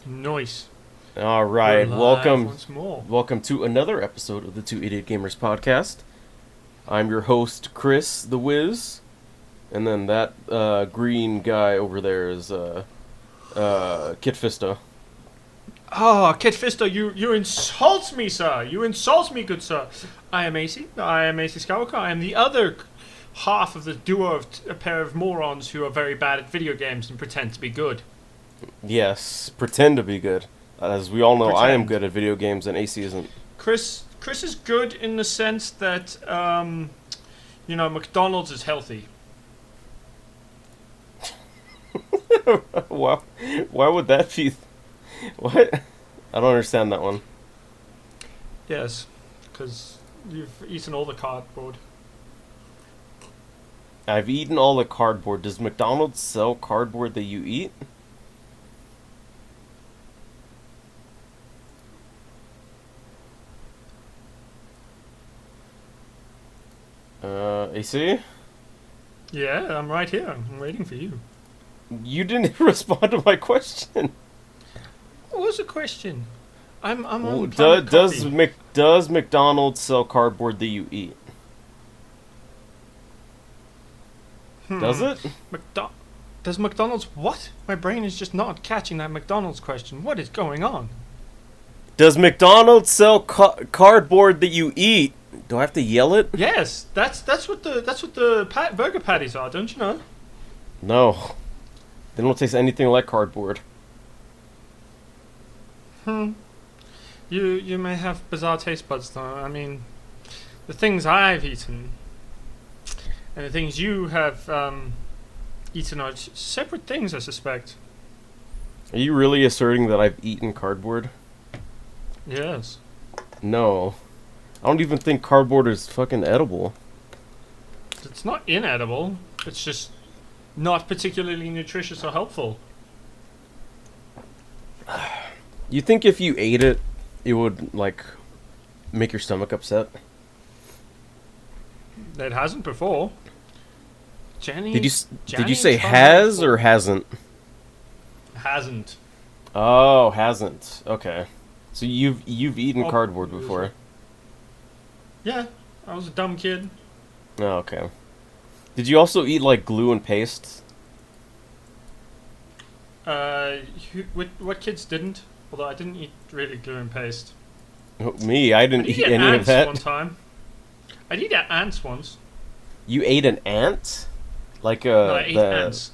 Nice. All We're right, live welcome, once more. welcome to another episode of the Two Idiot Gamers podcast. I'm your host, Chris the Wiz, and then that green guy over there is Kit Fisto. Ah, Kid Fisto, you insult me, sir. You insult me, good sir. I am AC. I am AC Skywalker. I am the other half of the duo of a pair of morons who are very bad at video games and pretend to be good. Yes, pretend to be good. As we all know, I am Pretend. good at video games, and AC isn't. Chris is good in the sense that McDonald's is healthy. Wow, why would that be? What? I don't understand that one. Yes, because you've eaten all the cardboard. I've eaten all the cardboard. Does McDonald's sell cardboard that you eat? AC? Yeah, I'm right here. I'm waiting for you. You didn't respond to my question. What was the question? I'm Well, on Planet Coffee. Does McDonald's sell cardboard that you eat? Does it? Does McDonald's what? My brain is just not catching that McDonald's question. What is going on? Does McDonald's sell cardboard that you eat? Do I have to yell it? Yes, that's what the burger patties are. Don't you know? No. They don't taste anything like cardboard. You may have bizarre taste buds though. I mean, the things I've eaten and the things you have eaten are separate things. I suspect. Are you really asserting that I've eaten cardboard? Yes. No. I don't even think cardboard is fucking edible. It's not inedible. It's just not particularly nutritious or helpful. You think if you ate it, it would, like, make your stomach upset? It hasn't before. Jenny. Did you Jenny say Tom has or hasn't? hasn't? Oh, hasn't. Okay. So you've eaten Oh, cardboard before. Yeah, I was a dumb kid. Oh, okay. Did you also eat like glue and paste? What kids didn't? Although I didn't eat really glue and paste. Oh, me, I I didn't did eat eat any of ants that. one time. I did eat ants once. You ate an ant? Like No, I ate ants.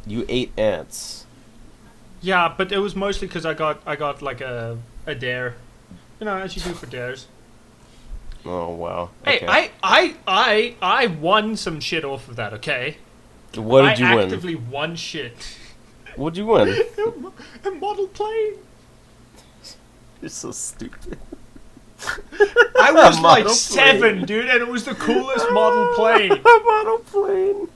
You ate ants. Yeah, but it was mostly because I got like a dare. You know, as you do for dares. Oh wow. Hey, Okay. I won some shit off of that, okay? What did you I win? actively won shit. What'd you win? A model plane. You're so stupid. I was A like model 7, plane. dude, and it was the coolest model plane. A model plane.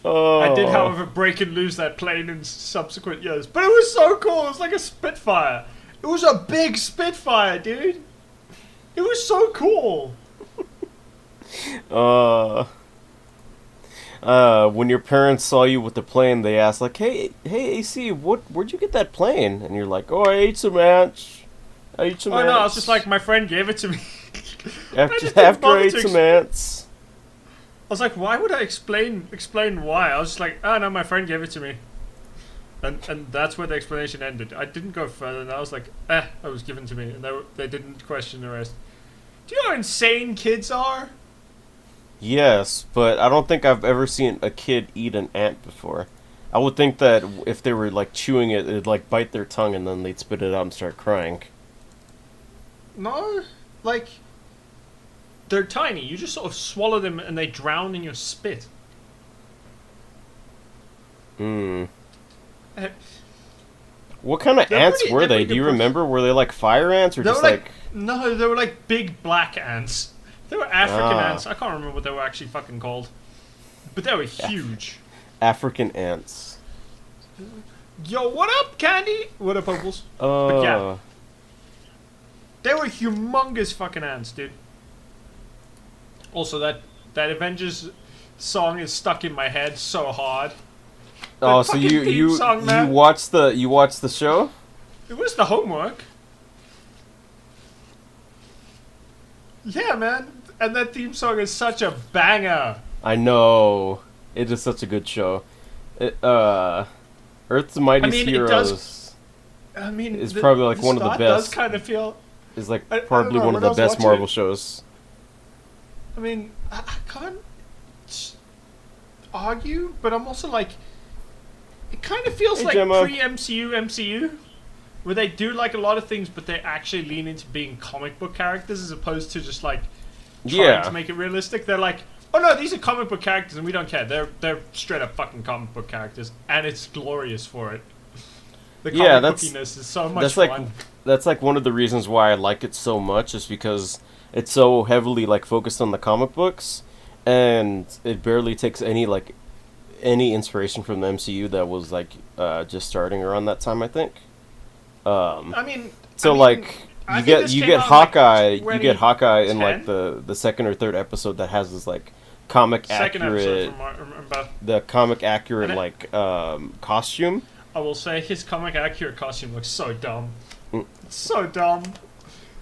Oh. I did, however, break and lose that plane in subsequent years. But it was so cool. It was like a Spitfire. It was a big Spitfire, dude. It was so cool. When your parents saw you with the plane, they asked like, "Hey, AC, where'd you get that plane?" And you're like, "Oh, I ate some ants. I ate some Oh ants." no, I was just like, my friend gave it to me. just After didn't I bother ate to some ants. I was like, why would I explain why? I was just like, oh no, my friend gave it to me. And that's where the explanation ended. I didn't go further, and I was like, it was given to me, and they didn't question the rest. Do you know how insane kids are? Yes, but I don't think I've ever seen a kid eat an ant before. I would think that if they were like chewing it, it'd like bite their tongue and then they'd spit it out and start crying. No, like, they're tiny. You just sort of swallow them, and they drown in your spit. Hmm. Uh, What kind of They're ants pretty- were they're they? pretty Do you good remember? Were they like fire ants or They just were like... No, they were like big black ants. They were African Ah. ants. I can't remember what they were actually fucking called. But they were huge. African ants? Yo, what up, Candy? What up, Bubbles? Uh, yeah. They were humongous fucking ants, dude. Also, that Avengers song is stuck in my head so hard. Oh, so fucking theme song, you man. watched the show? It was the homework. Yeah, man. And that theme song is such a banger. I know. It is such a good show. Earth's Mightiest Heroes. Is probably like one of the best. Does kind of feel. Is like probably one of the best Marvel shows. I mean, I can't argue, but I'm also like, it kind of feels like pre-MCU MCU, where they do like a lot of things, but they actually lean into being comic book characters as opposed to just like trying to make it realistic. They're like, oh no, these are comic book characters and we don't care. They're straight up fucking comic book characters, and it's glorious for it. The comic bookiness is so much fun. That's like one of the reasons why I like it so much, is because it's so heavily like focused on the comic books, and it barely takes any inspiration from the MCU that was like just starting around that time, I think. You get Hawkeye in like the second or third episode that has this like comic accurate costume. I will say his comic accurate costume looks so dumb. So dumb.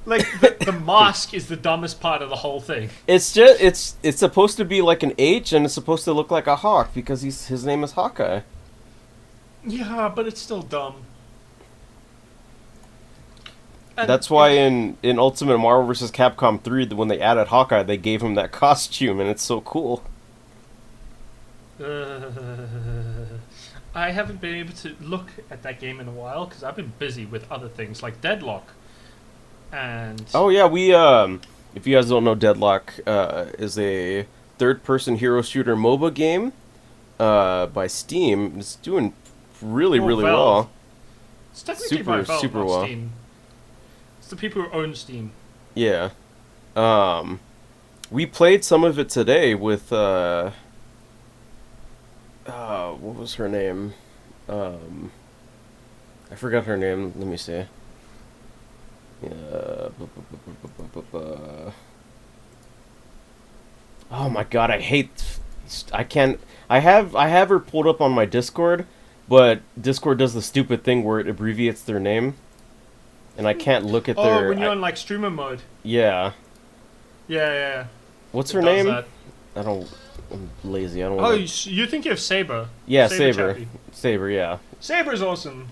Like the mask is the dumbest part of the whole thing. It's just it's supposed to be like an H, and it's supposed to look like a hawk because his name is Hawkeye. Yeah, but it's still dumb. And that's why in Ultimate Marvel vs. Capcom 3, when they added Hawkeye, they gave him that costume, and it's so cool. I haven't been able to look at that game in a while because I've been busy with other things like Deadlock. And oh yeah, we if you guys don't know, Deadlock is a third-person hero shooter MOBA game by Steam. It's doing really well. It's technically by Valve, super not well. Steam. It's the people who own Steam. Yeah. We played some of it today with what was her name? I forgot her name. Let me see. Oh my god, I have her pulled up on my Discord, but Discord does the stupid thing where it abbreviates their name, and I can't look at their... Oh, when you're on like streamer mode. Yeah. Yeah. What's her name? I'm lazy. I don't. Oh, you think you have Saber? Yeah, Saber. Saber, yeah. Saber's awesome.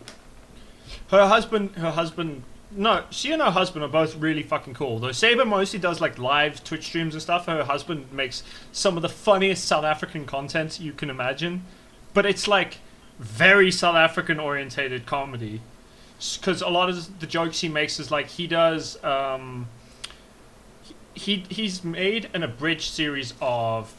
Her husband. No, she and her husband are both really fucking cool. Though Saber mostly does like live Twitch streams and stuff. Her husband makes some of the funniest South African content you can imagine, but it's like very South African orientated comedy. Because a lot of the jokes he makes is like he does. He's made an abridged series of.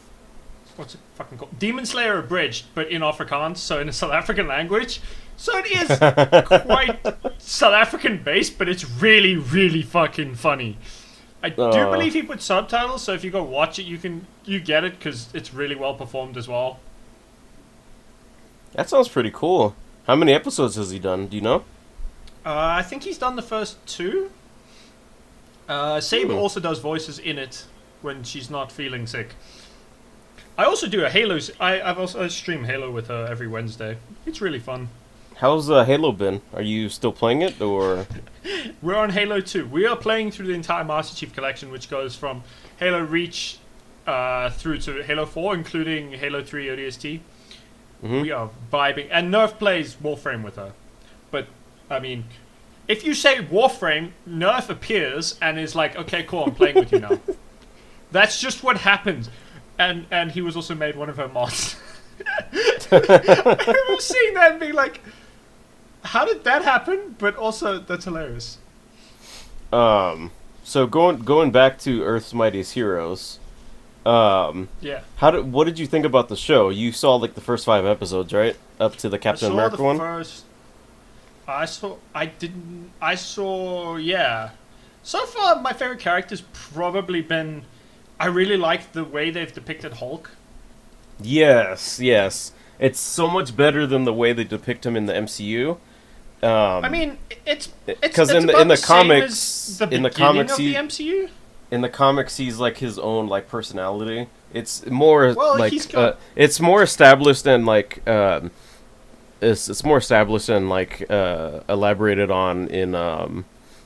What's it fucking called? Demon Slayer Abridged, but in Afrikaans, so in a South African language. So it is quite South African based, but it's really, really fucking funny. I do believe he put subtitles, so if you go watch it, you get it because it's really well performed as well. That sounds pretty cool. How many episodes has he done? Do you know? I think he's done the first 2. Saber also does voices in it when she's not feeling sick. I also do a Halo. I stream Halo with her every Wednesday. It's really fun. How's Halo been? Are you still playing it, or? We're on Halo 2. We are playing through the entire Master Chief Collection, which goes from Halo Reach through to Halo 4, including Halo 3 ODST. Mm-hmm. We are vibing. And Nerf plays Warframe with her. But, I mean, if you say Warframe, Nerf appears and is like, okay, cool, I'm playing with you now. That's just what happens. And he was also made one of her mods. I remember seeing that and being like, how did that happen? But also, that's hilarious. So going back to Earth's Mightiest Heroes, yeah. What did you think about the show? You saw like the first 5 episodes, right? Up to the Captain America one? I saw, yeah. So far, my favorite character's probably been... I really like the way they've depicted Hulk. Yes. It's so much better than the way they depict him in the MCU. I mean, it's because in the comics, the MCU. In the comics, he's like his own like personality. It's more well, like it's more established and like it's more established and like elaborated on in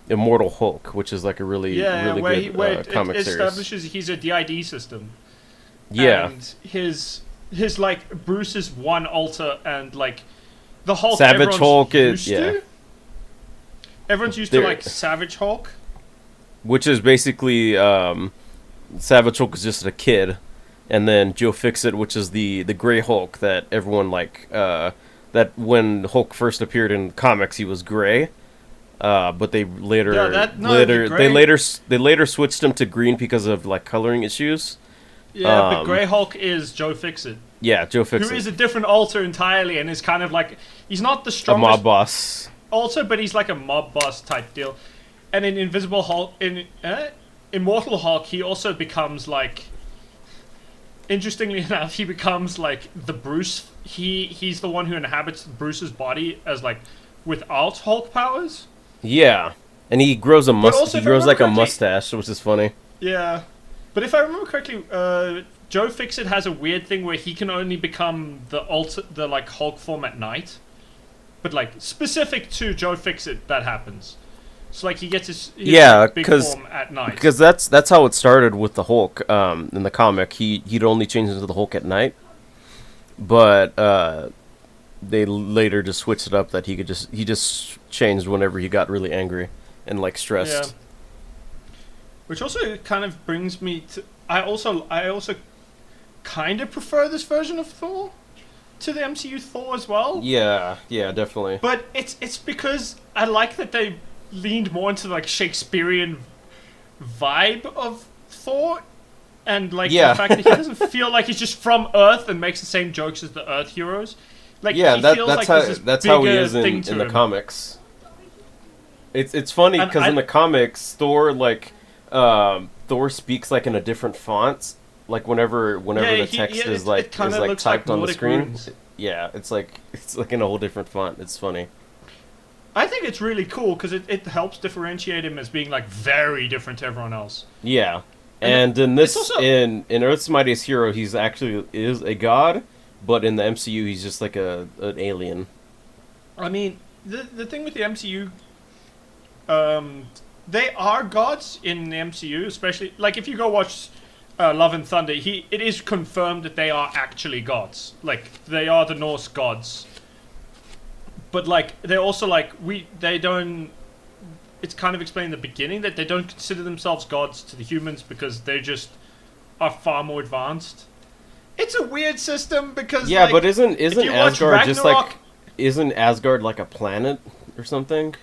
Immortal Hulk, which is like a really good comic it series. establishes he's a DID system. Yeah, and his like Bruce is one alter, and like the Hulk. Savage Hulk is Everyone's used to like Savage Hulk, which is basically Savage Hulk is just a kid, and then Joe Fixit, which is the Gray Hulk that everyone like. That when Hulk first appeared in comics, he was gray, but they later they later switched him to green because of like coloring issues. Yeah, but Grey Hulk is Joe Fixit. Yeah, Joe Fixit. Who is a different alter entirely, and is kind of like he's not the strongest a mob boss alter, but he's like a mob boss type deal. And in Invisible Hulk, in Immortal Hulk, he also becomes like. Interestingly enough, he becomes like the Bruce. He's the one who inhabits Bruce's body as like without Hulk powers. Yeah, and he grows a mustache. He grows like a mustache, which is funny. Yeah, but if I remember correctly, Joe Fixit has a weird thing where he can only become the like Hulk form at night, but like specific to Joe Fixit that happens. So like he gets his big form at night. Because that's how it started with the Hulk in the comic. He'd only change into the Hulk at night, but they later just switched it up that he just changed whenever he got really angry and like stressed. Yeah. Which also kind of brings me to I also kind of prefer this version of Thor to the MCU Thor as well. Yeah, definitely. But it's because I like that they leaned more into like Shakespearean vibe of Thor, and like the fact that he doesn't feel like he's just from Earth and makes the same jokes as the Earth heroes. Like that's how he is in the comics. It's funny because in the comics Thor Thor speaks like in a different font, like whenever the text is typed on the screen. Runes. Yeah, it's like in a whole different font. It's funny. I think it's really cool because it helps differentiate him as being like very different to everyone else. Yeah, and in this in Earth's Mightiest Hero, he's actually is a god, but in the MCU, he's just like an alien. I mean, the thing with the MCU, they are gods in the MCU, especially like if you go watch Love and Thunder, it is confirmed that they are actually gods. Like they are the Norse gods. But like they're also like they don't. It's kind of explained in the beginning that they don't consider themselves gods to the humans because they just are far more advanced. It's a weird system because but isn't Asgard just like isn't Asgard like a planet or something,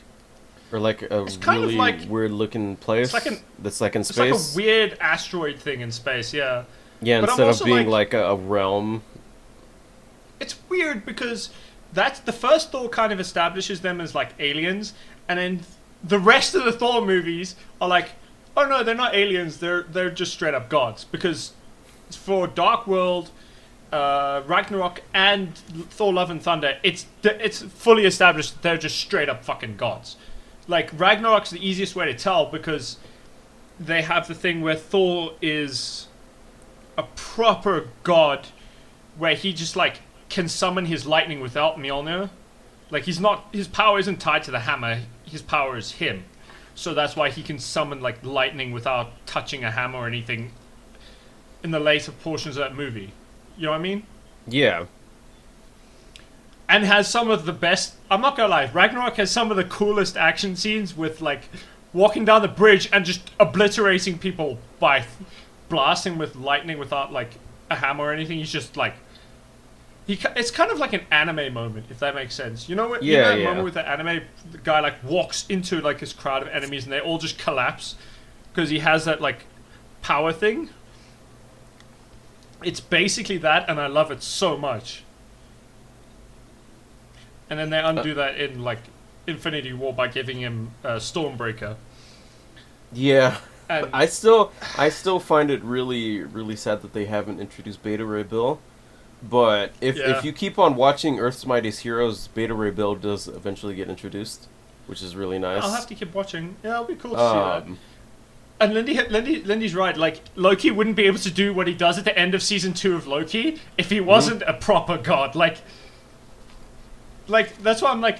or like a really weird looking place that's like in space? It's like a weird asteroid thing in space. Yeah. Yeah, but instead of being like a realm. It's weird because. That's the first Thor kind of establishes them as like aliens, and then the rest of the Thor movies are like, oh no, they're not aliens, they're just straight up gods. Because for Dark World, Ragnarok, and Thor: Love and Thunder, it's fully established that they're just straight up fucking gods. Like Ragnarok's the easiest way to tell because they have the thing where Thor is a proper god, where he just like. Can summon his lightning without Mjolnir. Like his power isn't tied to the hammer, his power is him. So that's why he can summon like lightning without touching a hammer or anything in the later portions of that movie. You know what I mean? Yeah. And has some of the best, I'm not gonna lie, Ragnarok has some of the coolest action scenes with like walking down the bridge and just obliterating people by blasting with lightning without like a hammer or anything. He's just like it's kind of like an anime moment, if that makes sense. You know what? Yeah, that moment with the anime, the guy like walks into like his crowd of enemies and they all just collapse because he has that like power thing. It's basically that, and I love it so much. And then they undo that in like Infinity War by giving him Stormbreaker. Yeah, and I still find it really, really sad that they haven't introduced Beta Ray Bill. But if you keep on watching Earth's Mightiest Heroes, Beta Ray Bill does eventually get introduced, which is really nice. I'll have to keep watching. Yeah, it'll be cool to see that. And Lindy's right. Like Loki wouldn't be able to do what he does at the end of season 2 of Loki if he wasn't a proper god. Like Like, that's why I'm like,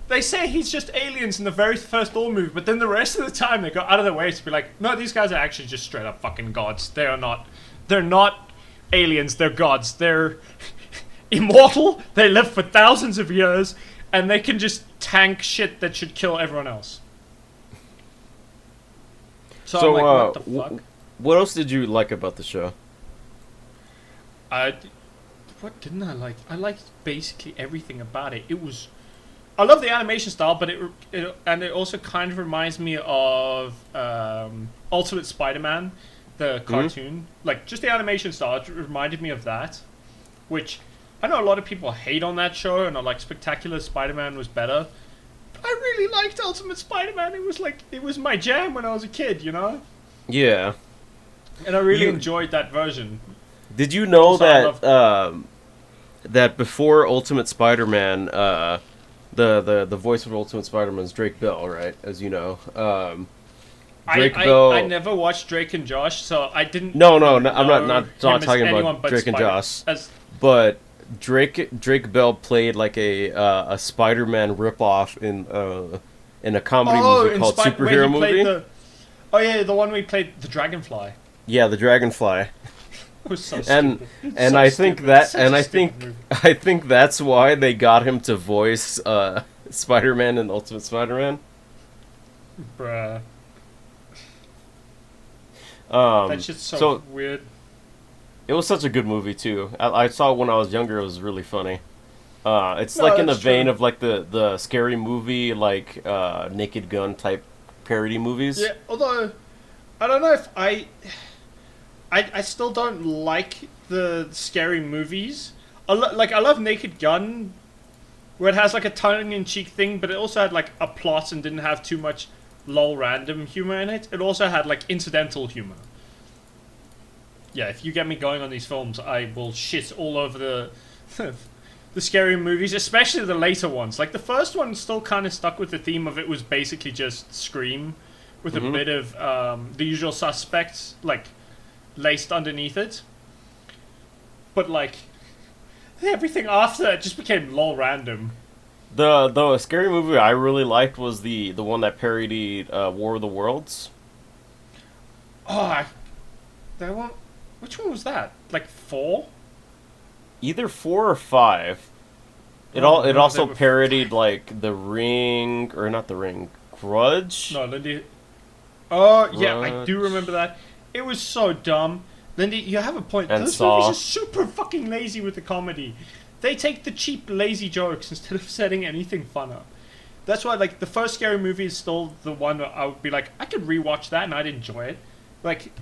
they say he's just aliens in the very first Thor movie, but then the rest of the time they go out of their way to be like, no, these guys are actually just straight up fucking gods. They're not aliens, they're gods. They're immortal, they live for thousands of years, and they can just tank shit that should kill everyone else. So I'm like, what the fuck? What else did you like about the show? What didn't I like? I liked basically everything about it. I love the animation style, but it also kind of reminds me of Ultimate Spider-Man, the cartoon. Like, just the animation style, it reminded me of that. Which, I know a lot of people hate on that show, and are like, Spectacular Spider-Man was better. But I really liked Ultimate Spider-Man. It was my jam when I was a kid, you know? Yeah. And I really enjoyed that version. Did you know that before Ultimate Spider-Man, the voice of Ultimate Spider-Man is Drake Bell, right? As you know, I never watched Drake and Josh, so I didn't. No, I'm not talking about Drake and Josh. But Drake Bell played like a Spider-Man ripoff in a comedy movie called Superhero Movie. The one we played, the Dragonfly. Yeah, the Dragonfly. It was so stupid. And I think I think that's why they got him to voice Spider-Man in Ultimate Spider-Man. Bruh. That's just so weird. It was such a good movie too. I saw it when I was younger. It was really funny. It's like in the vein of like the scary movie, like Naked Gun type parody movies. Yeah, although I don't know if I still don't like the scary movies. I love Naked Gun, where it has like a tongue-in-cheek thing, but it also had like a plot and didn't have too much lol random humor in it. It also had like incidental humor. Yeah, if you get me going on these films, I will shit all over the the scary movies, especially the later ones. Like the first one still kind of stuck with the theme of it was basically just Scream, with a bit of The Usual Suspects like laced underneath it. But like everything after that just became lol random. The scary movie I really liked was the one that parodied War of the Worlds. Oh, that one. Which one was that? Like 4? Either 4 or 5. It also parodied like The Ring, or not The Ring, Grudge. No, Lindy. Oh yeah, I do remember that. It was so dumb. Lindy, you have a point. And Those movies are super fucking lazy with the comedy. They take the cheap, lazy jokes instead of setting anything fun up. That's why, like, the first scary movie is still the one that I would be like, I could rewatch that and I'd enjoy it. Like,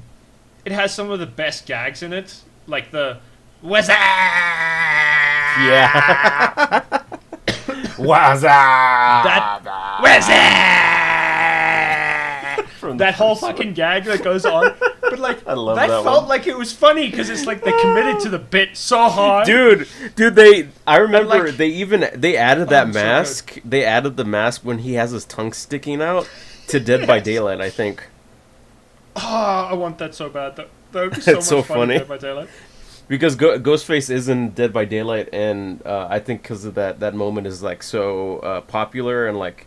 it has some of the best gags in it, like the "What's that?" Yeah. What's that? What's that? That whole fucking gag that goes on, but like I love that that felt one. like it was funny because it's like they committed to the bit so hard. Dude, I remember like, they added that mask. So they added the mask when he has his tongue sticking out to Dead by Daylight, I think. I want that so bad. That would be so much so fun in Dead by Daylight. Because Ghostface is in Dead by Daylight, and I think because of that moment is like so popular, and like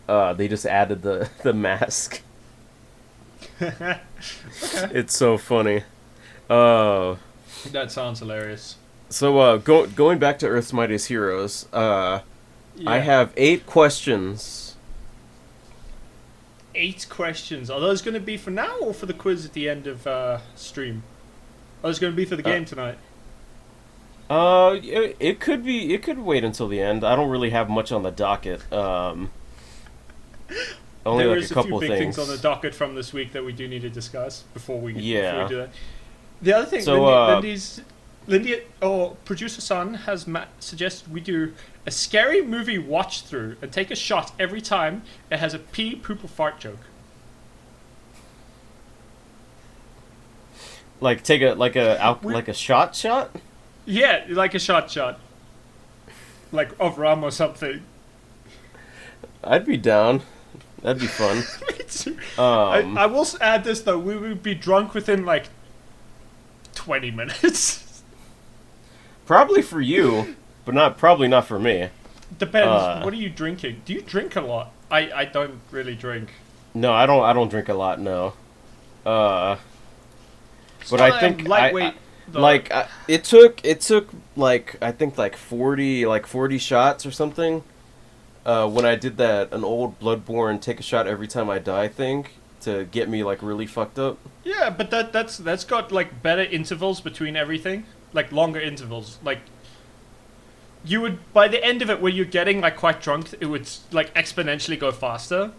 they just added the mask. Okay. It's so funny. That sounds hilarious. So going back to Earth's Mightiest Heroes, I have 8 questions. 8 questions. Are those going to be for now or for the quiz at the end of stream? Are those going to be for the game tonight? It could be. It could wait until the end. I don't really have much on the docket. Only there like is a couple few big things on the docket from this week that we do need to discuss before we do that. The other thing, so, Lindy, producer Son has suggested we do a scary movie watch through and take a shot every time it has a pee, poop, or fart joke. Like take like a shot. Yeah, like a shot, like of rum or something. I'd be down. That'd be fun. Me too. I will add this though: we would be drunk within like 20 minutes. Probably for you, but probably not for me. Depends. What are you drinking? Do you drink a lot? I don't really drink. No, I don't drink a lot. No. But I think lightweight. It took like I think like 40 shots or something. When I did an old Bloodborne take a shot every time I die thing to get me like really fucked up. Yeah, but that's got like better intervals between everything, like longer intervals. Like you would by the end of it, where you're getting like quite drunk, it would like exponentially go faster.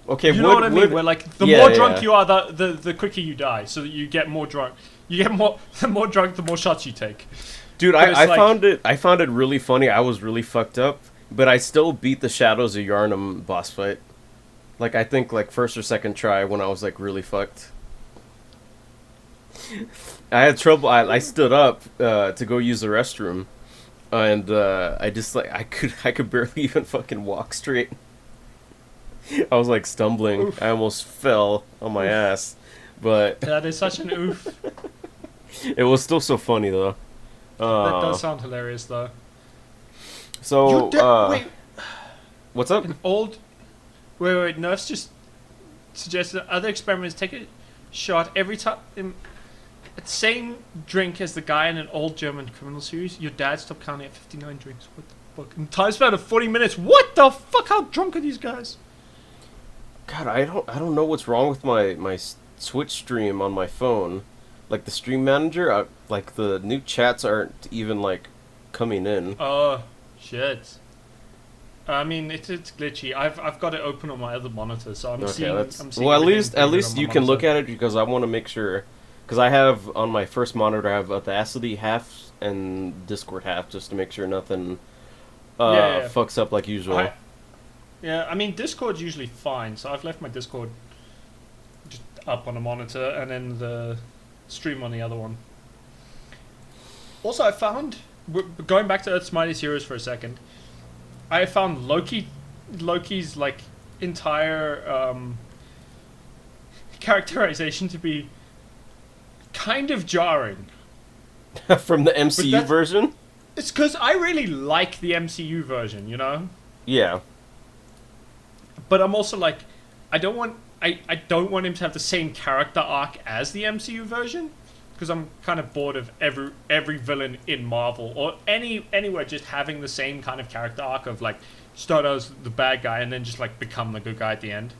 Okay, you know what I mean? Where like the more drunk you are, the quicker you die. So that you get more drunk. You get more the more drunk, the more shots you take. Dude, I found it really funny. I was really fucked up, but I still beat the Shadows of Yharnam boss fight. Like I think like first or second try when I was like really fucked. I had trouble. I stood up to go use the restroom, and I just like I could barely even fucking walk straight. I was like stumbling. Oof. I almost fell on my ass, but that is such an oof. It was still so funny though. That does sound hilarious though. So wait, what's up? An old wait. Nurse just suggested other experiments. Take a shot every time. Same drink as the guy in an old German criminal series. Your dad stopped counting at 59 drinks. What the fuck? In time span of 40 minutes. What the fuck? How drunk are these guys? God, I don't know what's wrong with my Twitch stream on my phone. Like the stream manager, like the new chats aren't even like coming in. Oh shit. I mean, it's glitchy. I've got it open on my other monitor, so I'm seeing. Well, at least you can look at it because I want to make sure. Because I have on my first monitor, I have Audacity half and Discord half, just to make sure nothing fucks up like usual. I mean, Discord's usually fine, so I've left my Discord just up on a monitor and then the stream on the other one. Also, I found, going back to Earth's Mightiest Heroes for a second, I found Loki's like entire characterization to be kind of jarring. From the MCU version? It's because I really like the MCU version, you know? Yeah. But I'm also like, I don't want him to have the same character arc as the MCU version, because I'm kind of bored of every villain in Marvel or anywhere just having the same kind of character arc of like start as the bad guy and then just like become the good guy at the end.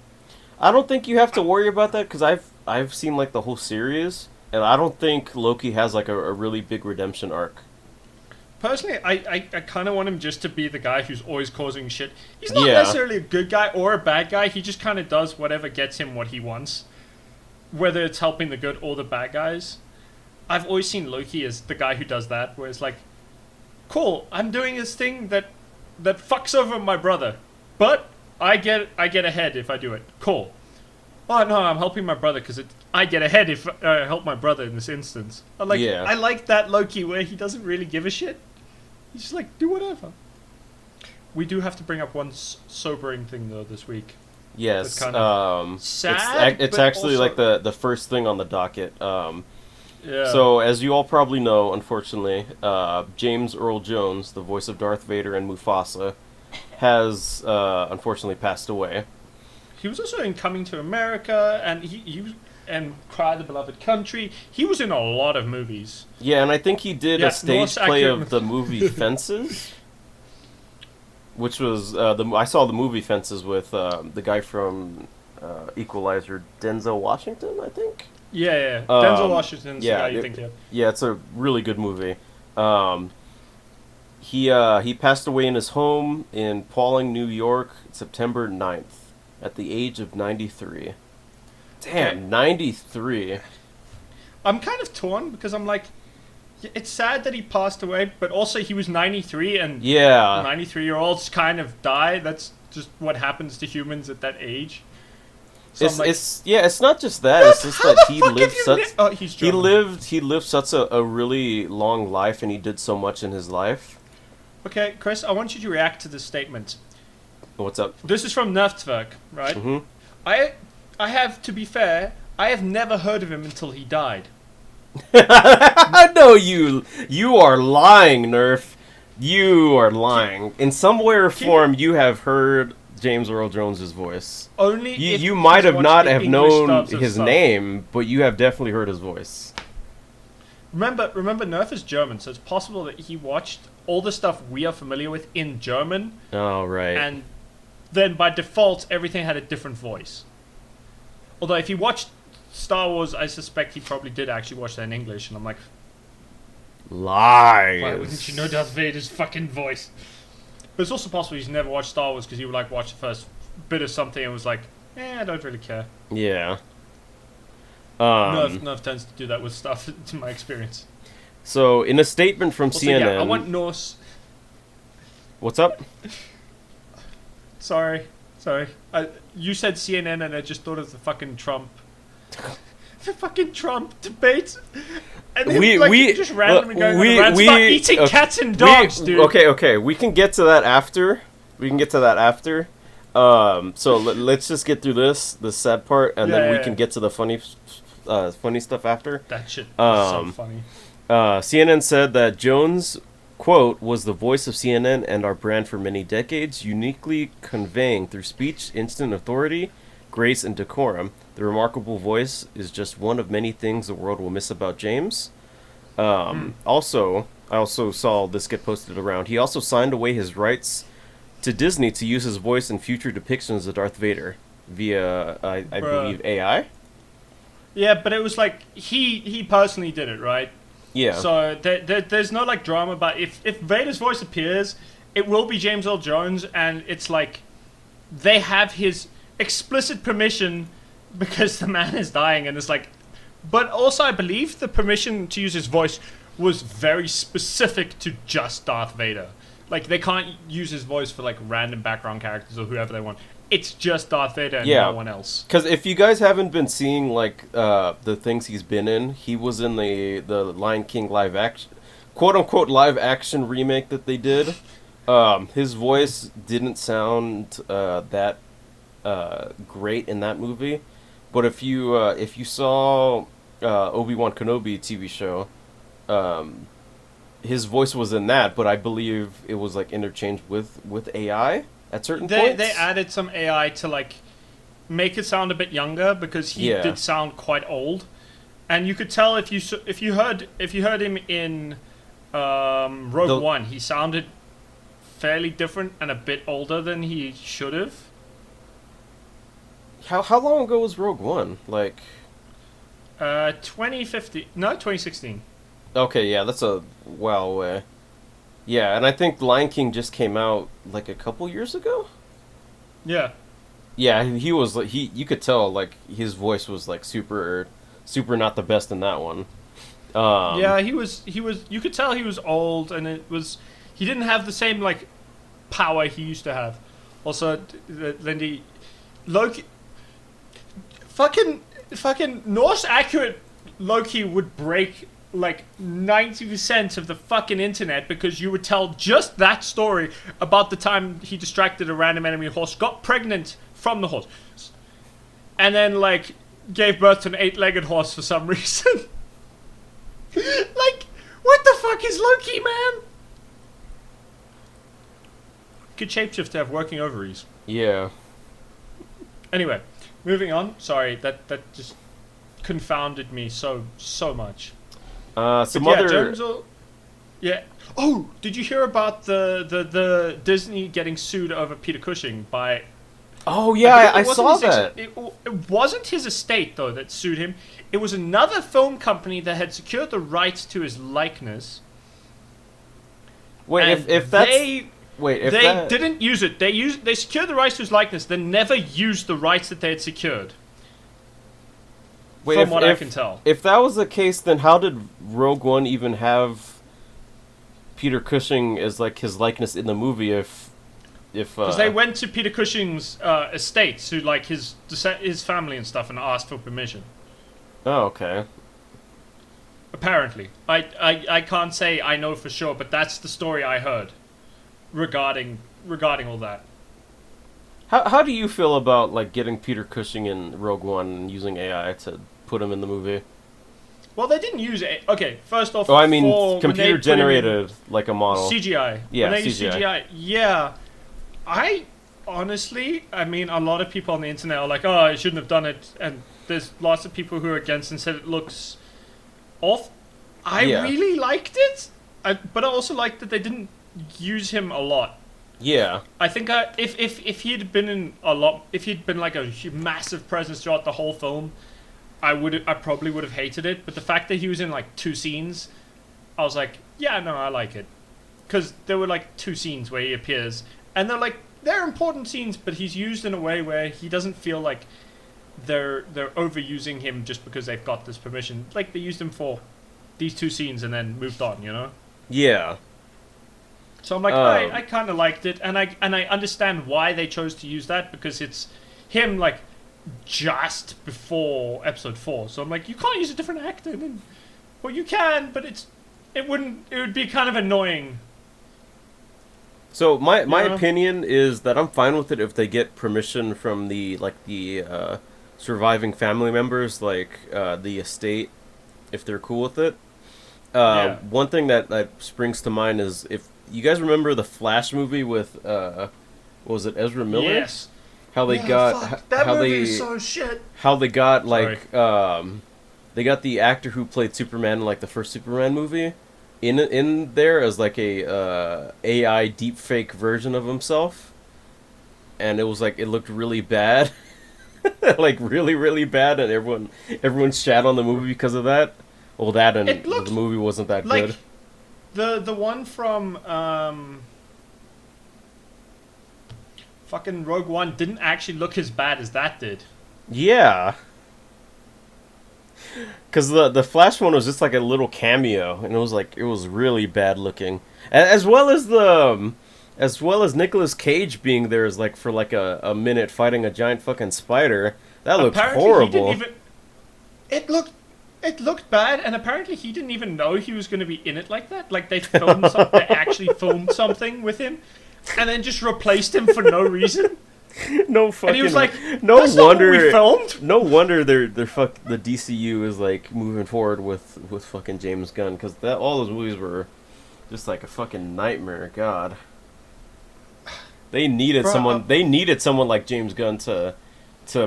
I don't think you have to worry about that because I've seen like the whole series. And I don't think Loki has like a really big redemption arc. Personally, I kind of want him just to be the guy who's always causing shit. He's not necessarily a good guy or a bad guy. He just kind of does whatever gets him what he wants. Whether it's helping the good or the bad guys. I've always seen Loki as the guy who does that. Where it's like, cool, I'm doing this thing that fucks over my brother. But I get ahead if I do it. Cool. Oh no, I'm helping my brother because I get ahead if I help my brother in this instance. I like that Loki where he doesn't really give a shit. He's just like, do whatever. We do have to bring up one sobering thing though this week. Yes, it's kind of sad. It's actually also like the first thing on the docket. Yeah. So as you all probably know, unfortunately, James Earl Jones, the voice of Darth Vader and Mufasa, has unfortunately passed away. He was also in Coming to America, and he and Cry the Beloved Country. He was in a lot of movies. Yeah, and I think he did a stage play of the movie Fences, which was I saw the movie Fences with the guy from Equalizer, Denzel Washington, I think. Yeah. Denzel Washington's the guy you think of. Yeah, it's a really good movie. He passed away in his home in Pauling, New York, September 9th. At the age of 93. Damn, okay. 93. I'm kind of torn because I'm like, it's sad that he passed away, but also he was 93 and 93-year-olds kind of die. That's just what happens to humans at that age. So it's not just that. It's just that he lived such a really long life and he did so much in his life. Okay, Chris, I want you to react to this statement. What's up? This is from Nerftwerk, right? Mm-hmm. I have, to be fair, I have never heard of him until he died. No, you are lying, Nerf. You are lying. In some way or form, you have heard James Earl Jones's voice. Only You might have not have known his stuff. name, but you have definitely heard his voice. Remember, Nerf is German, so it's possible that he watched all the stuff we are familiar with in German, Oh, right. and then by default, everything had a different voice. Although if he watched Star Wars, I suspect he probably did actually watch that in English, and I'm like, Lies. why wouldn't you know Darth Vader's fucking voice? But it's also possible he's never watched Star Wars because he would like watch the first bit of something and was like, I don't really care. Yeah. Nerf tends to do that with stuff, in my experience. So, in a statement from Also, CNN... yeah, I want Norse... What's up? Sorry. You said CNN and I just thought of the fucking Trump... the fucking Trump debate. And him, just randomly going on rants about eating cats and dogs, dude. Okay. We can get to that after. So let's just get through the sad part, and then we can get to the funny stuff after. That shit is so funny. CNN said that Jones, quote, was the voice of CNN and our brand for many decades, uniquely conveying through speech instant authority, grace, and decorum. The remarkable voice is just one of many things the world will miss about James. Also, I also saw this get posted around. He also signed away his rights to Disney to use his voice in future depictions of Darth Vader via, I believe, AI? Yeah, but it was like, he personally did it, right? Yeah. So there's no like drama, but if Vader's voice appears, it will be James Earl Jones, and it's like, they have his explicit permission because the man is dying, and it's like, but also I believe the permission to use his voice was very specific to just Darth Vader. Like, they can't use his voice for like random background characters or whoever they want. It's just Darth Vader and no one else. Because if you guys haven't been seeing like the things he's been in, he was in the Lion King live action, quote unquote live action remake that they did. His voice didn't sound that great in that movie, but if you saw Obi-Wan Kenobi TV show, his voice was in that, but I believe it was like interchanged with AI at certain points. They added some AI to like make it sound a bit younger because he did sound quite old, and you could tell if you heard him in Rogue One, he sounded fairly different and a bit older than he should have. How long ago was Rogue One? Like 2015? No, 2016. Okay, yeah, that's a while away. Yeah, and I think Lion King just came out like a couple years ago. Yeah. Yeah, he was like you could tell like his voice was like super not the best in that one. Yeah, he was. You could tell he was old, and he didn't have the same like power he used to have. Also, Lindy, Loki, fucking Norse accurate Loki would break like 90% of the fucking internet because you would tell just that story about the time he distracted a random enemy horse, got pregnant from the horse, and then like gave birth to an 8-legged horse for some reason. Like, what the fuck is Loki, man? Could shapeshift to have working ovaries. Yeah. Anyway, moving on. Sorry, that just confounded me so much. Yeah. Oh, did you hear about the Disney getting sued over Peter Cushing by? Oh yeah, I saw that. It wasn't his estate though that sued him. It was another film company that had secured the rights to his likeness. Wait, if they didn't use it. They secured the rights to his likeness, then never used the rights that they had secured. From what I can tell. If that was the case, then how did Rogue One even have Peter Cushing as like his likeness in the movie? If because they went to Peter Cushing's estate, to like his family and stuff, and asked for permission. Oh, okay. Apparently, I can't say I know for sure, but that's the story I heard regarding all that. How do you feel about like getting Peter Cushing in Rogue One and using AI to put him in the movie? Well, they didn't use it. Okay, first off, Oh, I mean, when they computer put him in generated like a model. CGI. Yeah, when they use CGI. CGI, yeah. I honestly, I mean, a lot of people on the internet are like, "Oh, I shouldn't have done it," and there's lots of people who are against and said it looks off. I Yeah. really liked it, but I also liked that they didn't use him a lot. Yeah. I think if he'd been in a lot, if he'd been like a massive presence throughout the whole film, I probably would have hated it. But the fact that he was in like 2 scenes, I was like, yeah, no, I like it, because there were like 2 scenes where he appears, and they're important scenes, but he's used in a way where he doesn't feel like they're overusing him just because they've got this permission. Like they used him for these 2 scenes and then moved on, you know. Yeah. So I'm like, I kind of liked it, and I understand why they chose to use that, because it's him like just before episode 4. So I'm like, you can't use a different actor. And, well, you can, but it would be kind of annoying. So my Yeah. opinion is that I'm fine with it if they get permission from the surviving family members, like the estate, if they're cool with it. Yeah. One thing that springs to mind is, if you guys remember the Flash movie with what was it, Ezra Miller? Yes. How they got that how movie they is so shit. how they got Sorry. they got the actor who played Superman in like the first Superman movie in there as like a AI deepfake version of himself, and it was like, it looked really bad. Like really, really bad, and everyone shat on the movie because of that. Well, that and It looked the movie wasn't that like good. the one from fucking Rogue One didn't actually look as bad as that did. Yeah. Because the Flash one was just like a little cameo, and it was really bad looking, as well as Nicolas Cage being there as like for like a minute fighting a giant fucking spider. That looked horrible. It looked bad, and apparently he didn't even know he was going to be in it like that. Like they actually filmed something with him, and then just replaced him for no reason. No fucking. And he was like, no "That's wonder not what we filmed." No wonder the DCU is like moving forward with fucking James Gunn, because all those movies were just like a fucking nightmare. God, they needed someone. They needed someone like James Gunn to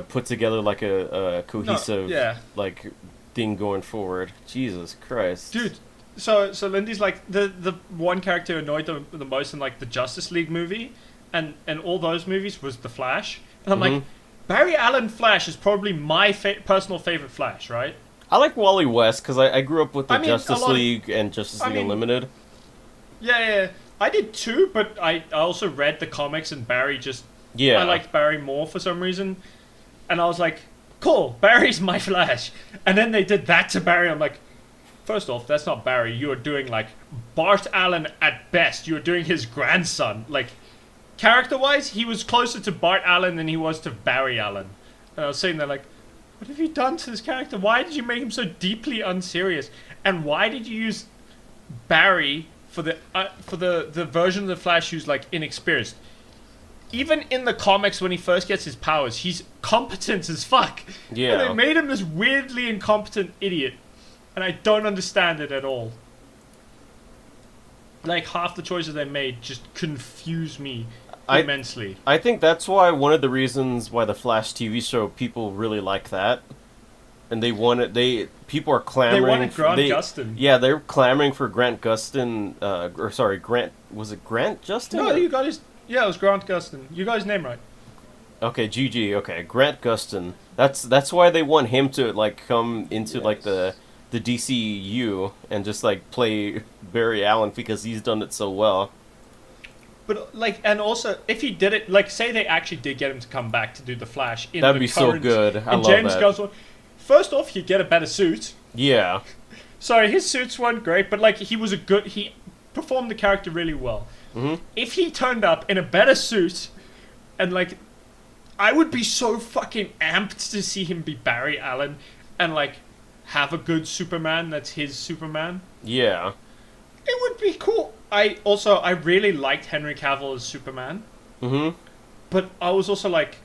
put together like a cohesive like thing going forward. Jesus Christ, dude. So Lindy's like the one character who annoyed the most in like the Justice League movie and all those movies was the Flash, and I'm like, Barry Allen Flash is probably my personal favorite Flash, right? I like Wally West because I grew up with the Justice League and Justice League Unlimited. Yeah, I did too, but I also read the comics, and Barry I liked Barry more for some reason, and I was like, cool, Barry's my Flash. And then they did that to Barry. I'm like, first off, that's not Barry. You are doing like Bart Allen at best. You are doing his grandson. Like, character-wise, he was closer to Bart Allen than he was to Barry Allen. And I was sitting there like, what have you done to this character? Why did you make him so deeply unserious? And why did you use Barry for the version of the Flash who's like inexperienced? Even in the comics, when he first gets his powers, he's competent as fuck. Yeah. And they made him this weirdly incompetent idiot. And I don't understand it at all. Like, half the choices they made just confuse me immensely. I think that's why one of the reasons why the Flash TV show, people really like that. And people are clamoring. They wanted Grant Gustin. Yeah, they're clamoring for Grant Gustin, was it Grant Gustin? No, you got his... Yeah, it was Grant Gustin. You got his name right. Okay, GG. Okay, Grant Gustin. That's why they want him to like come into like the DCU and just like play Barry Allen, because he's done it so well. But like, and also if he did it, like, say they actually did get him to come back to do the Flash in That'd the be current, so good. I love James that. Gunn's one. First off, he'd get a better suit. Yeah. Sorry, his suits weren't great, but like he performed the character really well. Mm-hmm. If he turned up in a better suit, and like, I would be so fucking amped to see him be Barry Allen and like have a good Superman that's his Superman. Yeah. It would be cool. I really liked Henry Cavill as Superman. Mm-hmm. But I was also like,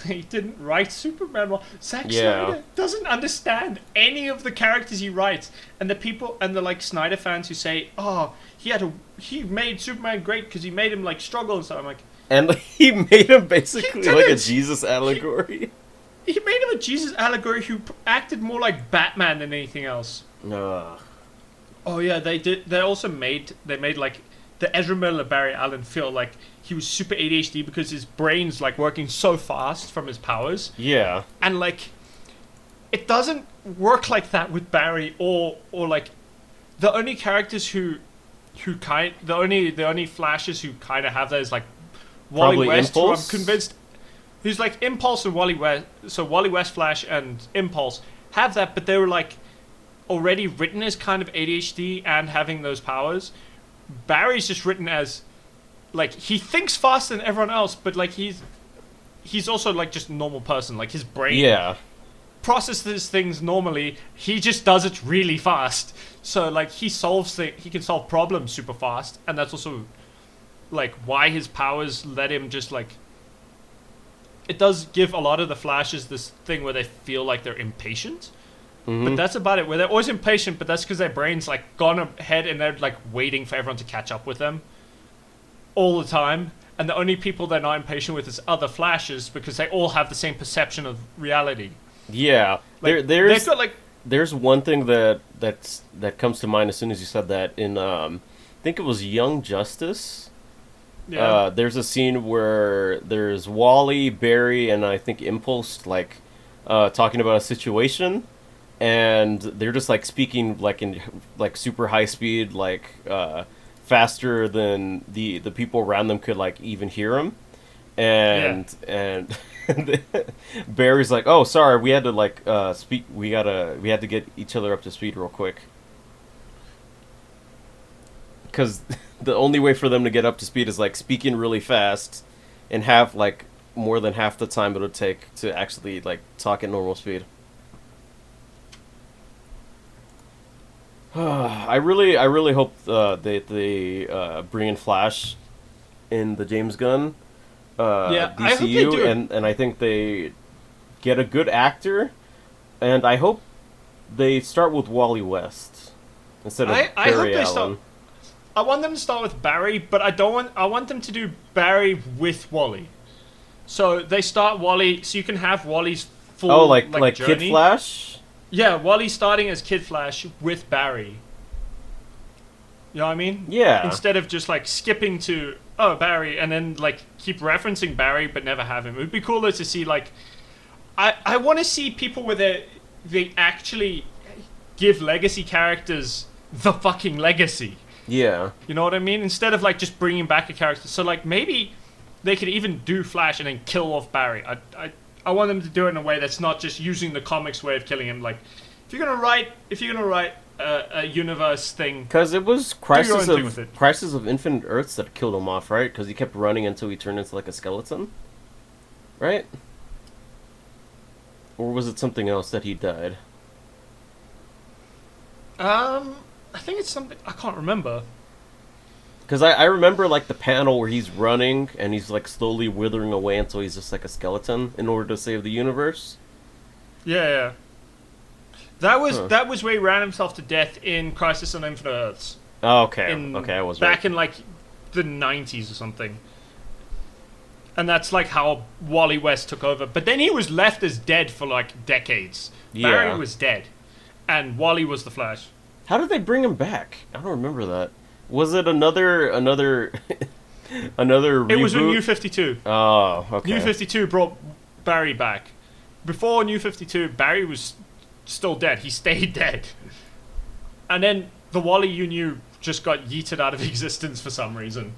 he didn't write Superman well. Zack Yeah. Snyder doesn't understand any of the characters he writes, and the people and the like Snyder fans who say, "Oh, he made Superman great because he made him like struggle and stuff." I'm like, And he made him basically like a didn't. Jesus allegory. he made him a Jesus allegory who acted more like Batman than anything else. Ugh. Oh yeah, they did. They made like the Ezra Miller Barry Allen feel like he was super ADHD because his brain's like working so fast from his powers, Yeah. and like it doesn't work like that with Barry or like the only characters the only Flashes who kind of have that is like Wally Probably West, Impulse? who I'm convinced who's like Impulse and Wally West. So Wally West Flash and Impulse have that, but they were like already written as kind of ADHD and having those powers. Barry's just written as like he thinks faster than everyone else, but like he's also like just a normal person. Like his brain Yeah. processes things normally. He just does it really fast. So like he can solve problems super fast, and that's also like why his powers let him just like. It does give a lot of the Flashes this thing where they feel like they're impatient. But that's about it. Where they're always impatient, but that's because their brain's like gone ahead and they're like waiting for everyone to catch up with them all the time. And the only people they're not impatient with is other Flashes because they all have the same perception of reality. Yeah. Like, there's they've got like there's one thing that comes to mind as soon as you said that in I think it was Young Justice. yeah, There's a scene where there's Wally, Barry, and I think Impulse like talking about a situation, and they're just like speaking like in like super high speed, like faster than the people around them could like even hear them, and Barry's like, "Oh, sorry, we had to like speak. We had to get each other up to speed real quick." Because the only way for them to get up to speed is like speaking really fast and have like more than half the time it would take to actually like talk at normal speed. I really hope they bring in Flash in the James Gunn Yeah, I hope they DCU, do. and I think they get a good actor, and I hope they start with Wally West instead of I hope Barry they Allen. start. I want them to start with Barry, but I want them to do Barry with Wally. So they start Wally, so you can have Wally's full Oh, like journey. Kid Flash? Yeah, Wally starting as Kid Flash with Barry. You know what I mean? Yeah. Instead of just like skipping to Barry and then like keep referencing Barry but never have him. It would be cooler to see like I want to see people where they actually give legacy characters the fucking legacy. Yeah. You know what I mean? Instead of like just bringing back a character. So like maybe they could even do Flash and then kill off Barry. I want them to do it in a way that's not just using the comics way of killing him. Like if you're gonna write a universe thing, Because it was your own thing with it. Crisis of Infinite Earths that killed him off, right? Because he kept running until he turned into like a skeleton, right? Or was it something else that he died? I think it's something I can't remember. Because I remember like the panel where he's running and he's like slowly withering away until he's just like a skeleton in order to save the universe. Yeah. That was where he ran himself to death in Crisis on Infinite Earths. Oh, okay. In, Okay, I was back right. in like the 90s or something. And that's like how Wally West took over. But then he was left as dead for like decades. Yeah. Barry was dead, and Wally was the Flash. How did they bring him back? I don't remember that. Was it another another reboot? It was in New 52. Oh, okay. New 52 brought Barry back. Before New 52, Barry was still dead. He stayed dead. And then the Wally you knew just got yeeted out of existence for some reason.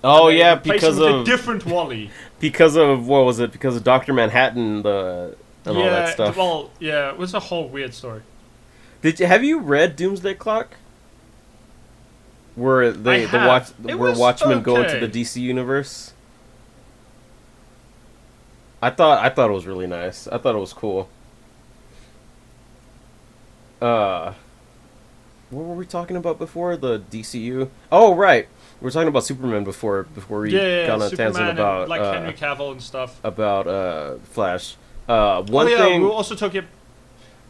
Oh And they yeah, replaced because him with of a different Wally. because of what was it? Because of Dr. Manhattan, and all that stuff. Well, yeah, it was a whole weird story. Have you read Doomsday Clock? Where I have. It where was Watchmen go into okay. the DC universe? I thought it was really nice. I thought it was cool. What were we talking about before the DCU? Oh right, We were talking about Superman before we got on a tangent Superman about and, like Henry Cavill and stuff. About Flash. Oh One yeah, thing we were also talking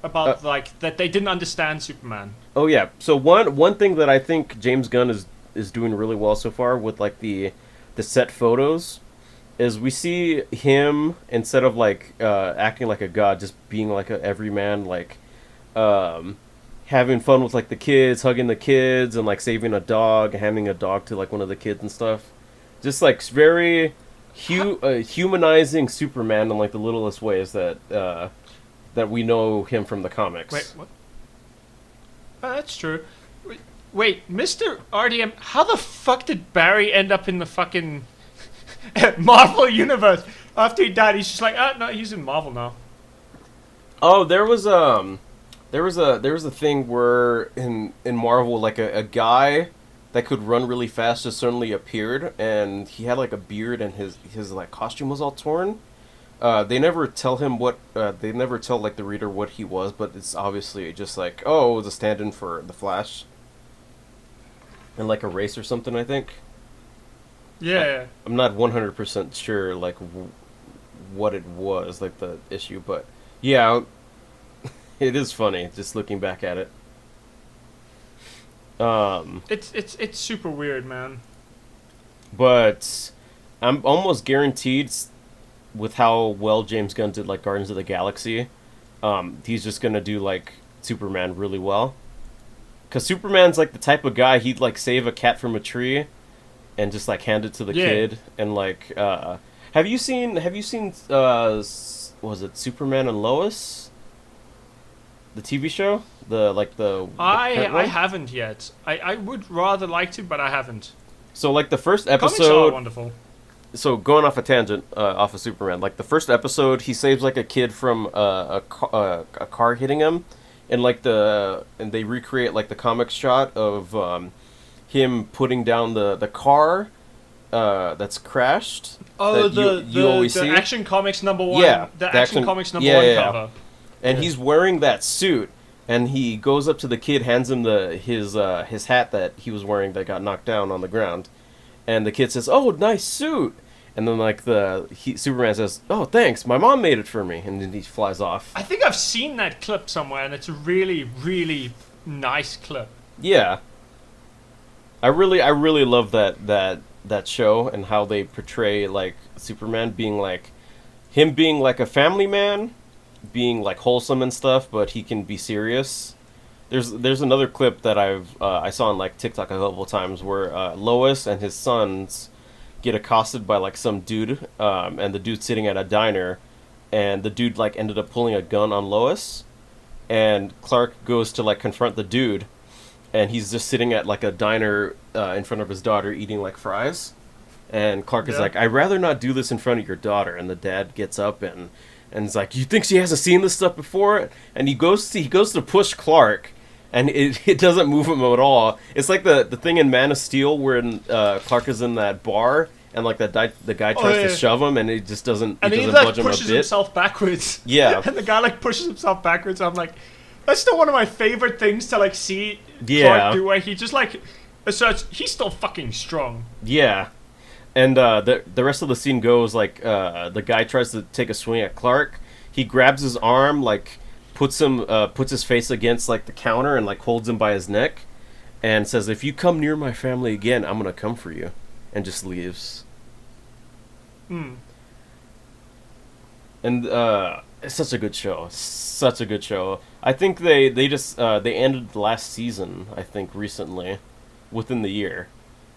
about like that they didn't understand Superman. Oh yeah. So one thing that I think James Gunn is doing really well so far with like the set photos is we see him, instead of like acting like a god, just being like a everyman, like having fun with like the kids, hugging the kids, and like saving a dog, handing a dog to like one of the kids and stuff. Just like very humanizing Superman in like the littlest ways that that we know him from the comics. Wait, what? Oh, that's true. Wait, Mr. RDM, how the fuck did Barry end up in the fucking Marvel universe? After he died, he's just like, no, he's in Marvel now. Oh, there was a thing where in Marvel, like a guy that could run really fast just suddenly appeared, and he had like a beard, and his like costume was all torn. They never tell him what. They never tell like the reader what he was, but it's obviously just like, oh, it was a stand-in for the Flash, and like a race or something, I think. Yeah. I'm not 100% sure like what it was, like the issue, but yeah, it is funny just looking back at it. It's super weird, man. But I'm almost guaranteed, with how well James Gunn did like Guardians of the Galaxy, he's just gonna do like Superman really well. Cause Superman's like the type of guy, he'd like save a cat from a tree, and just like hand it to the kid, and like have you seen was it Superman and Lois? The TV show? I haven't yet. I would rather like to, but I haven't. So like the first Comics episode, are wonderful. So going off a tangent, off of Superman, like the first episode, he saves like a kid from a car hitting him, and they recreate like the comic shot of him putting down the car that's crashed. Oh, you always see Action Comics #1. Yeah, the Action Comics #1 cover. And he's wearing that suit, and he goes up to the kid, hands him his hat that he was wearing that got knocked down on the ground, and the kid says, "Oh, nice suit." And then like Superman says, "Oh, thanks, my mom made it for me," and then he flies off. I think I've seen that clip somewhere, and it's a really, really nice clip. Yeah, I really love that show and how they portray like Superman being like a family man, being like wholesome and stuff, but he can be serious. There's another clip that I saw on like TikTok a couple of times where Lois and his sons get accosted by like some dude, and the dude's sitting at a diner, and the dude like ended up pulling a gun on Lois, and Clark goes to like confront the dude, and he's just sitting at like a diner in front of his daughter eating like fries, and Clark is like, "I'd rather not do this in front of your daughter," and the dad gets up and it's like, "You think she hasn't seen this stuff before?" And he goes to push Clark, and it doesn't move him at all. It's like the thing in Man of Steel where Clark is in that bar, and like the guy tries to shove him, and it just doesn't. And he like pushes himself backwards. Yeah. And the guy like pushes himself backwards. I'm like, that's still one of my favorite things to like see Clark do, where he just like asserts he's still fucking strong. Yeah. And the rest of the scene goes like the guy tries to take a swing at Clark. He grabs his arm, like puts his face against like the counter, and like holds him by his neck, and says, "If you come near my family again, I'm gonna come for you," and just leaves. And it's such a good show. Such a good show. I think they ended the last season, I think, recently, within the year.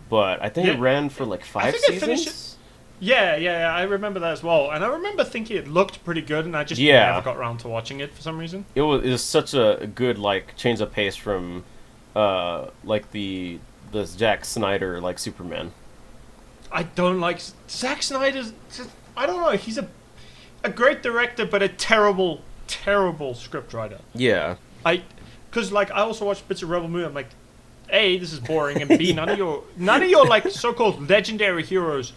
But I think it ran for like 5 seasons. Yeah, I remember that as well. And I remember thinking it looked pretty good, and I just never got around to watching it for some reason. It was such a good like change of pace from like the Zack Snyder like Superman. I don't like Zack Snyder's. I don't know. He's a great director, but a terrible scriptwriter. Yeah. Because like I also watched bits of Rebel Moon. I'm like, A, this is boring, and B, none of your like so-called legendary heroes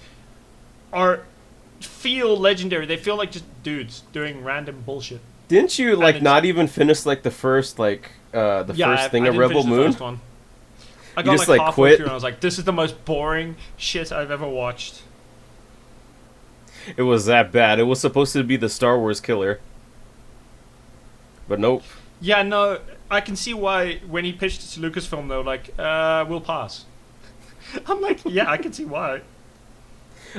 feel legendary. They feel like just dudes doing random bullshit. Didn't you like not even finish like the first like first thing of Rebel Moon? I You got just, like like, halfway quit? through and I was like, this is the most boring shit I've ever watched. It was that bad. It was supposed to be the Star Wars killer. But nope. Yeah, no, I can see why when he pitched it to Lucasfilm, they were like, we'll pass. I'm like, yeah, I can see why.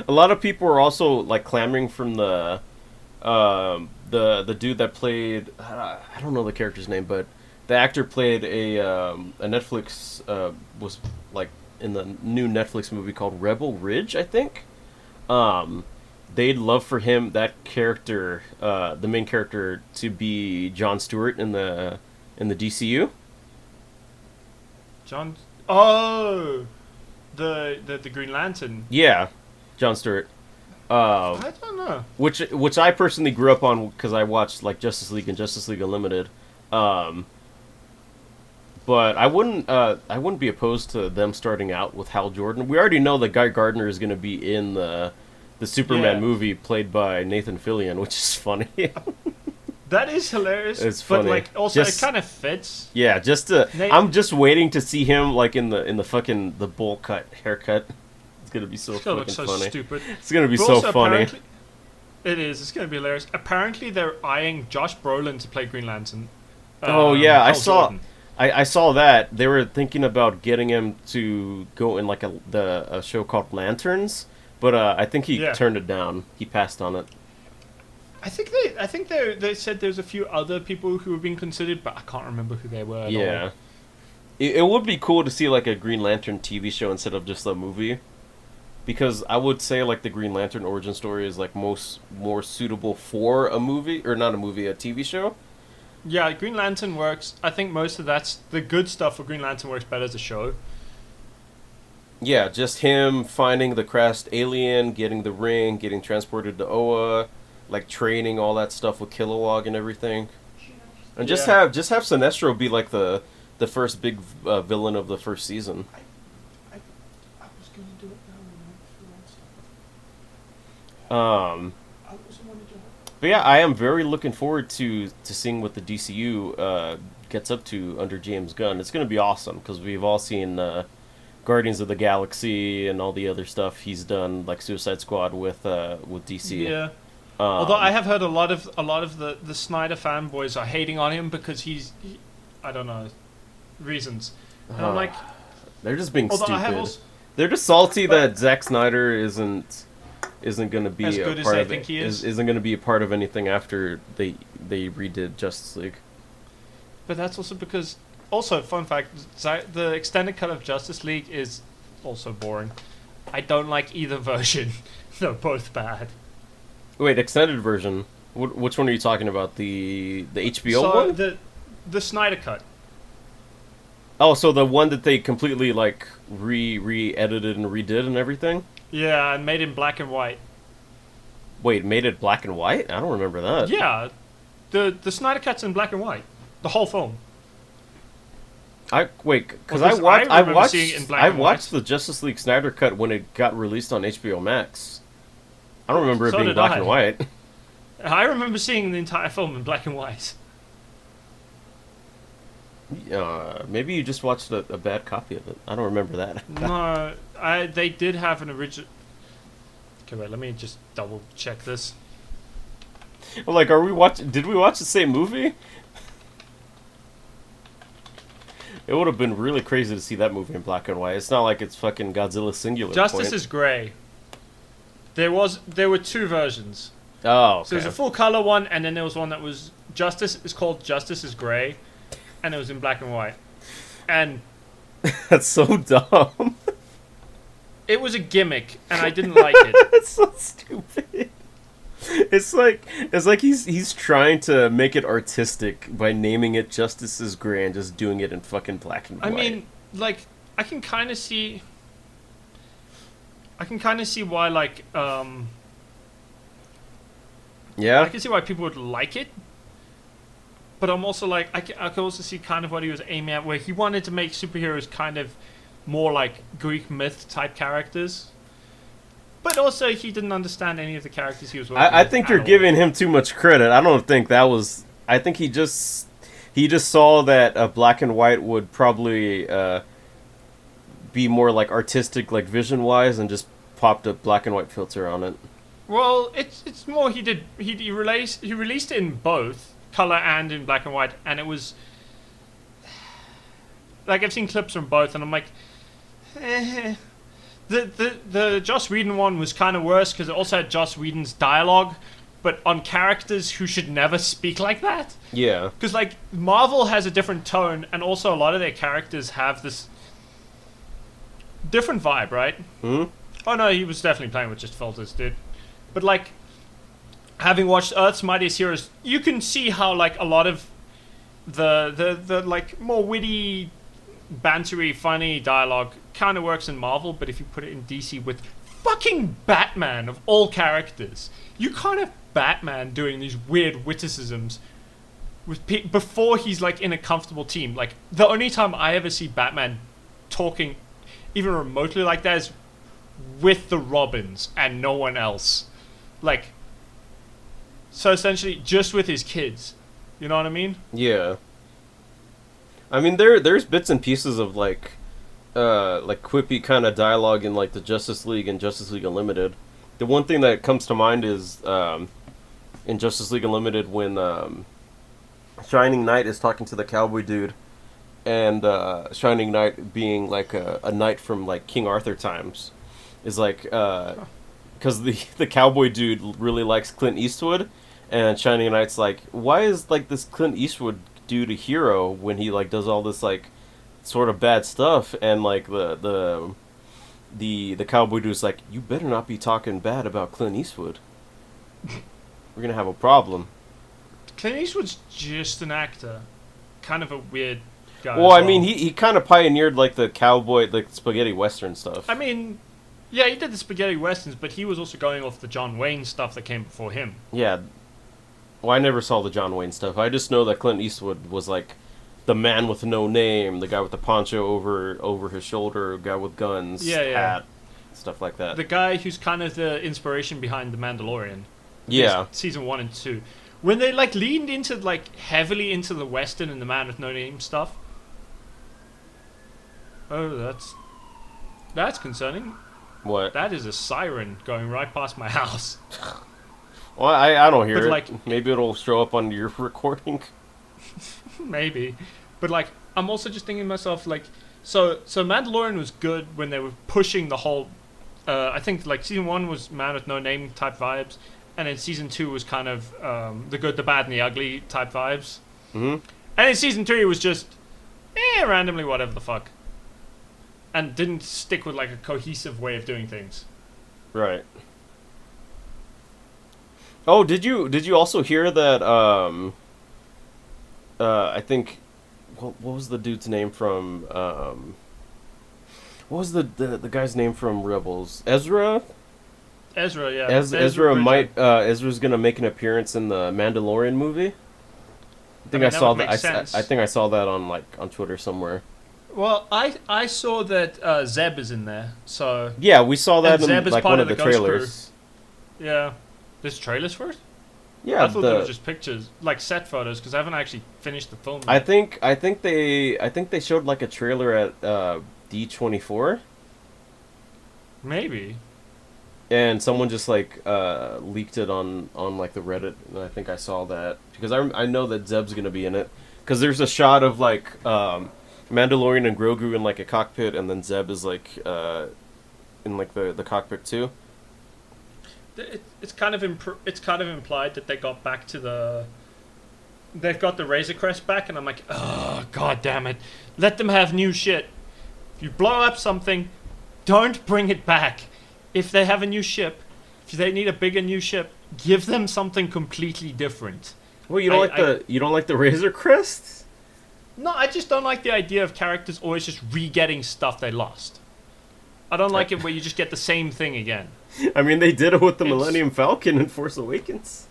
A lot of people were also like clamoring from the dude that played, I don't know the character's name, but the actor played a Netflix was like in the new Netflix movie called Rebel Ridge, I think. They'd love for him, that character, the main character, to be Jon Stewart in the DCU. John. Oh, the Green Lantern. Yeah, Jon Stewart. I don't know. Which I personally grew up on because I watched like Justice League and Justice League Unlimited. But I wouldn't be opposed to them starting out with Hal Jordan. We already know that Guy Gardner is going to be in the Superman movie played by Nathan Fillion, which is funny. That is hilarious. It's funny. But like also Just- it kind of fits. Yeah, I'm just waiting to see him like in the fucking the bowl cut haircut. It's gonna be so It's gonna fucking look so funny. stupid. It's gonna be But so also funny. apparently- It is. It's gonna be hilarious. Apparently, they're eyeing Josh Brolin to play Green Lantern. Oh yeah, I Hal saw. Jordan. I saw that they were thinking about getting him to go in like a show called Lanterns, but I think he Yeah. turned it down. He passed on it. I think they said there's a few other people who were being considered, but I can't remember who they were. At Yeah, all. it would be cool to see like a Green Lantern TV show instead of just a movie, because I would say like the Green Lantern origin story is like more suitable for a movie, or not a movie, a TV show. Yeah, Green Lantern works. I think most of that's the good stuff for Green Lantern works better as a show. Yeah, just him finding the crashed alien, getting the ring, getting transported to Oa, like training, all that stuff with Kilowog and everything. And just Yeah. have Sinestro be like the first big villain of the first season. I was gonna do it now. Um, I also want to do it. but yeah, I am very looking forward to seeing what the DCU gets up to under James Gunn. It's going to be awesome because we've all seen Guardians of the Galaxy and all the other stuff he's done, like Suicide Squad with DC. Yeah. Although I have heard a lot of the Snyder fanboys are hating on him because I don't know, reasons. And I'm like, they're just being although stupid. I have also, They're just salty But- that Zack Snyder isn't going to be As a good as part they of think he is? isn't going to be a part of anything after they redid Justice League. but that's also because fun fact, the extended cut of Justice League is also boring. I don't like either version. They're both bad. Wait, extended version. Which one are you talking about? The HBO So one? the Snyder cut. Oh, so the one that they completely like re-edited and redid and everything? Yeah, and made in black and white. Wait, made it black and white? I don't remember that. Yeah, the Snyder cut's in black and white. The whole film. Because Well, 'cause I remember seeing it in black I and watched white. the Justice League Snyder cut when it got released on HBO Max. I don't remember it So being did black I. and white. I remember seeing the entire film in black and white. Maybe you just watched a bad copy of it. I don't remember that. No, they did have an original. Okay, wait. Let me just double check this. Well, like, did we watch the same movie? It would have been really crazy to see that movie in black and white. It's not like it's fucking Godzilla Singular Justice Point. is grey. There were two versions. Oh, okay. So there's a full color one, and then there was one that was Justice. It's called Justice is Grey, and it was in black and white. And That's so dumb. it was a gimmick, and I didn't like it. It's so stupid. It's like he's trying to make it artistic by naming it Justice is Grey and just doing it in fucking black and white. I mean, like, I can kind of see why, like, yeah. I can see why people would like it. But I'm also like, I can also see kind of what he was aiming at, where he wanted to make superheroes kind of more like Greek myth type characters. But also, he didn't understand any of the characters he was working with. I think you're at all. giving him too much credit. I don't think that was. I think he just saw that black and white would probably be more like artistic, like vision wise, and just popped a black and white filter on it. Well, it's more he released it in both color and in black and white, and it was like I've seen clips from both, and I'm like, the Joss Whedon one was kind of worse because it also had Joss Whedon's dialogue, but on characters who should never speak like that. Yeah. Because like Marvel has a different tone, and also a lot of their characters have this different vibe, right? Hmm. Oh no, he was definitely playing with just filters, dude. But like, having watched Earth's Mightiest Heroes, you can see how like a lot of the like more witty, bantery, funny dialogue kind of works in Marvel. But if you put it in DC with fucking Batman of all characters, you can't have Batman doing these weird witticisms with before he's like in a comfortable team. Like the only time I ever see Batman talking even remotely like that is with the Robins and no one else. Like, so essentially just with his kids. You know what I mean? Yeah. I mean, there's bits and pieces of like quippy kind of dialogue in like the Justice League and Justice League Unlimited. The one thing that comes to mind is in Justice League Unlimited when Shining Knight is talking to the cowboy dude, and Shining Knight being like a knight from like King Arthur times, is like because the cowboy dude really likes Clint Eastwood, and Shining Knight's like, why is like this Clint Eastwood dude a hero when he like does all this like sort of bad stuff, and like the cowboy dude's like, you better not be talking bad about Clint Eastwood. We're gonna have a problem. Clint Eastwood's just an actor, kind of a weird guy. Well, I mean, he kind of pioneered like the cowboy, like spaghetti western stuff. I mean, yeah, he did the spaghetti westerns, but he was also going off the John Wayne stuff that came before him. Yeah. Well, I never saw the John Wayne stuff. I just know that Clint Eastwood was like the man with no name, the guy with the poncho over his shoulder, guy with guns, hat, stuff like that. The guy who's kind of the inspiration behind The Mandalorian. Yeah. Season 1 and 2. When they like leaned into like heavily into the western and the man with no name stuff. Oh, that's concerning. What? That is a siren going right past my house. Well, I don't hear but, it. Like, maybe it'll show up on your recording. Maybe. But like, I'm also just thinking to myself, like, so Mandalorian was good when they were pushing the whole, I think like season 1 was man with no name type vibes, and then season 2 was kind of the good, the bad, and the ugly type vibes. Mm-hmm. And then season 3 was just, randomly whatever the fuck. And didn't stick with like a cohesive way of doing things. Right. Oh, did you also hear that? I think, what was the dude's name from? What was the guy's name from Rebels? Ezra. Ezra, yeah. Ezra might. Ezra's gonna make an appearance in the Mandalorian movie. I think I saw that. I think I saw that on Twitter somewhere. Well, I saw that Zeb is in there, so... Yeah, we saw that in like one of the Ghost trailers. Crew. Yeah. There's trailers for it? Yeah, I thought they were just pictures, like set photos, because I haven't actually finished the film yet. I think they showed like a trailer at D24. Maybe. And someone just like leaked it on like the Reddit, and I think I saw that because I know that Zeb's gonna be in it, because there's a shot of like Mandalorian and Grogu in like a cockpit, and then Zeb is like in like the cockpit too. It's kind of implied that they got back to they've got the Razor Crest back, and I'm like, oh god damn it, let them have new shit. If you blow up something, don't bring it back. If they have a new ship, if they need a bigger new ship, give them something completely different. Well, you don't like the Razor Crest? No, I just don't like the idea of characters always just re-getting stuff they lost. I don't like it where you just get the same thing again. I mean, they did it with the Millennium Falcon in Force Awakens.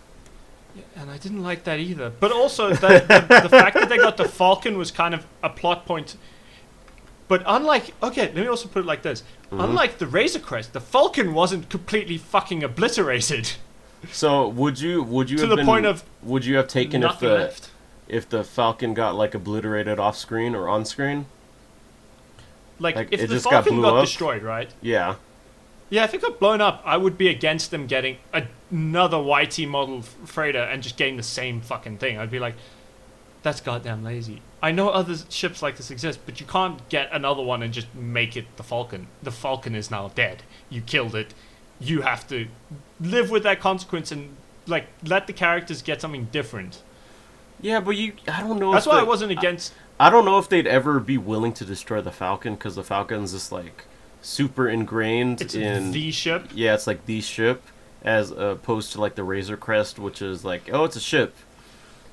Yeah, and I didn't like that either. But also, the fact that they got the Falcon was kind of a plot point. But let me also put it like this. Mm-hmm. Unlike the Razor Crest, the Falcon wasn't completely fucking obliterated. So would you to the point of would you have taken if the Falcon got like obliterated off screen or on screen? Like if it the just got Falcon blew got up? destroyed, right? Yeah. Yeah, if it got blown up, I would be against them getting another YT model freighter and just getting the same fucking thing. I'd be like, that's goddamn lazy. I know other ships like this exist, but you can't get another one and just make it the Falcon. The Falcon is now dead. You killed it. You have to live with that consequence and like let the characters get something different. Yeah, but I don't know. That's why I wasn't against. I don't know if they'd ever be willing to destroy the Falcon, because the Falcon's just like super ingrained in the ship. Yeah, it's like the ship, as opposed to like the Razor Crest, which is like, oh, it's a ship.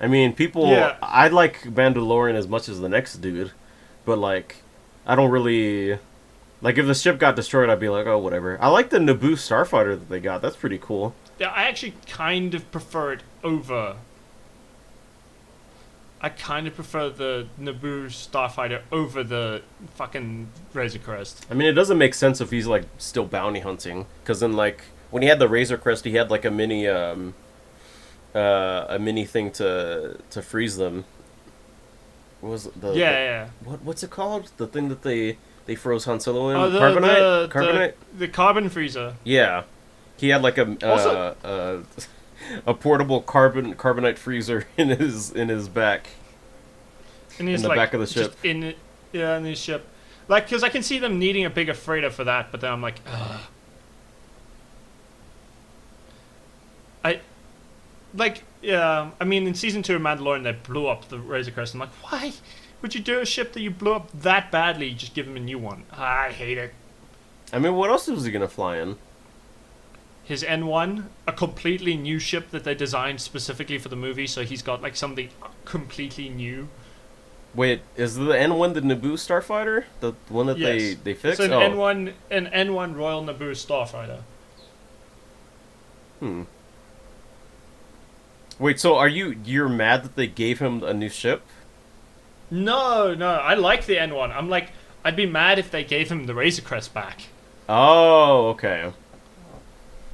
I mean, people. Yeah. I like Mandalorian as much as the next dude, but like, I don't really like if the ship got destroyed. I'd be like, oh, whatever. I like the Naboo starfighter that they got. That's pretty cool. Yeah, I actually kind of prefer it over. I kind of prefer the Naboo starfighter over the fucking Razor Crest. I mean, it doesn't make sense if he's like still bounty hunting, because then like when he had the Razor Crest, he had like a mini thing to freeze them. What was it? Yeah. What's it called? The thing that they froze Han Solo in? Oh, Carbonite. The carbon freezer. Yeah, he had like a portable carbonite freezer in his back. In his, in the back of the ship. In his ship. Like, because I can see them needing a bigger freighter for that, but then I'm like, ugh. I mean, in Season 2 of Mandalorian, they blew up the Razor Crest. I'm like, why would you do a ship that you blew up that badly? Just give him a new one. I hate it. I mean, what else was he gonna fly in? His N1, a completely new ship that they designed specifically for the movie, so he's got, like, something completely new. Wait, is the N1 the Naboo starfighter? The one that Yes. they fixed? It's an N1 Royal Naboo starfighter. Wait, so you're mad that they gave him a new ship? No, I like the N1. I'm like, I'd be mad if they gave him the Razor Crest back. Oh, okay.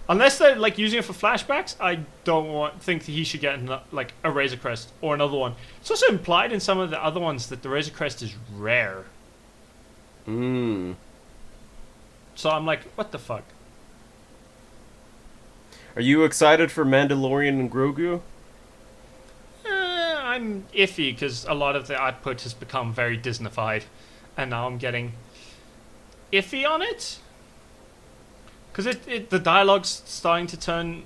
Unless they're like using it for flashbacks, I don't think that he should get like a Razor Crest or another one. It's also implied in some of the other ones that the Razor Crest is rare. So I'm like, what the fuck? Are you excited for Mandalorian and Grogu? I'm iffy because a lot of the output has become very Disneyfied, and now I'm getting iffy on it. Because the dialogue's starting to turn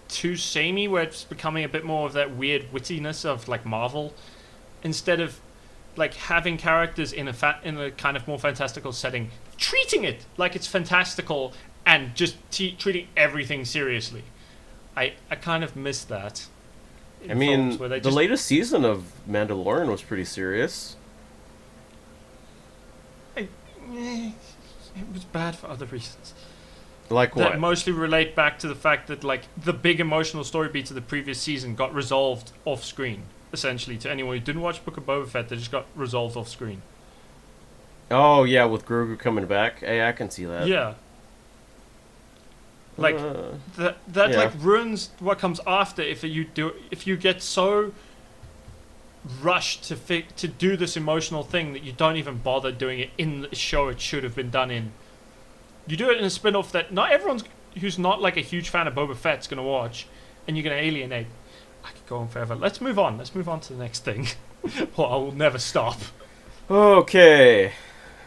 too samey, where it's becoming a bit more of that weird wittiness of like Marvel, instead of like having characters in a kind of more fantastical setting, treating it like it's fantastical and just treating everything seriously. I kind of miss that. I mean, the latest season of Mandalorian was pretty serious. It was bad for other reasons. Like what? That mostly relate back to the fact that like the big emotional story beats of the previous season got resolved off screen. Essentially, to anyone who didn't watch Book of Boba Fett, they just got resolved off screen. Oh yeah, with Grogu coming back, hey, I can see that. Yeah. Like that yeah. like ruins what comes after if you get so rushed to do this emotional thing that you don't even bother doing it in the show it should have been done in. You do it in a spin-off that not everyone's who's not like a huge fan of Boba Fett's gonna watch, and you're gonna alienate. I could go on forever. Let's move on to the next thing. Or I will never stop. Okay.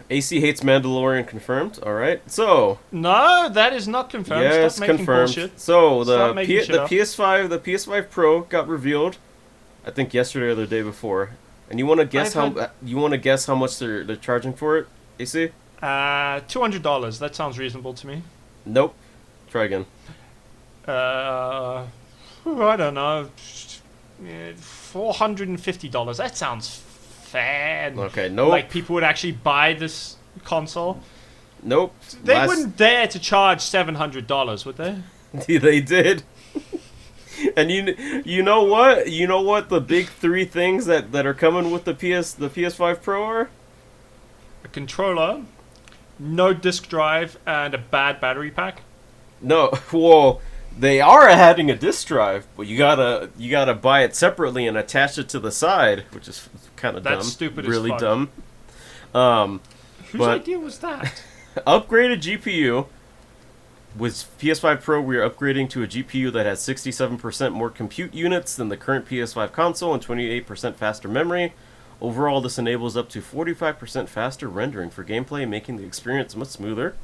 AC hates Mandalorian confirmed. Alright, so no, that is not confirmed. Yes, Stop making confirmed. bullshit. So Stop the making shit up. PS5 Pro got revealed, I think yesterday or the day before. And you want to guess how much they're charging for it, AC? $200. That sounds reasonable to me. Nope. Try again. I don't know. $450. That sounds fair. Okay, nope. Like people would actually buy this console. Nope. They wouldn't dare to charge $700, would they? They did. And you know what? You know what the big three things that are coming with the PS5 Pro are? A controller, no disk drive, and a bad battery pack. No, well, they are adding a disk drive, but you gotta buy it separately and attach it to the side, which is kind of dumb. That's stupid really as fuck. dumb. Whose But idea was that? upgraded GPU. With PS5 Pro, we are upgrading to a GPU that has 67% more compute units than the current PS5 console and 28% faster memory. Overall, this enables up to 45% faster rendering for gameplay, making the experience much smoother.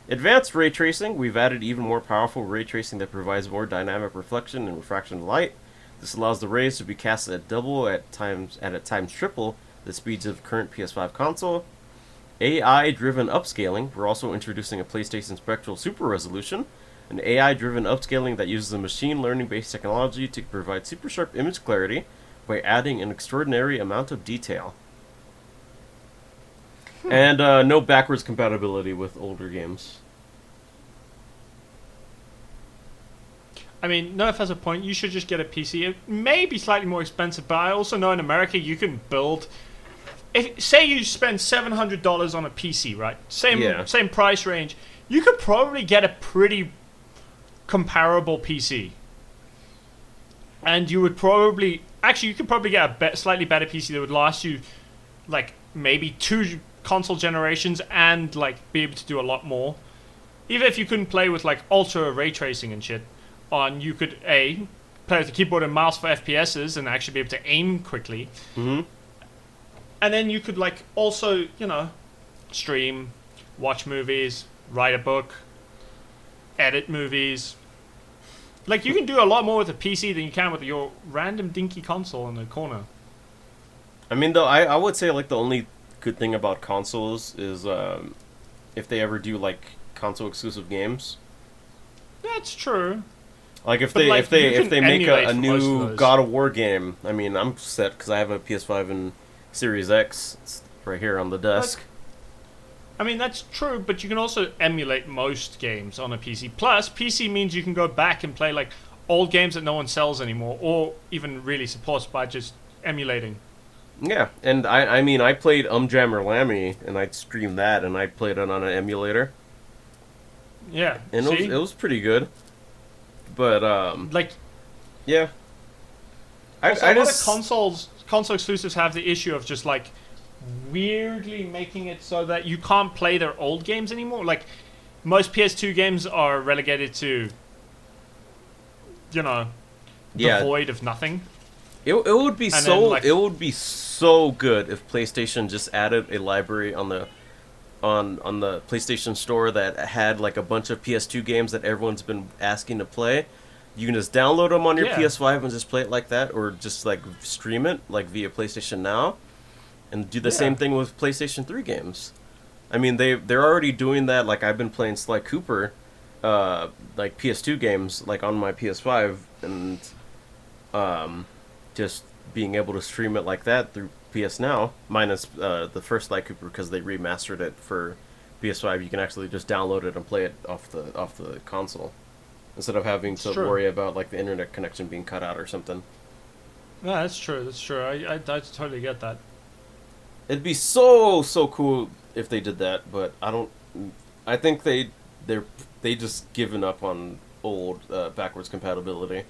Advanced ray tracing. We've added even more powerful ray tracing that provides more dynamic reflection and refraction of light. This allows the rays to be cast at times triple the speeds of the current PS5 console. AI-driven upscaling. We're also introducing a PlayStation Spectral Super Resolution, an AI-driven upscaling that uses a machine learning-based technology to provide super sharp image clarity by adding an extraordinary amount of detail. And no backwards compatibility with older games. I mean, Nerf has a point. You should just get a PC. It may be slightly more expensive, but I also know in America you can build. If say you spend $700 on a PC, right? Same price range. You could probably get a pretty comparable PC, and you would probably you could probably get a slightly better PC that would last you like maybe 2 console generations and like be able to do a lot more. Even if you couldn't play with like ultra ray tracing and shit on, you could play with the keyboard and mouse for FPSs and actually be able to aim quickly. Mm-hmm. And then you could like also, stream, watch movies, write a book, edit movies. Like you can do a lot more with a PC than you can with your random dinky console in the corner. I mean, though, I would say like the only good thing about consoles is if they ever do like console exclusive games. That's true. Like if But, they like, if they make emulate a for most of new those. God of War game, I mean, I'm set because I have a PS5 and Series X. It's right here on the desk. I mean, that's true, but you can also emulate most games on a PC. Plus, PC means you can go back and play like old games that no one sells anymore, or even really supports by just emulating. Yeah, and I mean, I played Jammer Lammy, and I streamed that, and I played it on an emulator, Yeah, and see? it was pretty good. But Like, yeah, also, I a lot just of console exclusives have the issue of just like weirdly making it so that you can't play their old games anymore. Like, most PS2 games are relegated to, devoid of nothing. It would be And then, like- it would be so good if PlayStation just added a library on the PlayStation Store that had like a bunch of PS2 games that everyone's been asking to play. You can just download them on your Yeah. PS5 and just play it like that, or just like stream it like via PlayStation Now, and do the same thing with PlayStation 3 games. I mean, they're already doing that. Like I've been playing Sly Cooper, like PS2 games, like on my PS5, and just being able to stream it like that through PS Now, minus the first Sly Cooper because they remastered it for PS5. You can actually just download it and play it off the console instead of having to true. worry about like the internet connection being cut out or something. No, that's true. That's true. I totally get that. It'd be so cool if they did that, but I think they just given up on old backwards compatibility.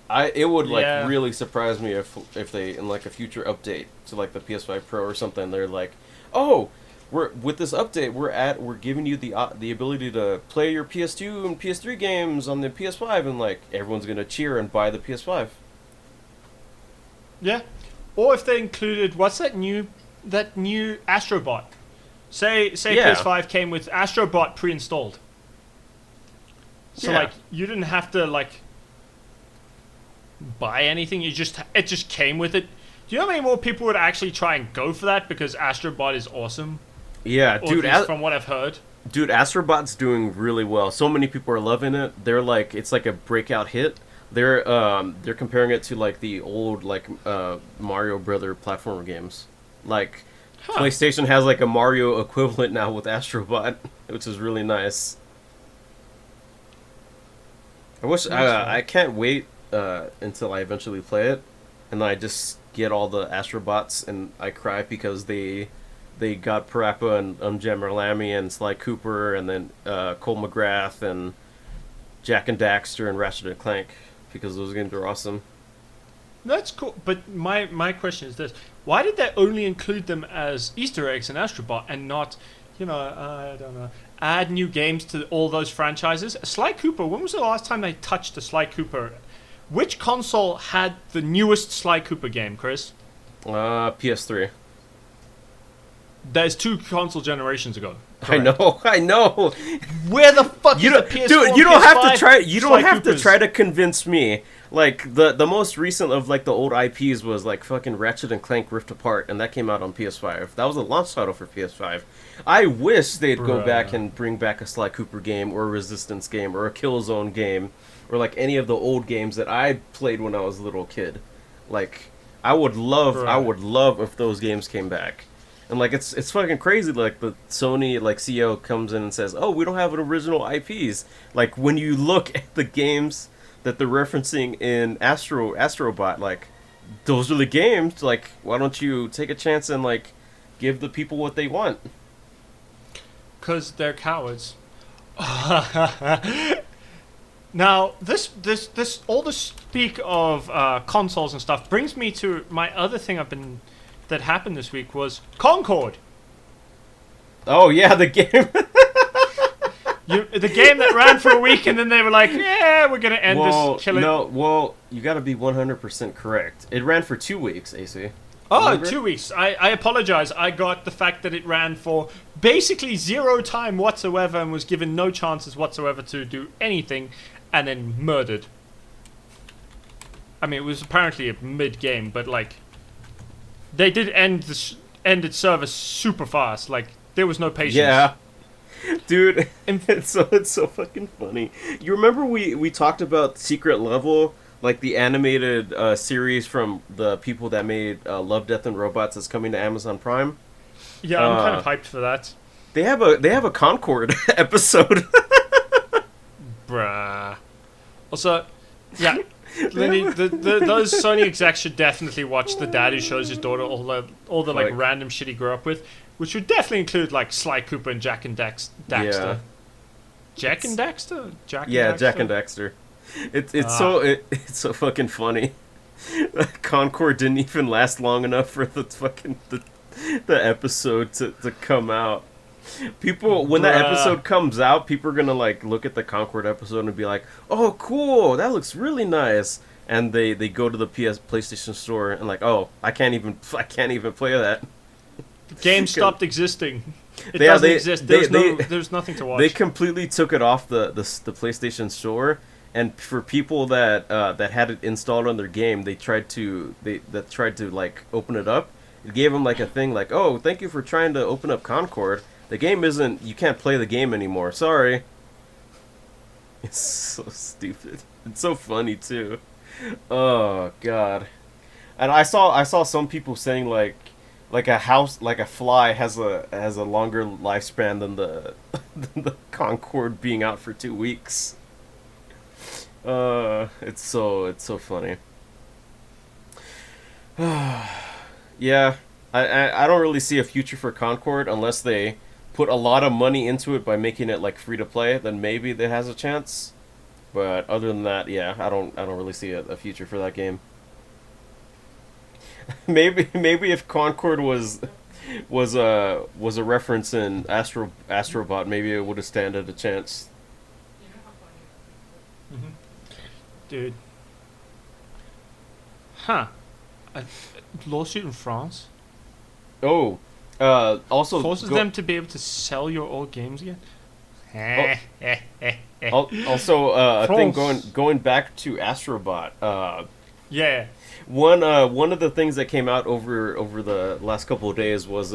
It would like really surprise me if they in like a future update to like the PS5 Pro or something, they're like, oh, with this update we're giving you the ability to play your PS2 and PS3 games on the PS5, and like everyone's gonna cheer and buy the PS5. Yeah. Or if they included what's that new Astrobot? Say Yeah. PS5 came with Astrobot pre-installed. So Yeah. like you didn't have to like buy anything. It just came with it. Do you know how many more people would actually try and go for that because Astrobot is awesome? Yeah, Or dude. at least from what I've heard. Dude, Astrobot's doing really well. So many people are loving it. They're like, it's like a breakout hit. They're comparing it to like the old like Mario Brother platformer games. Like PlayStation has like a Mario equivalent now with Astrobot, which is really nice. I can't wait until I eventually play it, and then I just get all the Astrobots and I cry because they got Parappa and Jammer Lammy and Sly Cooper and then Cole McGrath and Jack and Daxter and Ratchet and Clank, because those games are awesome. That's cool. But my question is this: why did they only include them as Easter eggs in Astrobot and not, I don't know, add new games to all those franchises? Sly Cooper. When was the last time they touched a Sly Cooper? Which console had the newest Sly Cooper game, Chris? PS3. There's 2 console generations ago. Correct. I know. Where the fuck is the PS4? Dude, you don't PS5 have to try. You don't Sly have Coopers? to try to convince me. Like the most recent of like the old IPs was like fucking Ratchet and Clank Rift Apart, and that came out on PS5. That was a launch title for PS5. I wish they'd go back and bring back a Sly Cooper game, or a Resistance game, or a Killzone game, or like any of the old games that I played when I was a little kid. Like I would love if those games came back. And like it's fucking crazy. Like the Sony like CEO comes in and says, "Oh, we don't have an original IPs." Like when you look at the games that they're referencing in Astrobot, like those are the games. Like why don't you take a chance and like give the people what they want? 'Cause they're cowards. Now, this all the speak of consoles and stuff brings me to my other thing that happened this week was Concord. Oh yeah, the game. The game that ran for a week and then they were like, yeah, we're gonna end this killing. Well, you got to be 100% correct. It ran for 2 weeks, AC. Oh, Remember? 2 weeks. I apologize. I got the fact that it ran for basically 0 time whatsoever and was given no chances whatsoever to do anything, and then murdered. I mean, it was apparently a mid-game, but like, they did end its service super fast. Like, there was no patience. Yeah. Dude, it's so fucking funny. You remember we talked about Secret Level, like the animated series from the people that made Love, Death, and Robots that's coming to Amazon Prime? Yeah, I'm kind of hyped for that. They have a Concord episode. Bruh. Also, yeah, Lindy, those Sony execs should definitely watch the dad who shows his daughter all the like random shit he grew up with, which would definitely include like Sly Cooper and Jack and Daxter. Yeah. Jack and Daxter? Jack and Daxter. It's so fucking funny. Concord didn't even last long enough for the fucking the episode to come out. People, when that episode comes out, people are gonna like look at the Concord episode and be like, "Oh, cool! That looks really nice." And they go to the PlayStation Store and like, "Oh, I can't even play that." The game stopped existing. It doesn't exist. There's nothing to watch. They completely took it off the PlayStation Store, and for people that had it installed on their game, they tried to like open it up. It gave them like a thing like, "Oh, thank you for trying to open up Concord. The game isn't. You can't play the game anymore. Sorry." It's so stupid. It's so funny too. Oh god. And I saw some people saying like a fly has a longer lifespan than the than the Concord being out for 2 weeks. It's so funny. Yeah, I don't really see a future for Concord unless they put a lot of money into it by making it like free to play. Then maybe it has a chance. But other than that, yeah, I don't really see a future for that game. maybe if Concord was a reference in Astrobot, maybe it would have standed a chance. Mm-hmm. Dude. Huh. A lawsuit in France? Oh. Also forces them to be able to sell your old games again? Also, a thing going back to Astrobot. Yeah. One of the things that came out over the last couple of days was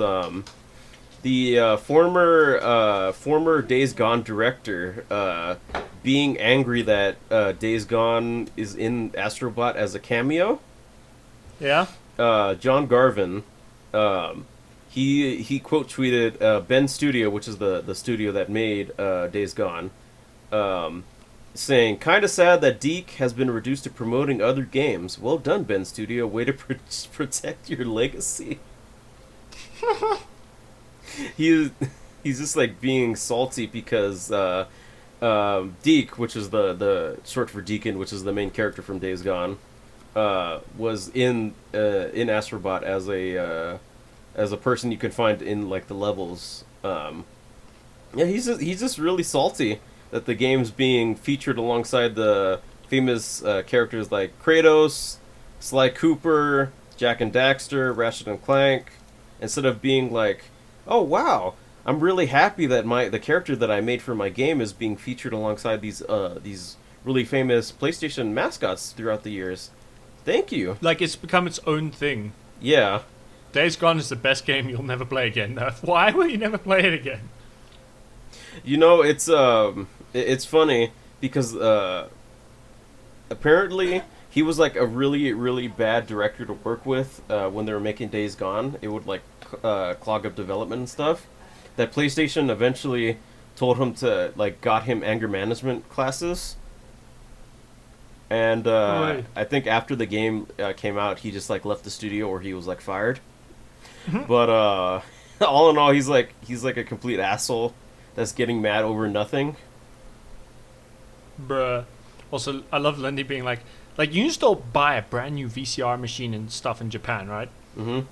the former Days Gone director being angry that Days Gone is in Astrobot as a cameo. Yeah. John Garvin, he quote tweeted Ben Studio, which is the studio that made Days Gone, saying, "Kinda sad that Deke has been reduced to promoting other games. Well done, Ben Studio. Way to protect your legacy." He's just like being salty because Deke, which is the short for Deacon, which is the main character from Days Gone, was in Astrobot as a person you could find in like the levels. Yeah, he's just really salty that the game's being featured alongside the famous characters like Kratos, Sly Cooper, Jack and Daxter, Ratchet and Clank, instead of being like, oh wow, I'm really happy that the character that I made for my game is being featured alongside these really famous PlayStation mascots throughout the years. Thank you. Like, it's become its own thing. Yeah. Days Gone is the best game you'll never play again. Why will you never play it again? You know, it's funny because apparently he was like a really, really bad director to work with when they were making Days Gone. It would like clog up development and stuff. That PlayStation eventually told him to like got him anger management classes. And Right. I think after the game came out, he just like left the studio or he was like fired. But all in all, he's like a complete asshole that's getting mad over nothing. Bruh. Also, I love Lindy being like, you can still buy a brand new VCR machine and stuff in Japan, right? Mm-hmm.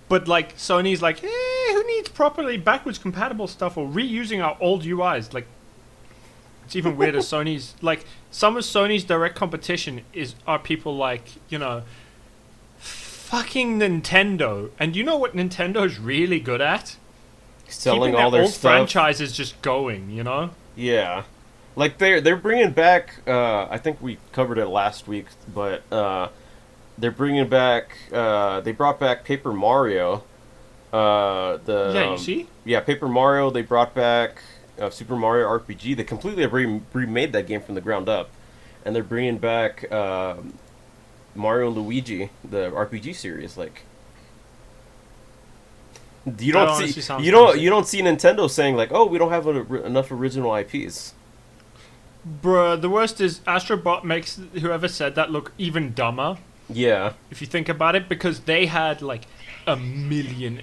But like, Sony's like, who needs properly backwards compatible stuff or reusing our old UIs? Like, it's even weirder. Sony's like, some of Sony's direct competition are people like, fucking Nintendo. And you know what Nintendo's really good at? Selling Keeping all their old stuff. franchises just going, Yeah, like they're bringing back. I think we covered it last week, but they're bringing back. They brought back Paper Mario. You see? Yeah, Paper Mario. They brought back Super Mario RPG. They completely remade that game from the ground up, and they're bringing back Mario and Luigi, the RPG series. Like, you don't see Nintendo saying like, oh, we don't have enough original IPs. Bruh, the worst is Astrobot makes whoever said that look even dumber. Yeah. If you think about it, because they had like a million.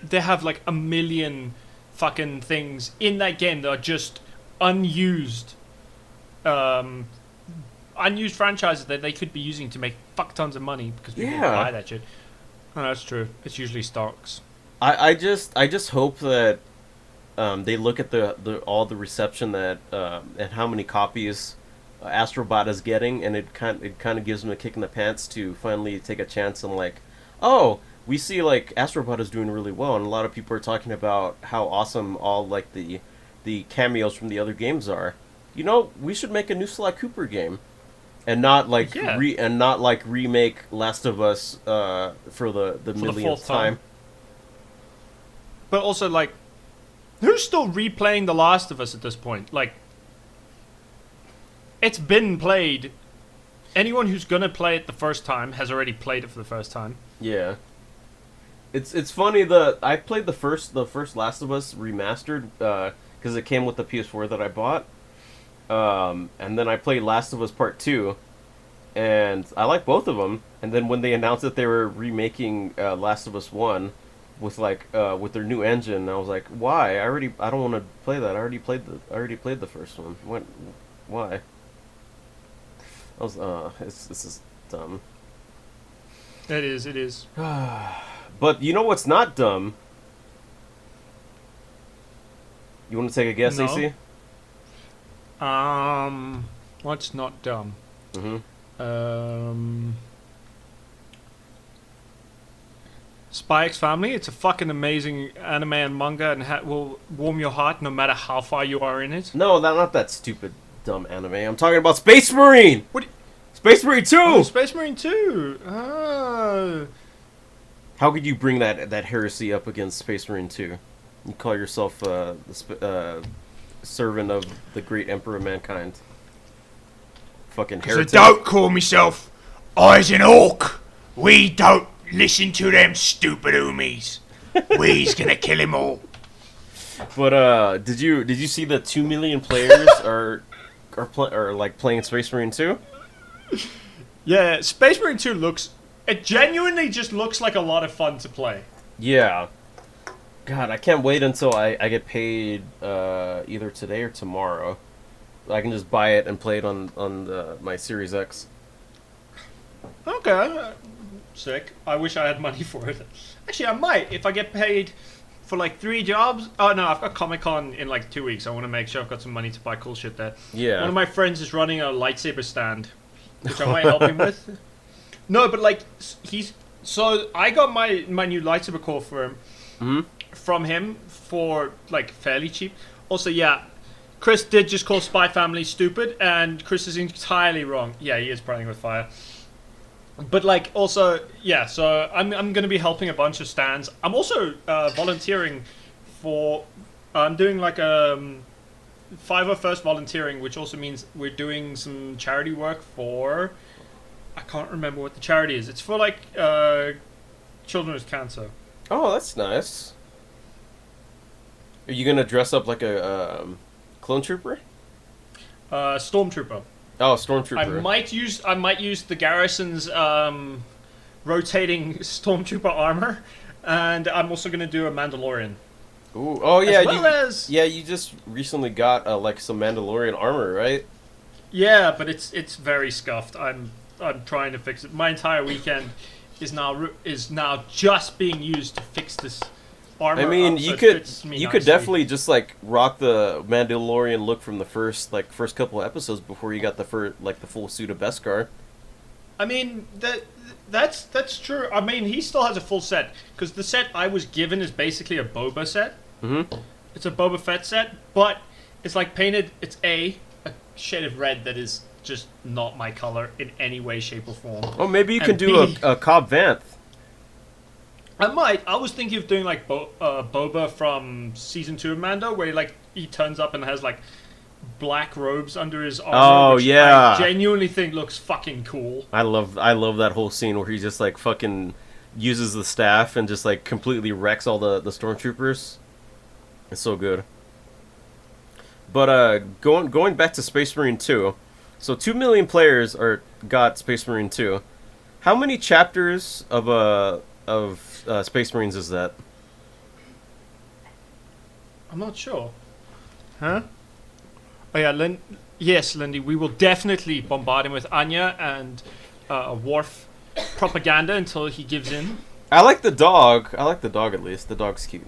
They have like a million fucking things in that game that are just unused. Unused franchises that they could be using to make fuck tons of money because people buy that shit. Oh, that's true. It's usually stocks. I just hope that they look at the all the reception that and how many copies Astrobot is getting, and it kind of gives them a kick in the pants to finally take a chance and like, oh, we see like Astrobot is doing really well, and a lot of people are talking about how awesome all like the cameos from the other games are. You know, we should make a new Sly Cooper game, and not like remake Last of Us for the millionth time. But also, like, who's still replaying The Last of Us at this point? Like, it's been played. Anyone who's gonna play it the first time has already played it for the first time. Yeah. It's funny, I played the first Last of Us remastered because it came with the PS4 that I bought. And then I played Last of Us Part 2, and I like both of them. And then when they announced that they were remaking Last of Us 1 with with their new engine, I was like, why? I don't want to play that. I already played the first one. Why? I was this is dumb. It is. But you know what's not dumb? You want to take a guess, No. AC? What's not dumb? Mm-hmm. Spy X Family. It's a fucking amazing anime and manga, and will warm your heart no matter how far you are in it. No, not that stupid, dumb anime. I'm talking about Space Marine! What? Space Marine 2! Oh, Space Marine 2! Oh. How could you bring that heresy up against Space Marine 2? You call yourself the servant of the great Emperor of Mankind. Fucking heretic. I don't call myself Eyes and Hawk. We don't listen to them stupid oomies. We's gonna kill him all. But did you see that 2 million players are like playing Space Marine 2? Yeah, Space Marine 2 it genuinely just looks like a lot of fun to play. Yeah. God, I can't wait until I get paid either today or tomorrow. I can just buy it and play it on my Series X. Okay, sick. I wish I had money for it. Actually, I might if I get paid for like 3 jobs. Oh no, I've got Comic Con in like 2 weeks. I want to make sure I've got some money to buy cool shit there. Yeah. One of my friends is running a lightsaber stand, which I might help him with. No, but like he's so I got my new lightsaber core for him from him for like fairly cheap. Also, yeah, Chris did just call Spy Family stupid, and Chris is entirely wrong. Yeah, he is playing with fire. But like also, yeah, so I'm going to be helping a bunch of stands. I'm also volunteering for I'm doing like a 501st volunteering, which also means we're doing some charity work for I can't remember what the charity is. It's for like children with cancer. Oh, that's nice. Are you gonna dress up like a clone trooper? Stormtrooper. Oh, stormtrooper. I might use the garrison's rotating stormtrooper armor, and I'm also gonna do a Mandalorian. Ooh, oh yeah, you just recently got like some Mandalorian armor, right? Yeah, but it's very scuffed. I'm trying to fix it. My entire weekend is now just being used to fix this armor. I mean, up, you so you could definitely just like rock the Mandalorian look from the first couple of episodes before you got the full suit of Beskar. I mean that's true. I mean, he still has a full set because the set I was given is basically a Boba set. Mm-hmm. It's a Boba Fett set, but it's like painted. It's a shade of red that is just not my color in any way, shape, or form. Oh, maybe you can do a Cobb Vanth. I might. I was thinking of doing like Boba from season 2 of Mando, where he turns up and has like black robes under his armor. Oh which yeah, I genuinely think looks fucking cool. I love that whole scene where he just like fucking uses the staff and just like completely wrecks all the stormtroopers. It's so good. But going back to Space Marine 2, so 2 million players got Space Marine 2. How many chapters of Space Marines is that? I'm not sure. Huh? Oh yeah, yes, Lindy. We will definitely bombard him with Anya and Worf propaganda until he gives in. I like the dog. I like the dog at least. The dog's cute.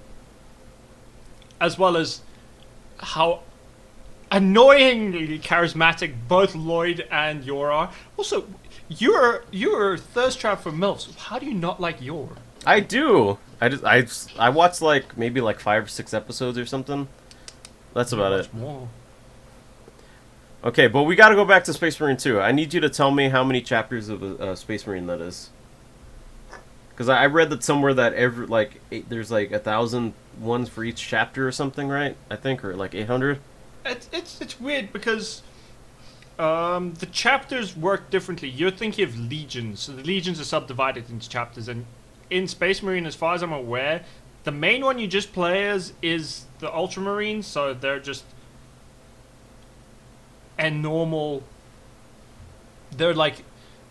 As well as how annoyingly charismatic both Lloyd and Yor are. Also, you're a thirst trap for MILFs. How do you not like Yor? I do. I watched maybe 5 or 6 episodes or something. That's about it. More. Okay, but we gotta go back to Space Marine 2. I need you to tell me how many chapters of a Space Marine that is. Because I read that somewhere that there's 1,000 ones for each chapter or something, right? I think, or 800. It's weird because the chapters work differently. You're thinking of legions, so the legions are subdivided into chapters, and in Space Marine, as far as I'm aware, the main one you just play as is the Ultramarines, so they're just a normal. They're like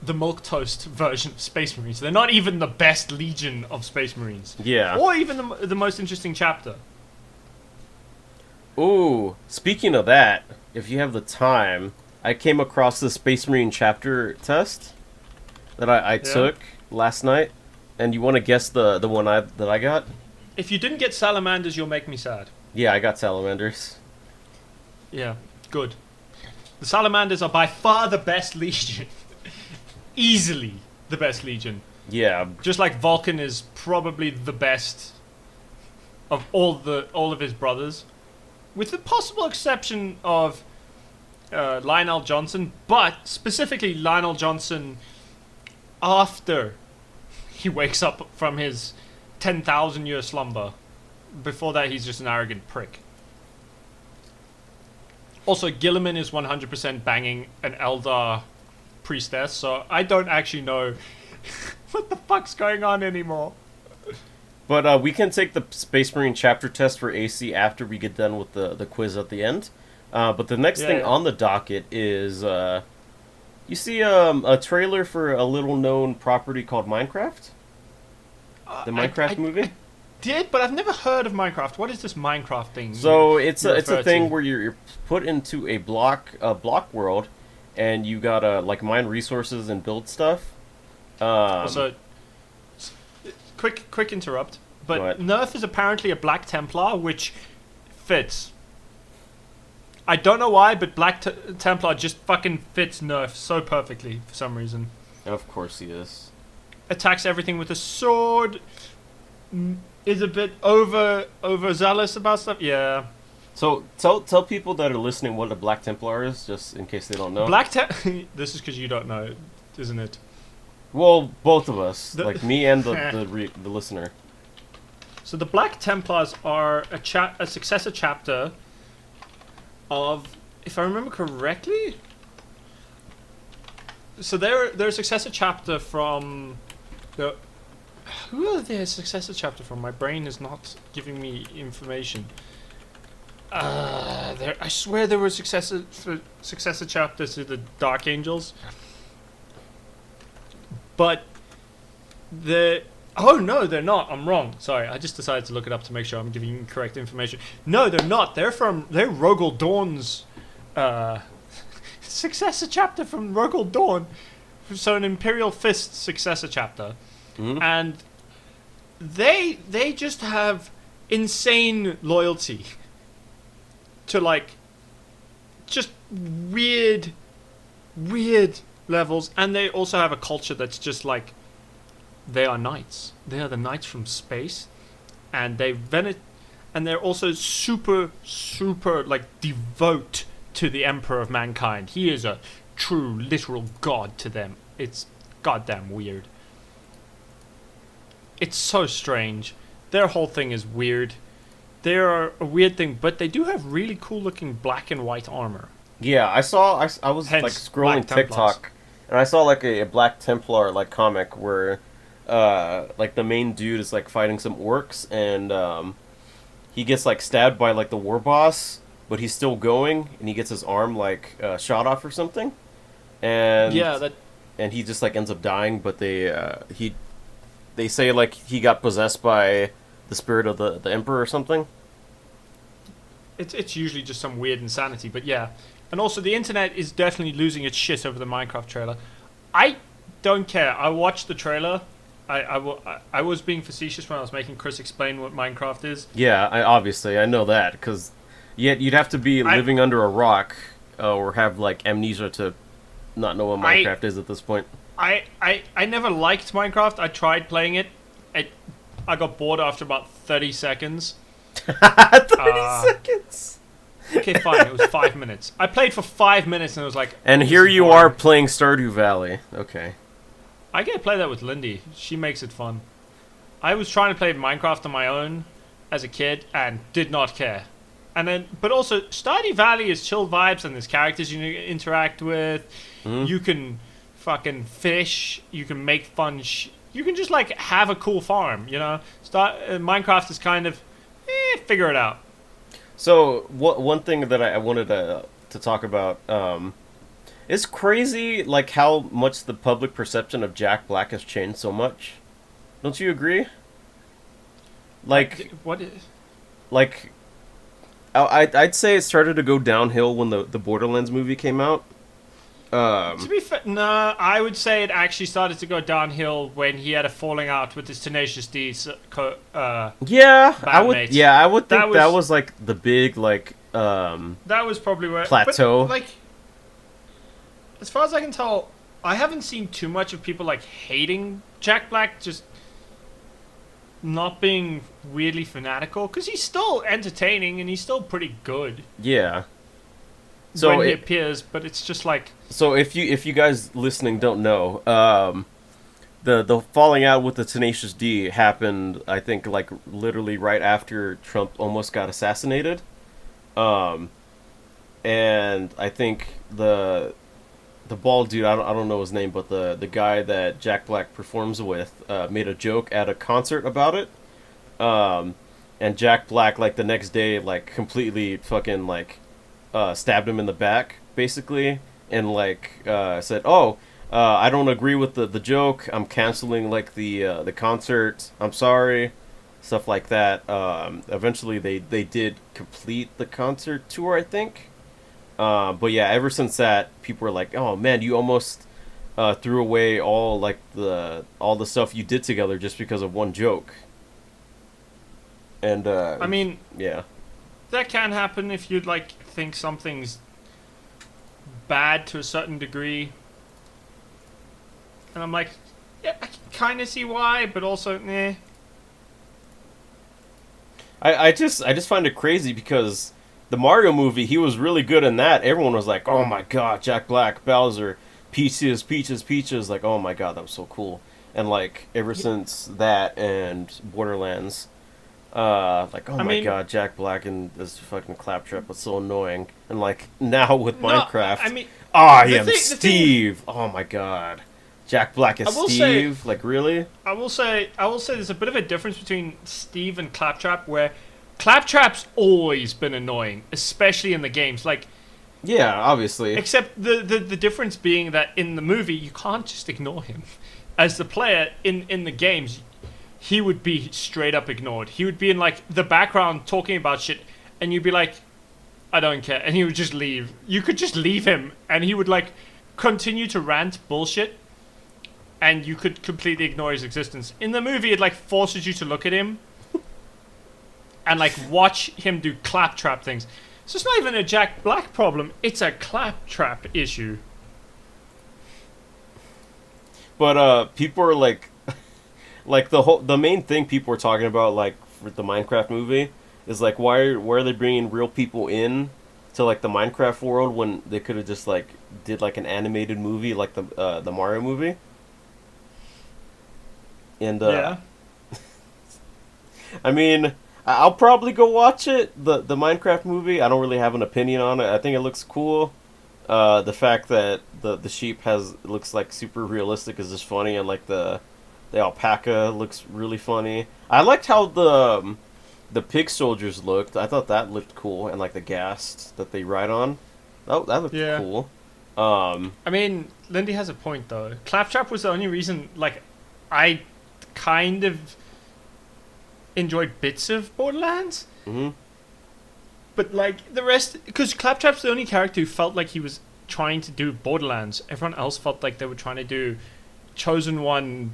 the milquetoast version of Space Marines. They're not even the best legion of Space Marines. Yeah. Or even the most interesting chapter. Ooh, speaking of that, if you have the time, I came across the Space Marine chapter test that I took last night, and you want to guess the one that I got? If you didn't get salamanders, you'll make me sad. Yeah, I got salamanders. Yeah, good. The salamanders are by far the best legion. Easily the best legion. Yeah. Just like Vulcan is probably the best of all of his brothers. With the possible exception of Lionel Johnson, but specifically Lionel Johnson after he wakes up from his 10,000-year slumber. Before that, he's just an arrogant prick. Also, Gilliman is 100% banging an Eldar priestess, so I don't actually know what the fuck's going on anymore. But we can take the Space Marine chapter test for AC after we get done with the quiz at the end. But the next thing on the docket is, you see a trailer for a little-known property called Minecraft? The Minecraft movie? I did, but I've never heard of Minecraft. What is this Minecraft thing? So it's a thing where you're put into a block world, and you gotta mine resources and build stuff. Also, quick interrupt. But Nerf is apparently a Black Templar, which fits. I don't know why, but Black Templar just fucking fits Nerf so perfectly for some reason. Of course he is. Attacks everything with a sword. Is a bit overzealous about stuff. Yeah. So tell people that are listening what a Black Templar is, just in case they don't know. This is because you don't know, isn't it? Well, both of us, like me and the listener. So the Black Templars are a successor chapter of, if I remember correctly. So they're a successor chapter from the. Who are they a successor chapter from? My brain is not giving me information. I swear there were successor chapters to the Dark Angels. But oh no, they're not. I'm wrong. Sorry, I just decided to look it up to make sure I'm giving you correct information. No, they're not. They're Rogel Dawn's successor chapter from Rogel Dawn. So an Imperial Fist successor chapter. Mm-hmm. And they just have insane loyalty to like just weird levels, and they also have a culture that's just like they are knights. They are the knights from space, and and they're also super like devote to the Emperor of Mankind. He is a true literal god to them. It's goddamn weird. It's so strange. Their whole thing is weird. They're a weird thing, but they do have really cool looking black and white armor. Yeah, I was Hence, like scrolling Black Templars. TikTok, and I saw like a Black Templar like comic where like the main dude is like fighting some orcs, and he gets like stabbed by like the war boss, but he's still going, and he gets his arm like shot off or something, and and he just like ends up dying, but they say like he got possessed by the spirit of the emperor or something. It's usually just some weird insanity, but yeah. And also the internet is definitely losing its shit over the Minecraft trailer. I don't care. I watched the trailer. I was being facetious when I was making Chris explain what Minecraft is. Yeah, I know that, because you'd have to be living under a rock or have like amnesia to not know what Minecraft is at this point. I never liked Minecraft. I tried playing it. I got bored after about 30 seconds. 30 seconds? Okay, fine. It was 5 minutes. I played for 5 minutes and it was like... And here you are playing Stardew Valley. Okay. I get to play that with Lindy. She makes it fun. I was trying to play Minecraft on my own as a kid and did not care. And then, but also, Stardew Valley is chill vibes and there's characters you interact with. Mm. You can fucking fish. You can make fun you can just like have a cool farm, you know? Minecraft is kind of, figure it out. So, one thing that I wanted to talk about, it's crazy like how much the public perception of Jack Black has changed so much. Don't you agree? Like, what is... Like, I'd say it started to go downhill when the Borderlands movie came out. To be fair, no, I would say it actually started to go downhill when he had a falling out with his Tenacious D. Yeah, I would think that was like the big like that was probably where plateau. But, like, as far as I can tell, I haven't seen too much of people like hating Jack Black, just not being weirdly fanatical, because he's still entertaining and he's still pretty good. Yeah. So when he appears, but it's just like... So if you guys listening don't know, the falling out with the Tenacious D happened, I think, like literally right after Trump almost got assassinated, and I think the bald dude, I don't know his name, but the guy that Jack Black performs with made a joke at a concert about it, and Jack Black like the next day like completely fucking like stabbed him in the back basically, and like said, I don't agree with the joke, I'm canceling like the concert, I'm sorry, stuff like that. Eventually they did complete the concert tour, I think. But yeah, ever since that, people were like, oh man, you almost threw away all the stuff you did together just because of one joke. And I mean, yeah, that can happen if you like think something's bad to a certain degree. And I'm like, yeah, I can kind of see why, but also, nah. I just find it crazy because the Mario movie, he was really good in that. Everyone was like, "Oh my god, Jack Black, Bowser, Peaches, Peaches, Peaches!" Like, "Oh my god, that was so cool." And like ever since that and Borderlands, like, "Oh my god, Jack Black and this fucking Claptrap was so annoying." And like now with Minecraft, I mean, I am Steve. Oh my god, Jack Black is Steve. Say, like really? I will say, there's a bit of a difference between Steve and Claptrap, where Claptrap's always been annoying, especially in the games. Like, yeah, obviously. Except the difference being that in the movie you can't just ignore him. As the player in the games, he would be straight up ignored. He would be in like the background talking about shit, and you'd be like, I don't care, and he would just leave. You could just leave him, and he would like continue to rant bullshit, and you could completely ignore his existence. In the movie, it like forces you to look at him and like watch him do Claptrap things. So it's not even a Jack Black problem; it's a Claptrap issue. But people are like, like the main thing people are talking about, like for the Minecraft movie, is like why are they bringing real people in to like the Minecraft world when they could have just like did like an animated movie like the Mario movie. And yeah. I mean, I'll probably go watch it, the Minecraft movie. I don't really have an opinion on it. I think it looks cool. The fact that the sheep looks like super realistic is just funny, and like the alpaca looks really funny. I liked how the pig soldiers looked. I thought that looked cool, and like the ghast that they ride on, that looked cool. I mean, Lindy has a point though. Claptrap was the only reason like I kind of enjoyed bits of Borderlands. Mm-hmm. But like the rest, because Claptrap's the only character who felt like he was trying to do Borderlands. Everyone else felt like they were trying to do Chosen One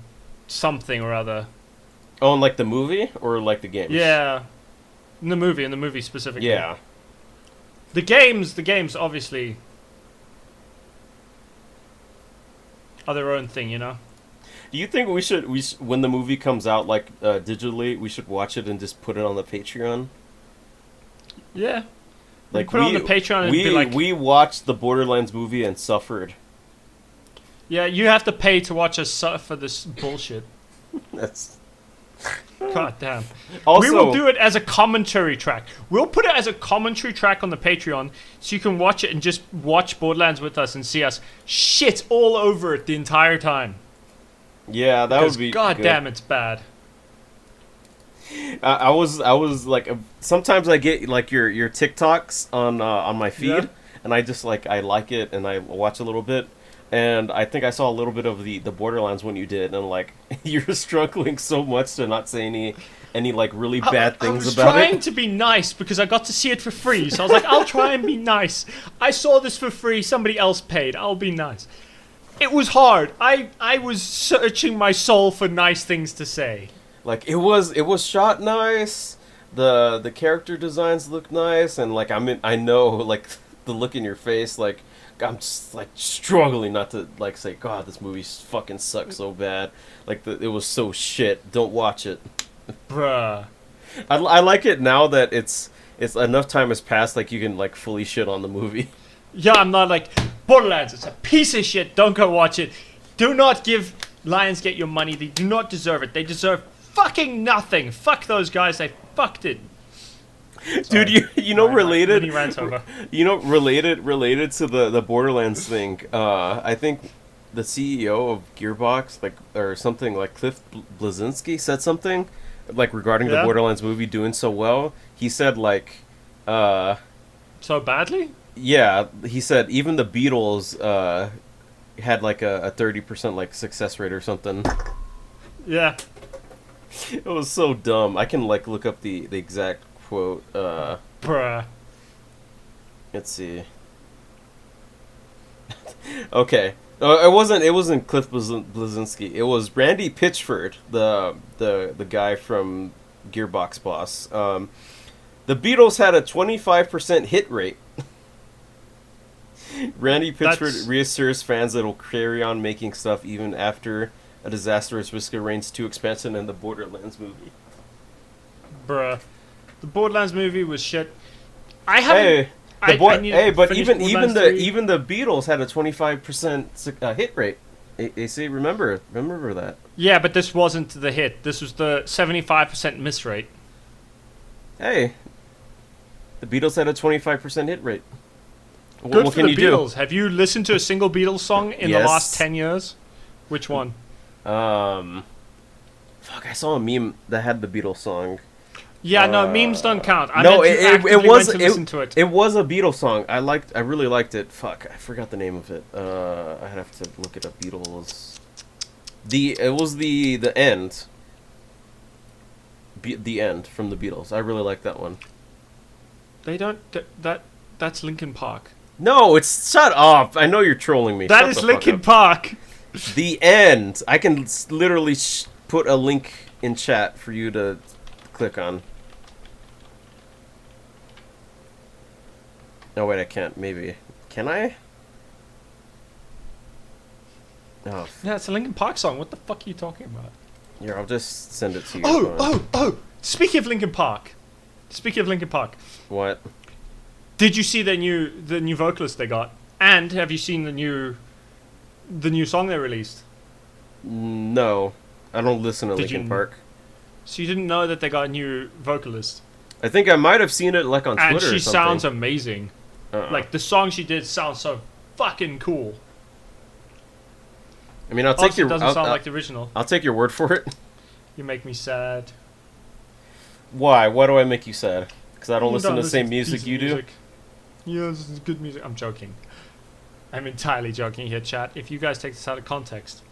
something or other. Oh, in like the movie or like the games? Yeah, in the movie specifically. Yeah. The games obviously are their own thing, you know. Do you think we should when the movie comes out like digitally, we should watch it and just put it on the Patreon? Yeah. Like put it on the Patreon and be like, we watched the Borderlands movie and suffered. Yeah, you have to pay to watch us suffer this bullshit. That's God damn. Also, we will do it as a commentary track. We'll put it as a commentary track on the Patreon so you can watch it and just watch Borderlands with us and see us shit all over it the entire time. Yeah, that would be God good. damn, it's bad. I was like, sometimes I get like your TikToks on my feed, and I just like it and I watch a little bit, and I think I saw a little bit of the Borderlands when you did, and like you're struggling so much to not say any like really bad things about it. I was trying to be nice because I got to see it for free, so I was like, I'll try and be nice. I saw this for free, somebody else paid, I'll be nice. It was hard. I was searching my soul for nice things to say. Like it was shot nice. The character designs look nice, and like I know like the look in your face, like I'm just like struggling not to like say, God, this movie fucking sucks so bad. Like it was so shit. Don't watch it, bruh. I like it now that it's enough time has passed. Like you can like fully shit on the movie. Yeah, I'm not like Borderlands. It's a piece of shit. Don't go watch it. Do not give Lionsgate your money. They do not deserve it. They deserve fucking nothing. Fuck those guys. They fucked it. Sorry. Dude, you know, related. You know, related to the Borderlands thing. I think the CEO of Gearbox, like or something, like Cliff Bleszinski, said something like regarding the Borderlands movie doing so well. He said like, so badly. Yeah, he said even the Beatles had like a 30% like success rate or something. Yeah. It was so dumb. I can like look up the exact quote. Bruh. Let's see. Okay. It wasn't. It wasn't Cliff Bleszinski. It was Randy Pitchford, the guy from Gearbox Boss. The Beatles had a 25% hit rate. Randy Pitchford reassures fans that it'll carry on making stuff even after a disastrous Risk of Rain's 2 expansion and the Borderlands movie. Bruh. The Borderlands movie was shit. I haven't... But even Borderlands the Beatles had a 25% hit rate. AC, remember that. Yeah, but this wasn't the hit. This was the 75% miss rate. Hey, the Beatles had a 25% hit rate. Good what for can the you Beatles. do? Have you listened to a single Beatles song in the last 10 years? Which one? Fuck, I saw a meme that had the Beatles song. Yeah, no, memes don't count. It was listen to it. It was a Beatles song. I really liked it. Fuck, I forgot the name of it. I have to look it up. Beatles. It was the end. The end from the Beatles. I really like that one. They don't. That's Linkin Park. No, it's shut up. I know you're trolling me. That is Linkin Park. The end. I can literally put a link in chat for you to click on. No, wait, I can't. Maybe. Can I? Oh. Yeah, it's a Linkin Park song. What the fuck are you talking about? Here, I'll just send it to you. Oh! Speaking of Linkin Park. What? Did you see the new vocalist they got? And have you seen the new song they released? No, I don't listen to Linkin Park. So you didn't know that they got a new vocalist? I think I might have seen it like on Twitter. And she or something. sounds amazing. Like the song she did sounds so fucking cool. I mean, I'll take your. It doesn't sound like the original. I'll take your word for it. You make me sad. Why? Why do I make you sad? Because I don't listen to the same music you do? Yeah, this is good music. I'm joking. I'm entirely joking here, chat. If you guys take this out of context.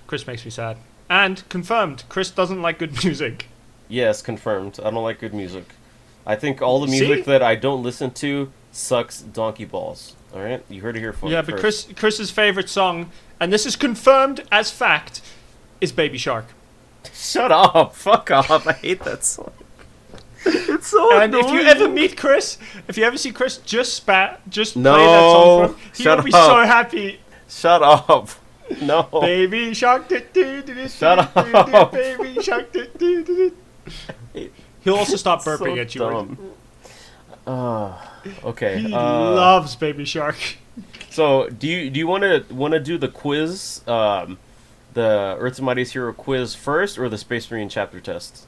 Chris makes me sad. And confirmed, Chris doesn't like good music. Yes, confirmed. I don't like good music. I think all the music that I don't listen to sucks donkey balls. Alright? You heard it here first. Yeah, but Chris's favorite song, and this is confirmed as fact, is Baby Shark. Shut up! Fuck off! I hate that song. It's so And annoying. if you ever meet Chris, if you ever see Chris, just play that song for him. He'll be so happy. Shut up! No. Baby Shark. Shut up. Baby Shark. He'll also stop burping at you. Okay. He loves Baby Shark. So, do you want to do the quiz, the Earth's Mightiest Hero quiz first, or the Space Marine chapter test?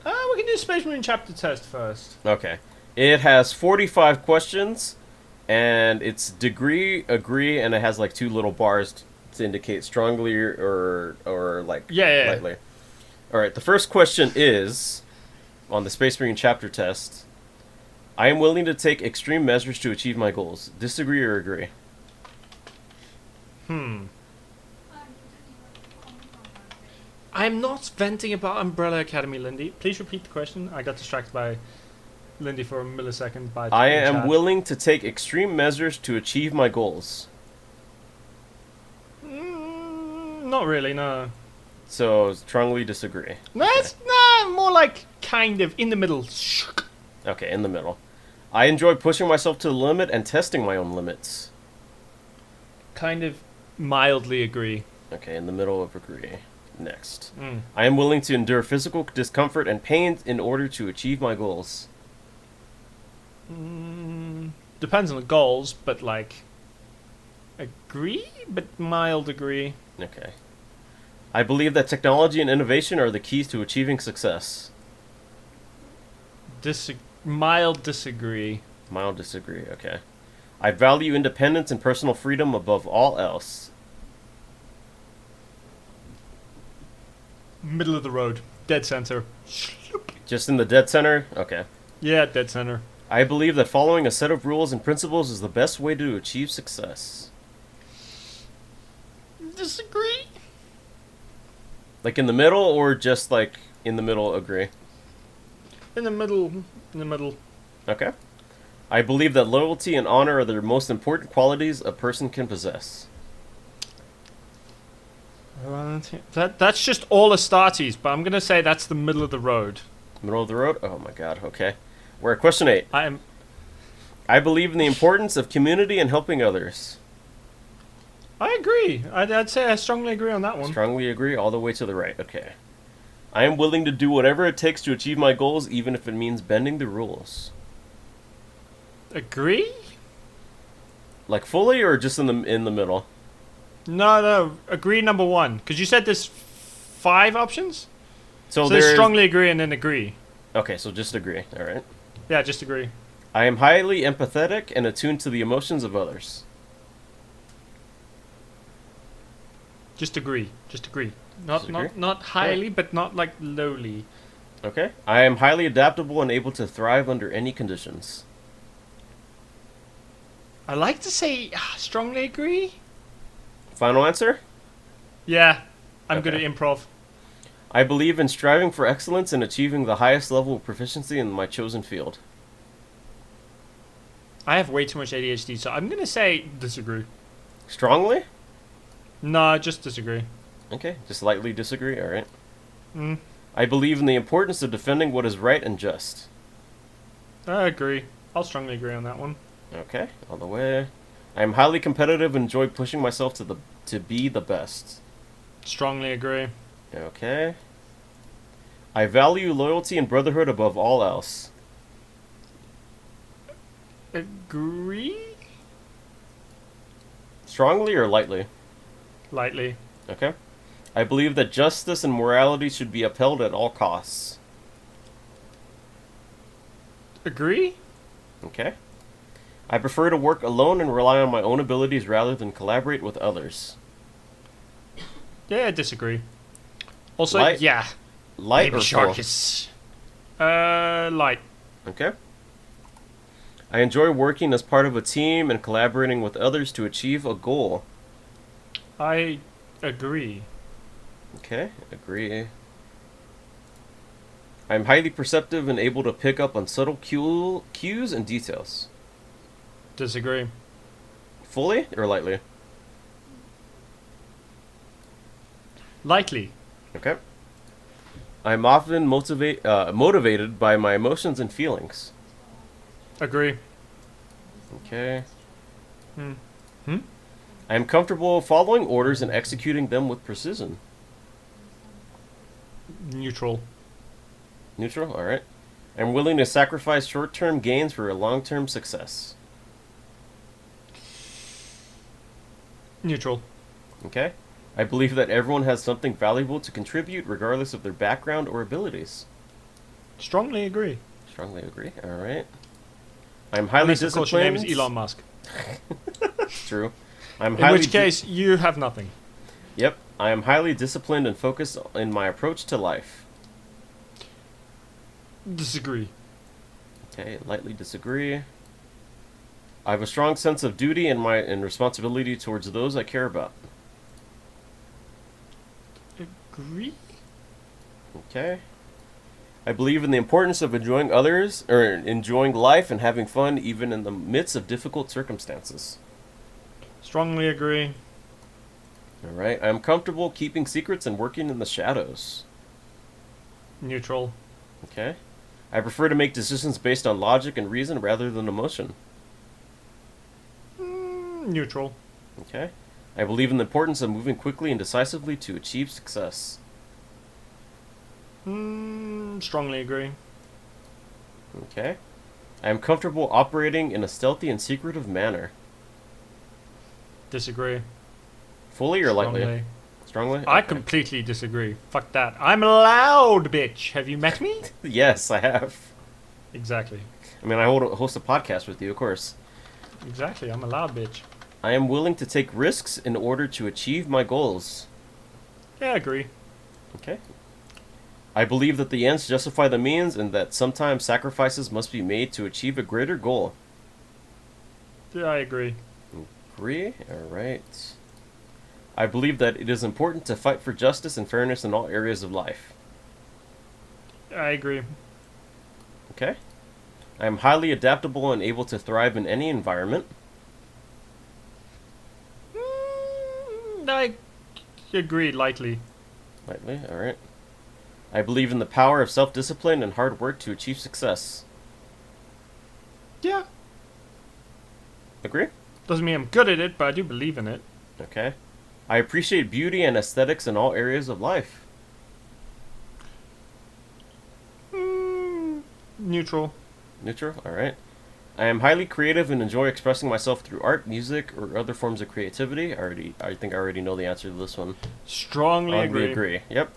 We can do Space Marine chapter test first. Okay. It has 45 questions, and it's degree, agree, and it has like 2 little bars to indicate strongly or like lightly. All right. The first question is on the Space Marine chapter test. I am willing to take extreme measures to achieve my goals. Disagree or agree? I'm not venting about Umbrella Academy, Lindy. Please repeat the question. I got distracted by Lindy for a millisecond. I am willing to take extreme measures to achieve my goals. Not really, no. So, strongly disagree. That's more like kind of in the middle. Okay, in the middle. I enjoy pushing myself to the limit and testing my own limits. Kind of mildly agree. Okay, in the middle of agree. Next. I am willing to endure physical discomfort and pain in order to achieve my goals. Depends on the goals, but like... agree? But mild agree. Okay. I believe that technology and innovation are the keys to achieving success. Mild disagree. Mild disagree, okay. I value independence and personal freedom above all else. Middle of the road. Dead center. Just in the dead center? Okay. Yeah, dead center. I believe that following a set of rules and principles is the best way to achieve success. Disagree. Like in the middle, or just like in the middle agree? In the middle. In the middle. Okay. I believe that loyalty and honor are the most important qualities a person can possess. That's just all Astartes, but I'm gonna say that's the middle of the road. Middle of the road? Oh my god, okay. We're at question 8. I believe in the importance of community and helping others. agree. I'd say I strongly agree on that one. Strongly agree, all the way to the right. Okay. I am willing to do whatever it takes to achieve my goals, even if it means bending the rules. Agree? Like fully, or just in the middle? No. Agree number 1, because you said there's 5 options. So there's strongly agree and then agree. Okay, so just agree. All right. Yeah, just agree. I am highly empathetic and attuned to the emotions of others. Just agree. Just agree. Just agree? Not highly, but not like lowly. Okay. I am highly adaptable and able to thrive under any conditions. I like to say strongly agree. Final answer? Yeah, I'm Okay. good at improv. I believe in striving for excellence and achieving the highest level of proficiency in my chosen field. I have way too much ADHD, so I'm gonna say disagree. Strongly? No, just disagree. Okay, just lightly disagree. All right. Mm, I believe in the importance of defending what is right and just. I agree. I'll strongly agree on that one. Okay, all the way. I am highly competitive and enjoy pushing myself to be the best. Strongly agree. Okay. I value loyalty and brotherhood above all else. Agree? Strongly or lightly? Lightly. Okay. I believe that justice and morality should be upheld at all costs. Agree? Okay. I prefer to work alone and rely on my own abilities rather than collaborate with others. Yeah, disagree. Also, Light? yeah. Light Baby or shark full? is... Light. Okay. I enjoy working as part of a team and collaborating with others to achieve a goal. I agree. Okay, agree. I'm highly perceptive and able to pick up on subtle cues and details. Disagree. Fully or lightly? Lightly. Okay. I'm often motivated by my emotions and feelings. Agree. Okay. Hmm. I am comfortable following orders and executing them with precision. Neutral. Neutral? Alright. I'm willing to sacrifice short-term gains for a long-term success. Neutral. Okay. I believe that everyone has something valuable to contribute regardless of their background or abilities. Strongly agree. Strongly agree. Alright. I'm highly Unless, of course, your disciplined. name is Elon Musk. True. I'm In highly which case, you have nothing. Yep. I am highly disciplined and focused in my approach to life. Disagree. Okay, lightly disagree. I have a strong sense of duty and responsibility towards those I care about. Agree? Okay. I believe in the importance of enjoying others, or enjoying life and having fun even in the midst of difficult circumstances. Strongly agree. Alright, I am comfortable keeping secrets and working in the shadows. Neutral. Okay. I prefer to make decisions based on logic and reason rather than emotion. Neutral. Okay. I believe in the importance of moving quickly and decisively to achieve success. Strongly agree. Okay. I am comfortable operating in a stealthy and secretive manner. Disagree. Fully or lightly? Strongly. Strongly? I Okay. completely disagree. Fuck that. I'm loud, bitch. Have you met me? Yes, I have. Exactly. I mean, I host a podcast with you, of course. Exactly. I'm a loud bitch. I am willing to take risks in order to achieve my goals. Yeah, I agree. Okay. I believe that the ends justify the means and that sometimes sacrifices must be made to achieve a greater goal. Yeah, I agree. Agree? Alright. I believe that it is important to fight for justice and fairness in all areas of life. I agree. Okay. I am highly adaptable and able to thrive in any environment. I agree, lightly. Lightly, alright. I believe in the power of self-discipline and hard work to achieve success. Yeah. Agree? Doesn't mean I'm good at it, but I do believe in it. Okay. I appreciate beauty and aesthetics in all areas of life. Neutral. Neutral, alright. I am highly creative and enjoy expressing myself through art, music, or other forms of creativity. I think I already know the answer to this one. Strongly agree. Yep.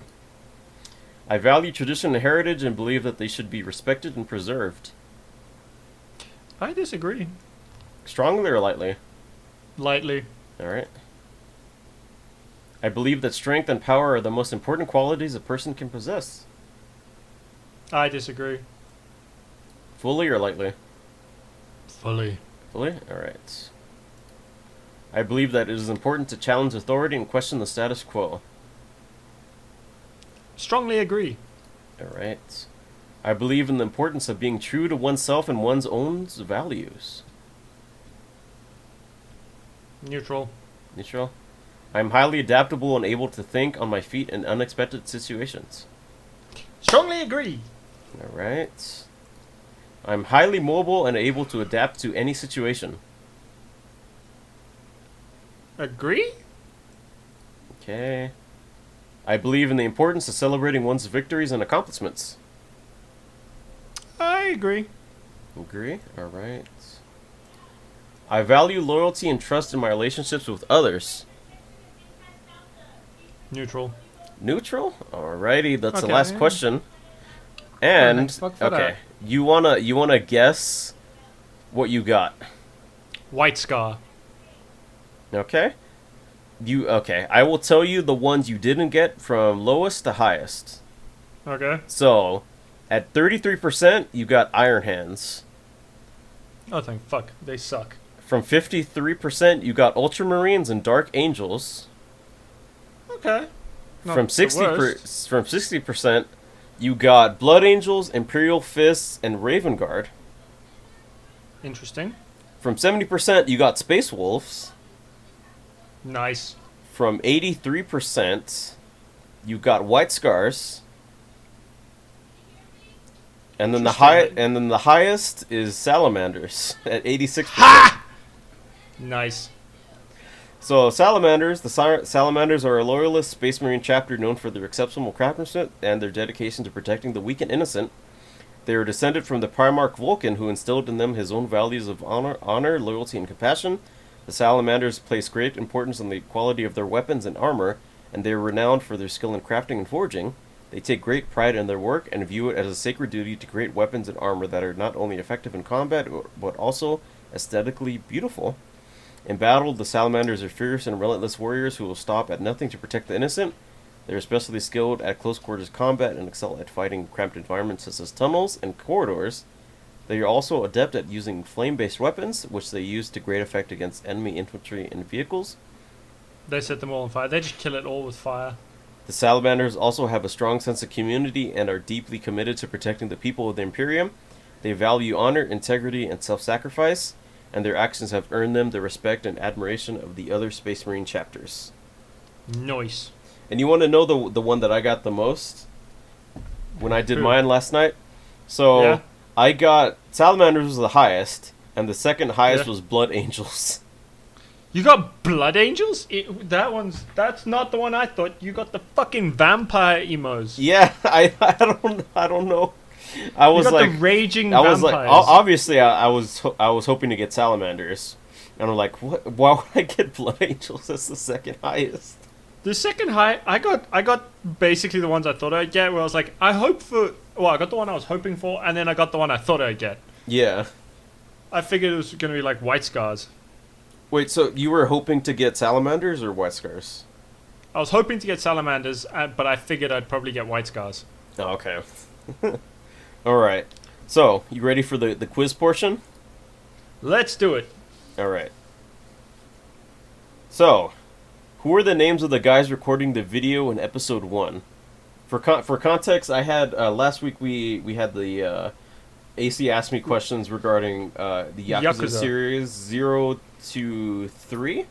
I value tradition and heritage and believe that they should be respected and preserved. I disagree. Strongly or lightly? Lightly. Alright. I believe that strength and power are the most important qualities a person can possess. I disagree. Fully or lightly? Fully. Fully? Alright. I believe that it is important to challenge authority and question the status quo. Strongly agree. Alright. I believe in the importance of being true to oneself and one's own values. Neutral. Neutral. I am highly adaptable and able to think on my feet in unexpected situations. Strongly agree. Alright. I'm highly mobile and able to adapt to any situation. Agree? Okay. I believe in the importance of celebrating one's victories and accomplishments. I agree. Agree? Alright. I value loyalty and trust in my relationships with others. Neutral. Neutral? Alrighty, that's the Okay. last question. And Fuck for okay, that. you wanna guess what you got? White Scar. Okay. Okay. I will tell you the ones you didn't get from lowest to highest. Okay. So, at 33%, you got Iron Hands. Oh, thank fuck. They suck. From 53%, you got Ultramarines and Dark Angels. Okay. Not From the 60%, you got Blood Angels, Imperial Fists, and Raven Guard. Interesting. From 70%, you got Space Wolves. Nice. From 83%, you got White Scars. And then the highest is Salamanders at 86%. Nice. So Salamanders, Salamanders are a loyalist Space Marine chapter known for their exceptional craftsmanship and their dedication to protecting the weak and innocent. They are descended from the Primarch Vulcan, who instilled in them his own values of honor, loyalty, and compassion. The Salamanders place great importance on the quality of their weapons and armor, and they are renowned for their skill in crafting and forging. They take great pride in their work and view it as a sacred duty to create weapons and armor that are not only effective in combat, but also aesthetically beautiful. In battle, the Salamanders are fierce and relentless warriors who will stop at nothing to protect the innocent. They are especially skilled at close quarters combat and excel at fighting cramped environments such as tunnels and corridors. They are also adept at using flame-based weapons, which they use to great effect against enemy infantry and vehicles. They set them all on fire. They just kill it all with fire. The Salamanders also have a strong sense of community and are deeply committed to protecting the people of the Imperium. They value honor, integrity, and self-sacrifice, and their actions have earned them the respect and admiration of the other Space Marine chapters. Nice. And you want to know the one that I got the most? When I did mine last night? So, Yeah. I got... Salamanders was the highest, and the second highest Yeah. was Blood Angels. You got Blood Angels? That's not the one I thought. You got the fucking vampire emos. Yeah, I don't know. I was you got like... the raging I vampires. was like... Obviously, I was hoping to get Salamanders. And I'm like, what? Why would I get Blood Angels as the second highest? The second high, I got basically the ones I thought I'd get. Where I was like, I got the one I was hoping for, and then I got the one I thought I'd get. Yeah. I figured it was gonna be like White Scars. Wait, so you were hoping to get Salamanders or White Scars? I was hoping to get Salamanders, but I figured I'd probably get White Scars. Oh, okay. Alright. So, you ready for the quiz portion? Let's do it. Alright. So, who are the names of the guys recording the video in episode 1? For context, I had, last week we had the AC asked me questions regarding the Yakuza Yakuza. series 0 to 3.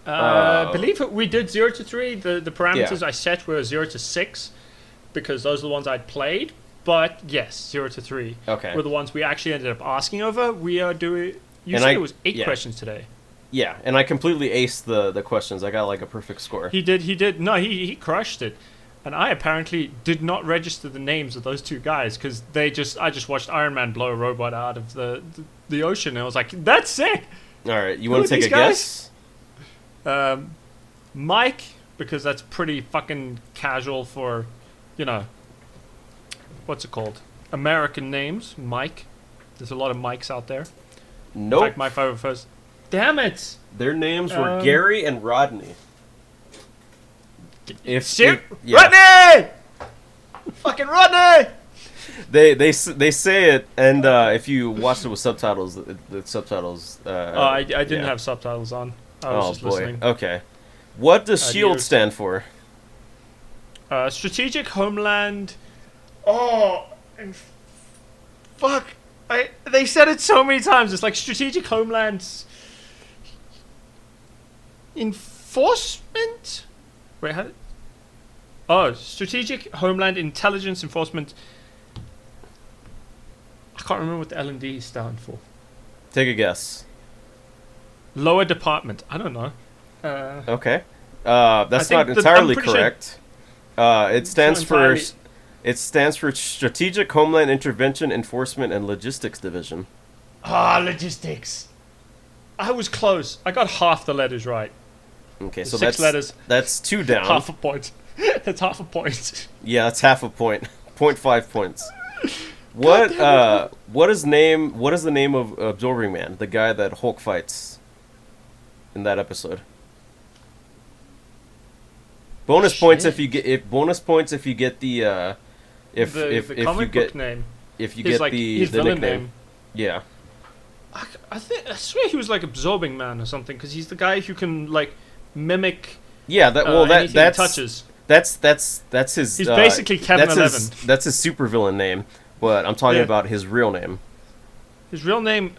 I believe we did 0 to 3. The parameters Yeah. I set were 0 to 6 because those are the ones I'd played. But yes, 0 to 3 Okay. were the ones we actually ended up asking over. We are doing. You And said I- it was 8 yeah. questions today. Yeah, and I completely aced the questions. I got like a perfect score. He did. No, he crushed it. And I apparently did not register the names of those two guys because I just watched Iron Man blow a robot out of the ocean and I was like, that's sick. All right, you Who want are to take these a guys? guess? Mike, because that's pretty fucking casual for, what's it called? American names. Mike. There's a lot of Mikes out there. In Nope. fact, my favorite first. Damn it! Their names were Um, Gary and Rodney. Shit! Yeah. Rodney! Fucking Rodney! They say it, and if you watch it with subtitles, the subtitles. I didn't yeah. have subtitles on. I was Oh just boy. listening. Okay. What does SHIELD Adios. stand for? Strategic Homeland. Oh, and fuck! They said it so many times. It's like Strategic Homeland Enforcement. Wait, how? Oh, Strategic Homeland Intelligence Enforcement. I can't remember what the L&D stand for. Take a guess. Lower Department. I don't know. Okay. That's I not think I'm entirely pretty sure- correct. It stands not for entirely- it stands for Strategic Homeland Intervention Enforcement and Logistics Division. Logistics. I was close. I got half the letters right. Okay, so 6 letters. That's 2 down. Half a point. That's half a point. Yeah, that's half a point. 0.5 points. What is the name of Absorbing Man, the guy that Hulk fights in that episode? Bonus points if you get the if the you comic get book name. if you His, get like, the his villain nickname. name. Yeah. I swear he was like Absorbing Man or something because he's the guy who can like mimic Yeah, that anything he that's touches. that's his. He's basically Kevin that's 11. That's his supervillain name, but I'm talking Yeah. about his real name. His real name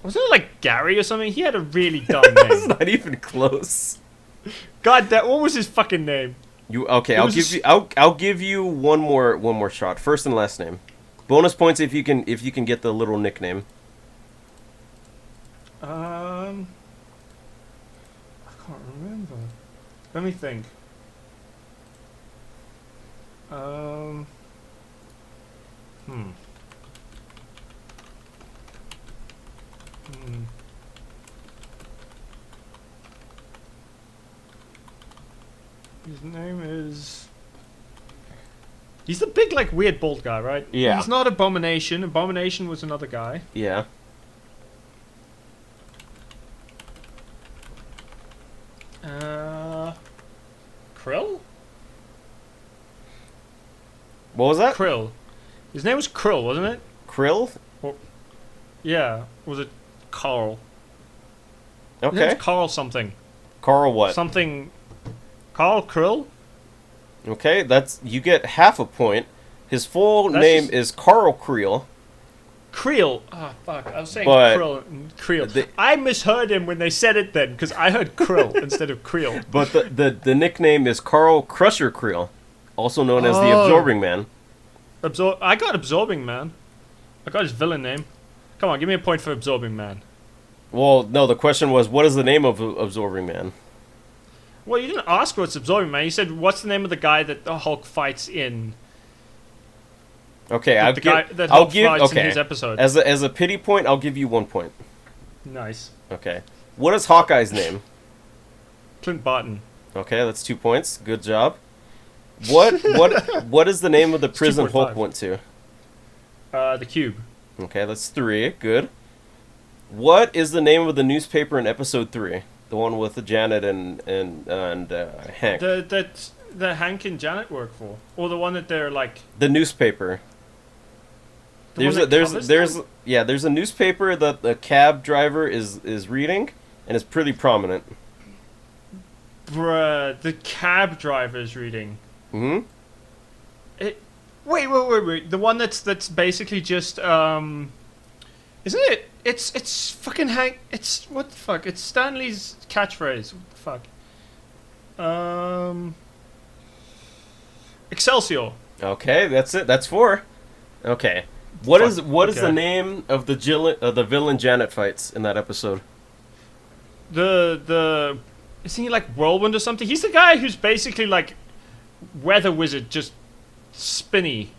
wasn't it like Gary or something? He had a really dumb It's name. not even close. God, what was his fucking name? Okay? It I'll was give you. I'll give you one more shot. First and last name. Bonus points if you can get the little nickname. I can't remember. Let me think. His name is. He's the big, like, weird bald guy, right? Yeah. He's not Abomination. Abomination was another guy. Yeah. Krill? What was that? Krill. His name was Krill, wasn't it? Krill. Yeah. Was it Carl? His name Okay. was Carl something. Carl what? Something. Carl Krill? Okay, you get half a point. His full That's name just- is Carl Creel. Creel. Ah, fuck. I was saying But Krill and Creel. the- I misheard him when they said it then, because I heard Krill instead of Creel. But the nickname is Carl Crusher Creel, also known as the Oh. Absorbing Man. I got Absorbing Man. I got his villain name. Come on, give me a point for Absorbing Man. Well, no, the question was, what is the name of Absorbing Man? Well, you didn't ask what's Absorbing Man. You said, what's the name of the guy that the Hulk fights in? Okay, The guy that I'll Hulk give fights in okay his episode. as a pity point. I'll give you 1 point. Nice. Okay, what is Hawkeye's name? Clint Barton. Okay, that's 2 points. Good job. What is the name of the prison 2.5. Hulk went to? The Cube. Okay, that's 3. Good. What is the name of the newspaper in episode 3? The one with Janet and Hank. The Hank and Janet work for, or the one that they're like. The newspaper. The one that covers them? There's a newspaper that the cab driver is reading, and it's pretty prominent. Bruh, the cab driver's reading. Hmm. Wait. The one that's basically just isn't it? It's fucking Hank. It's what the fuck? It's Stanley's catchphrase. What the fuck? Excelsior. Okay, that's it. That's 4. Okay. What is Okay. the name of the villain Janet fights in that episode? The isn't he like Whirlwind or something? He's the guy who's basically like weather wizard, just spinny.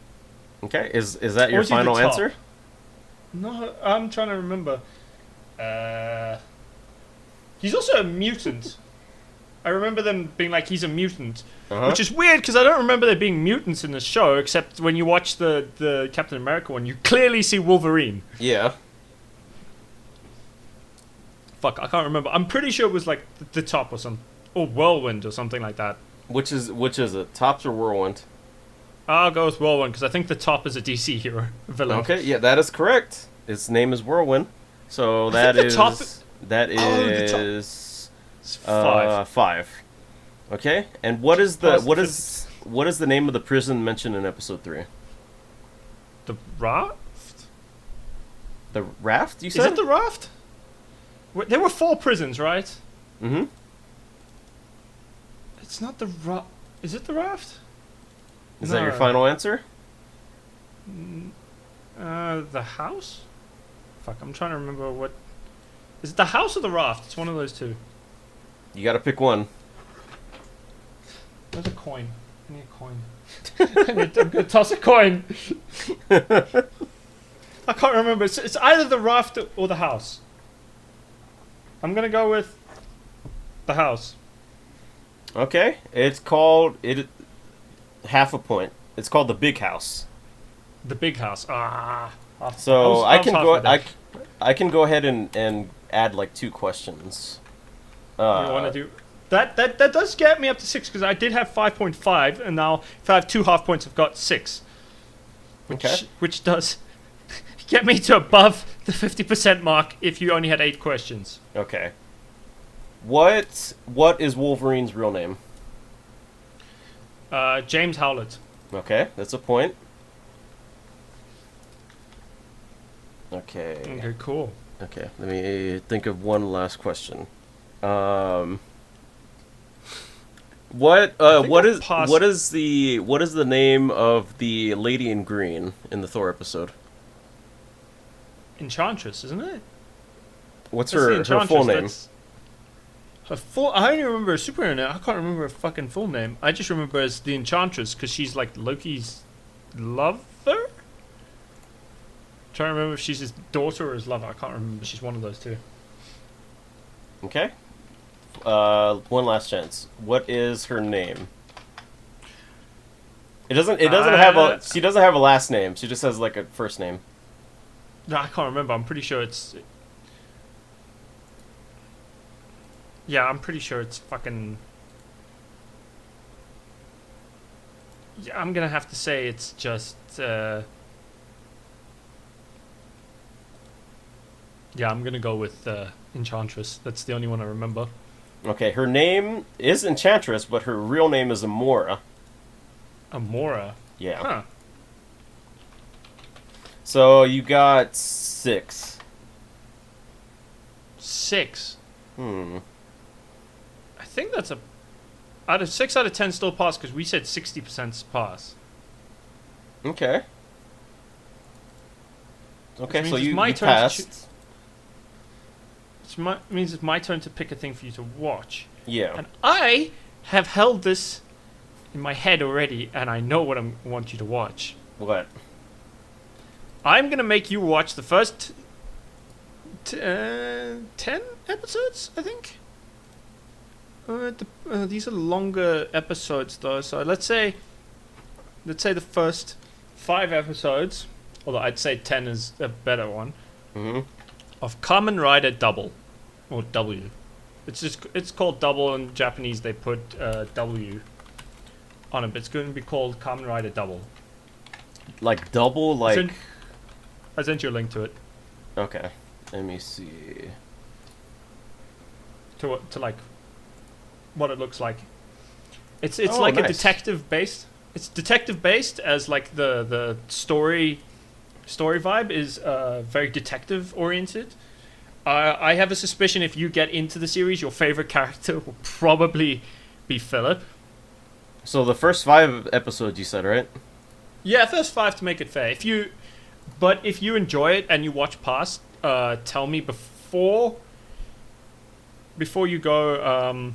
Okay, is that Or your is he the final top? answer? No, I'm trying to remember. He's also a mutant. I remember them being like he's a mutant, which is weird because I don't remember there being mutants in the show. Except when you watch the Captain America one, you clearly see Wolverine. Yeah. Fuck, I can't remember. I'm pretty sure it was like the top or something, or Whirlwind or something like that. Which is it? Tops or Whirlwind? I'll go with Whirlwind because I think the top is a DC hero villain. Okay, yeah, that is correct. Its name is Whirlwind. So I that think the is top- that Oh, the top- is It's 5. 5. Okay, and what is Plus what is the name of the prison mentioned in episode 3? The raft? The raft? You Is said? it the raft? There were 4 prisons, right? Mm-hmm. It's not the raft. Is it the raft? Is that your No. final answer? The house? Fuck, I'm trying to remember what. Is it the house or the raft? It's one of those two. You got to pick one. Where's a coin? I need a coin. I'm gonna toss a coin. I can't remember. It's either the raft or the house. I'm gonna go with the house. Okay, it's called half a point. It's called the Big House. The big house. Ah. So I can go. I I can go ahead and add like 2 questions. want to do that. That does get me up to 6 because I did have 5.5, and now if I have 2 half points, I've got 6. Which does get me to above the 50% mark if you only had 8 questions. Okay. What is Wolverine's real name? James Howlett. Okay, that's a point. Okay. Okay, cool. Okay, let me think of one last question. What think what I'll is pass. what is the name of the lady in green in the Thor episode? Enchantress, isn't it? What's That's the her Enchantress, full name? that's- Her full. I only remember her superhero name. I can't remember her fucking full name. I just remember her as the Enchantress because she's like Loki's lover. Trying to remember if she's his daughter or his lover. I can't remember. She's one of those two. Okay. One last chance. What is her name? It doesn't have a she doesn't have a last name. She just has like a first name. No, I can't remember. I'm pretty sure it's. Yeah, I'm pretty sure it's fucking. Yeah, I'm gonna have to say it's just. Yeah, I'm gonna go with Enchantress. That's the only one I remember. Okay, her name is Enchantress, but her real name is Amora. Amora. Yeah. Huh. So you got 6. 6. Hmm. I think that's a. Out of 6 out of 10 still pass because we said 60% pass. Okay. Okay, Which so means it's you my turn to passed. Which means it's my turn to pick a thing for you to watch. Yeah. And I have held this in my head already, and I know what I want you to watch. What? I'm gonna make you watch the first 10 episodes, I think. These are longer episodes, though. So let's say the first 5 episodes, although I'd say 10 is a better one, Mm-hmm. of Kamen Rider Double, or W. It's called Double in Japanese. They put W on it. But it's going to be called Kamen Rider Double. Like double, like. I sent you a link to it. Okay. Let me see. To like what it looks like. It's Oh, like a nice. detective based. it's detective based, as like the story vibe is very detective oriented. I have a suspicion if you get into the series, your favorite character will probably be Philip. So the first 5 episodes you said, right? Yeah, first 5 to make it fair. But if you enjoy it and you watch past, tell me before you go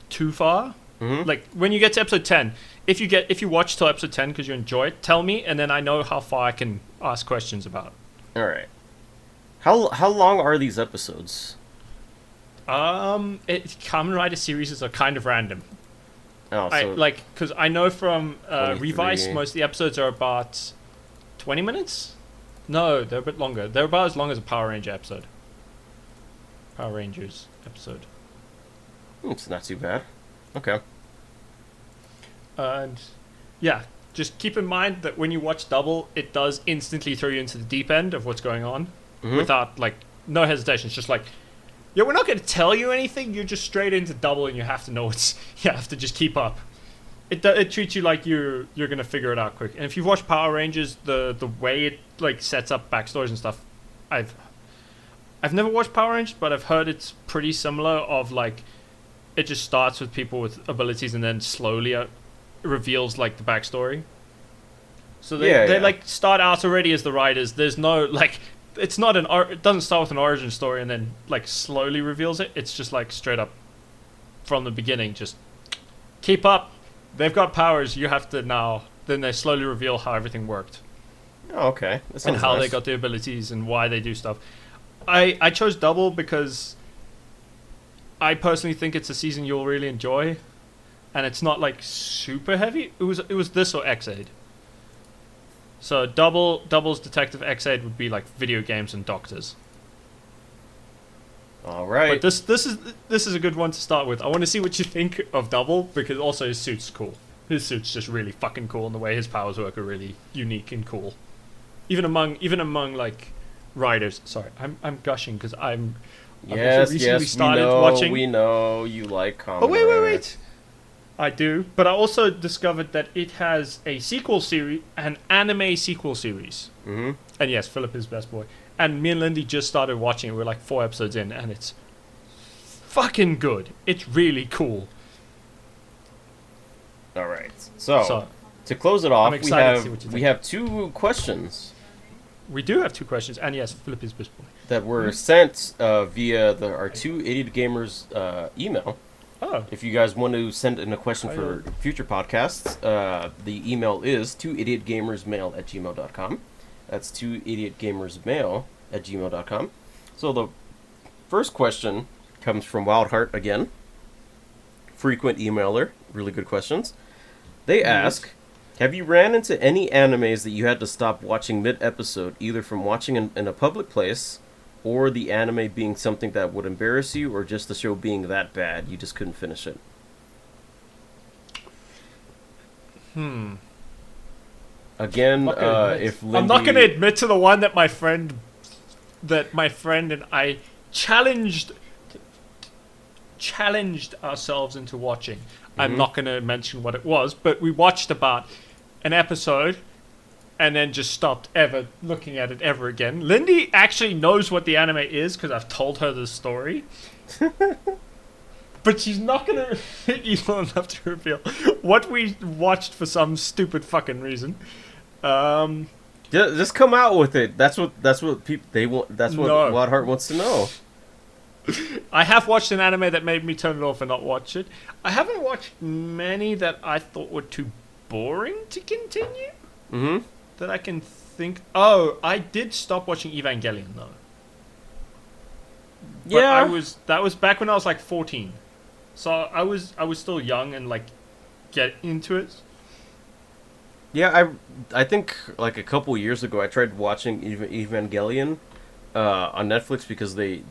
too far. Mm-hmm. Like when you get to episode 10, if you watch till episode 10 because you enjoy it, tell me, and then I know how far I can ask questions about. All right. How long are these episodes? Kamen Rider series are kind of random. Oh, so Because I know from 23. Revice, most of the episodes are about 20 minutes. No, they're a bit longer. They're about as long as a Power Rangers episode. It's not too bad. Okay. And yeah, just keep in mind that when you watch Double, it does instantly throw you into the deep end of what's going on without no hesitation. It's just like, yeah, we're not going to tell you anything. You're just straight into Double, and you have to know you have to just keep up. It treats you like you're going to figure it out quick. And if you've watched Power Rangers, the way it like sets up backstories and stuff, I've never watched Power Rangers, but I've heard it's pretty similar. Of like, it just starts with people with abilities and then slowly reveals like the backstory. So they like start out already as the writers. There's no like, it's not it doesn't start with an origin story and then like slowly reveals it. It's just like straight up from the beginning. Just keep up. They've got powers. You have to now. Then they slowly reveal how everything worked. Oh, okay. That sounds and how nice. they got the abilities and why they do stuff. I chose Double because I personally think it's a season you'll really enjoy, and it's not like super heavy. It was this or X-Aid. So Double's Detective, X-Aid would be like video games and doctors. All right. But this is a good one to start with. I want to see what you think of Double, because also his suit's cool. His suit's just really fucking cool, and the way his powers work are really unique and cool. Even among like writers. Sorry, I'm gushing because I've recently started watching. We know you like Kamen Oh Rider. wait. I do, but I also discovered that it has a sequel series, an anime sequel series. Mm-hmm. And yes, Philip is best boy. And me and Lindy just started watching it. We're like 4 episodes in, and it's fucking good. It's really cool. All right. So to close it off, I'm excited to see what you think. we have 2 questions We do have 2 questions, and yes, Philip is best boy. that were sent via our 2 Idiot Gamers email. Oh. If you guys want to send in a question for future podcasts, the email is 2idiotgamersmail@gmail.com. That's 2idiotgamersmail@gmail.com. So the first question comes from Wildheart again. Frequent emailer, really good questions. They ask, have you ran into any animes that you had to stop watching mid-episode, either from watching in a public place, or the anime being something that would embarrass you, or just the show being that bad you just couldn't finish it? Again, if Lindy... I'm not going to admit to the one that my friend and I challenged ourselves into watching. I'm not going to mention what it was, but we watched about an episode and then just stopped ever looking at it ever again. Lindy actually knows what the anime is because I've told her the story. But she's not going to hit you enough to reveal what we watched for some stupid fucking reason. Just come out with it. That's what people they want. That's what Wildheart wants to know. I have watched an anime that made me turn it off and not watch it. I haven't watched many that I thought were too boring to continue. Mm-hmm. That I can think. Oh, I did stop watching Evangelion though. But Yeah, that was back when I was like 14, so I was still young and like get into it. yeah. I think like a couple years ago I tried watching Evangelion on Netflix because they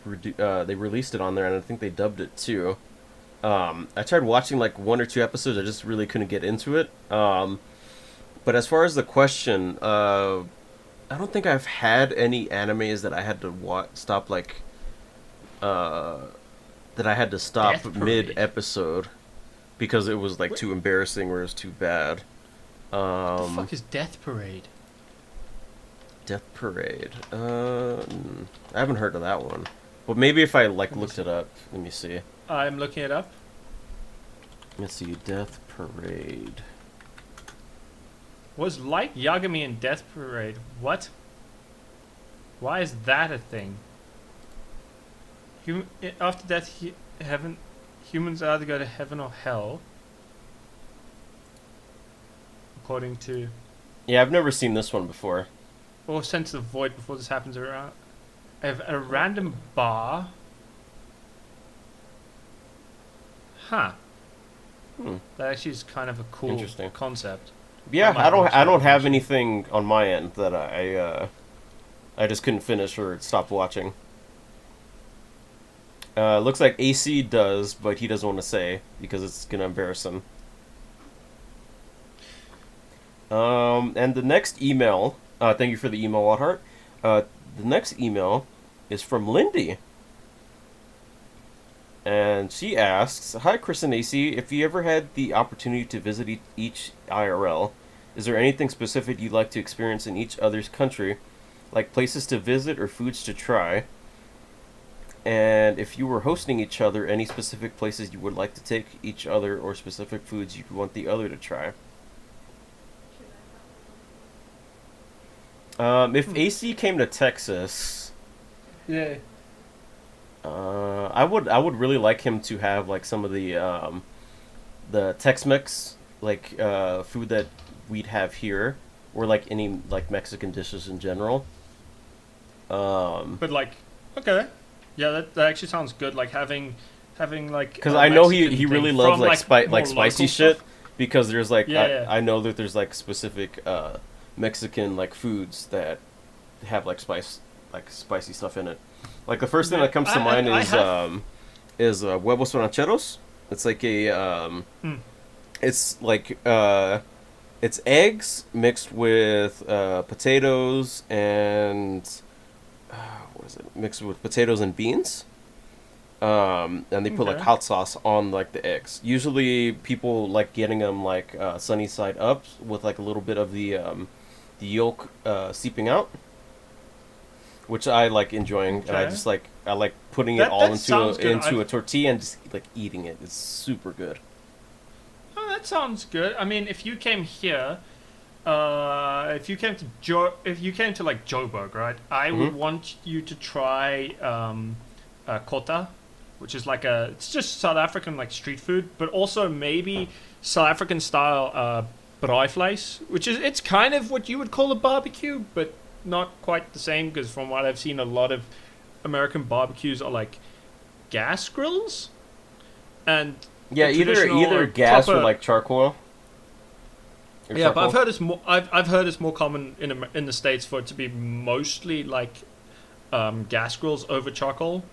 released it on there, and I think they dubbed it too. I tried watching like 1 or 2 episodes. I just really couldn't get into it. But as far as the question, I don't think I've had any animes that I had to stop that I had to stop Death Parade. mid-episode because it was like too embarrassing or it was too bad. What the fuck is Death Parade? Death Parade. I haven't heard of that one. But maybe if I like looked it up. Let me see. I'm looking it up. Let's see. Death Parade. Was like Yagami in Death Parade. What? Why is that a thing? After death, humans either go to heaven or hell. According to... Yeah, I've never seen this one before. Or sent to the void before this happens around. I have a random bar. Huh. That actually is kind of a cool Interesting concept. Yeah, I don't have anything on my end that I just couldn't finish or stop watching. Looks like AC does, but he doesn't want to say because it's gonna embarrass him. And the next email, thank you for the email, Wadhart. The next email is from Lindy. And she asks, "Hi, Chris and AC. If you ever had the opportunity to visit each IRL, is there anything specific you'd like to experience in each other's country, like places to visit or foods to try? And if you were hosting each other, any specific places you would like to take each other or specific foods you want the other to try?" If AC came to Texas... Yeah. I would really like him to have like some of the Tex-Mex like food that we'd have here, or like any like Mexican dishes in general. But like, okay, yeah, that actually sounds good. Like having like because I know he Mexican really thing loves from, like spicy shit. stuff. Because there's like Yeah. I know that there's like specific Mexican like foods that have like spicy stuff in it. Like the first thing that comes to mind is huevos rancheros. It's like a it's like it's eggs mixed with potatoes and what is it? Mixed with potatoes and beans. And they put like hot sauce on like the eggs. Usually people like getting them like sunny side up with like a little bit of the yolk seeping out, which I like enjoying, and I just like putting it all into a tortilla and just like eating it. It's super good. Oh, that sounds good. I mean, if you came here, if you came to like Joburg, right? I would want you to try kota, which is like it's just South African like street food, but also maybe South African style braaivleis, which is it's kind of what you would call a barbecue, but not quite the same, because from what I've seen, a lot of American barbecues are like gas grills, and yeah, either gas or like charcoal. Yeah, but I've heard it's more. I've heard it's more common in the States for it to be mostly like gas grills over charcoal.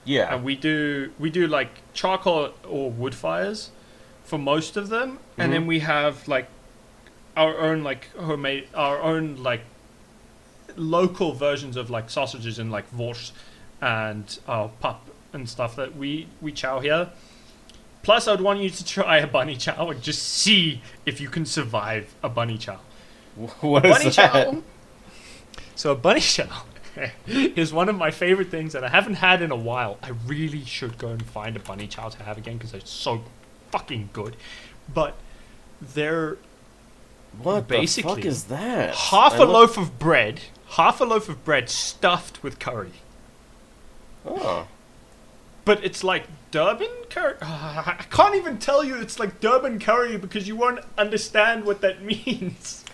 Yeah, and we do like charcoal or wood fires for most of them, and then we have like our own like homemade, our own like local versions of like sausages and like wors and pap and stuff that we chow here. Plus, I'd want you to try a bunny chow and just see if you can survive a bunny chow. What is that? So a bunny chow is one of my favorite things that I haven't had in a while. I really should go and find a bunny chow to have again because they're so fucking good. But they're basically the fuck is that? Half a loaf of bread stuffed with curry. Oh. But it's like Durban curry. I can't even tell you it's like Durban curry because you won't understand what that means.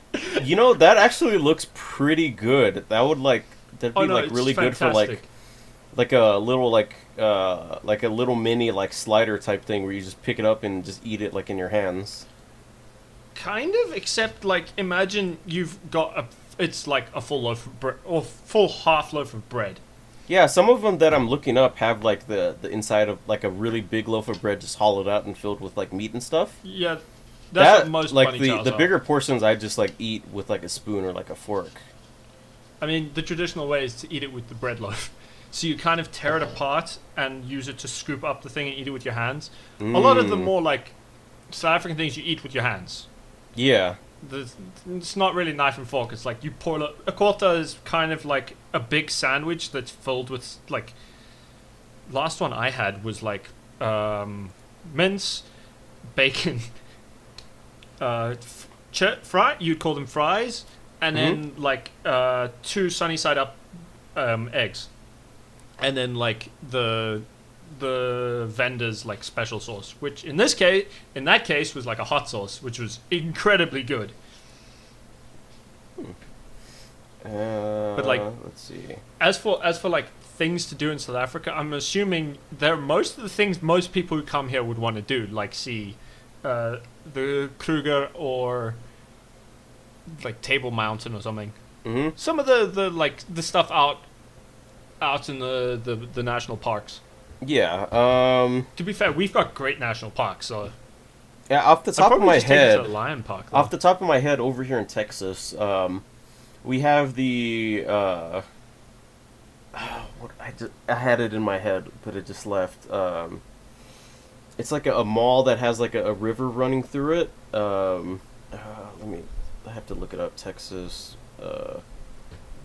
You know, that actually looks pretty good. That'd be really good for like a little a little mini like slider type thing where you just pick it up and just eat it like in your hands. Kind of, except like imagine you've got it's like a full loaf of bread or full half loaf of bread. Yeah, some of them that I'm looking up have like the inside of like a really big loaf of bread just hollowed out and filled with like meat and stuff. Yeah, that's what most like bunny chows the are. bigger portions I just like eat with like a spoon or like a fork. I mean, the traditional way is to eat it with the bread loaf. So you kind of tear it apart and use it to scoop up the thing and eat it with your hands. A lot of the more like South African things you eat with your hands. Yeah. It's not really knife and fork. It's like you pour a quarter is kind of like a big sandwich that's filled with like. Last one I had was like mince, bacon, fry. You'd call them fries, and then like 2 sunny side up eggs, and then like the vendor's like special sauce, which in that case was like a hot sauce, which was incredibly good. But like, let's see. As for like things to do in South Africa, I'm assuming they're most of the things most people who come here would want to do, like see the Kruger or like Table Mountain or something. Some of the like the stuff out in the national parks. Yeah. To be fair, we've got great national parks, so yeah. Off the top of my head, Lion Park. Off the top of my head, over here in Texas, we have the I had it in my head, but it just left. It's like a mall that has like a river running through it. I have to look it up. Texas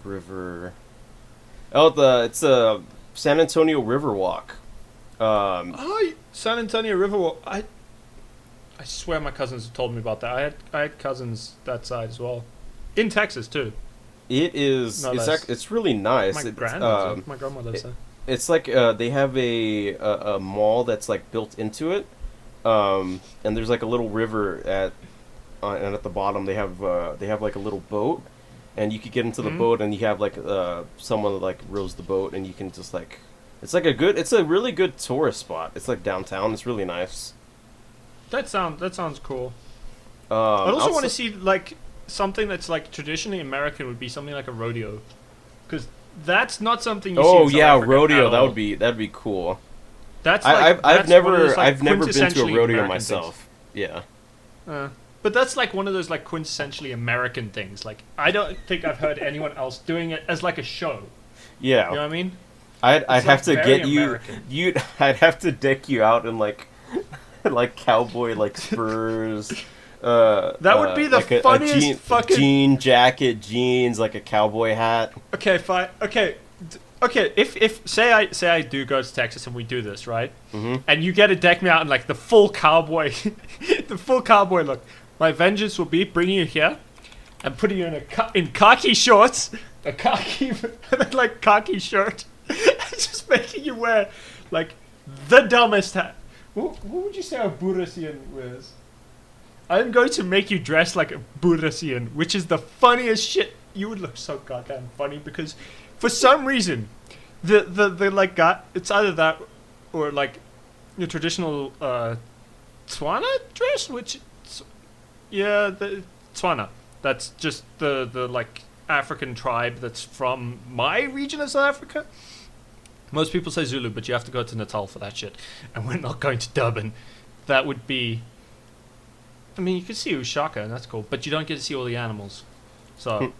river. Oh, it's a San Antonio Riverwalk. San Antonio Riverwalk. I swear my cousins have told me about that. I had cousins that side as well, in Texas too. It is. It's really nice. My grandma lives there. It's like they have a mall that's like built into it, and there's like a little river and at the bottom they have like a little boat, and you could get into the boat and you have like someone that like rows the boat and you can just like it's a really good tourist spot. It's like downtown. It's really nice. That sounds cool. I also want to see like something that's like traditionally American would be something like a rodeo, because that's not something you see in South Africa rodeo. at all. That'd be cool. That's like, I've never been to a quintessentially rodeo American myself. things. Yeah. But that's like one of those like quintessentially American things. Like I don't think I've heard anyone else doing it as like a show. Yeah. You know what I mean? I'd have to get American. I'd have to deck you out in like like cowboy like spurs. That would be the like funniest fucking jean jacket, jeans, like a cowboy hat. Okay, fine. Okay. If say I do go to Texas and we do this, right? And you get to deck me out in like the full cowboy, the full cowboy look. My vengeance will be bringing you here and putting you in khaki shorts, a khaki like khaki shirt, and just making you wear like the dumbest hat. What would you say a Burasian wears? I'm going to make you dress like a Burasian, which is the funniest shit. You would look so goddamn funny because, for some reason, the like it's either that or like your traditional Tswana dress, which the Tswana. That's just the like African tribe that's from my region of South Africa. Most people say Zulu, but you have to go to Natal for that shit, and we're not going to Durban. That would be. I mean, you can see Ushaka, and that's cool, but you don't get to see all the animals. So,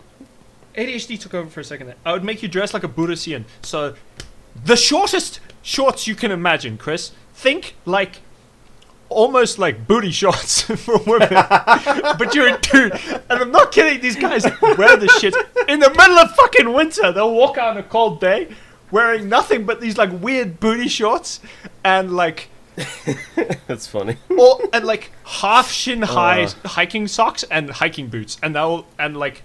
ADHD took over for a second there. I would make you dress like a Burasian. So, the shortest shorts you can imagine, Chris. Think like, almost like booty shorts for women. But you're a dude. And I'm not kidding, these guys wear this shit in the middle of fucking winter. They'll walk out on a cold day wearing nothing but these like weird booty shorts and like... That's funny. And like half shin high hiking socks and hiking boots, and like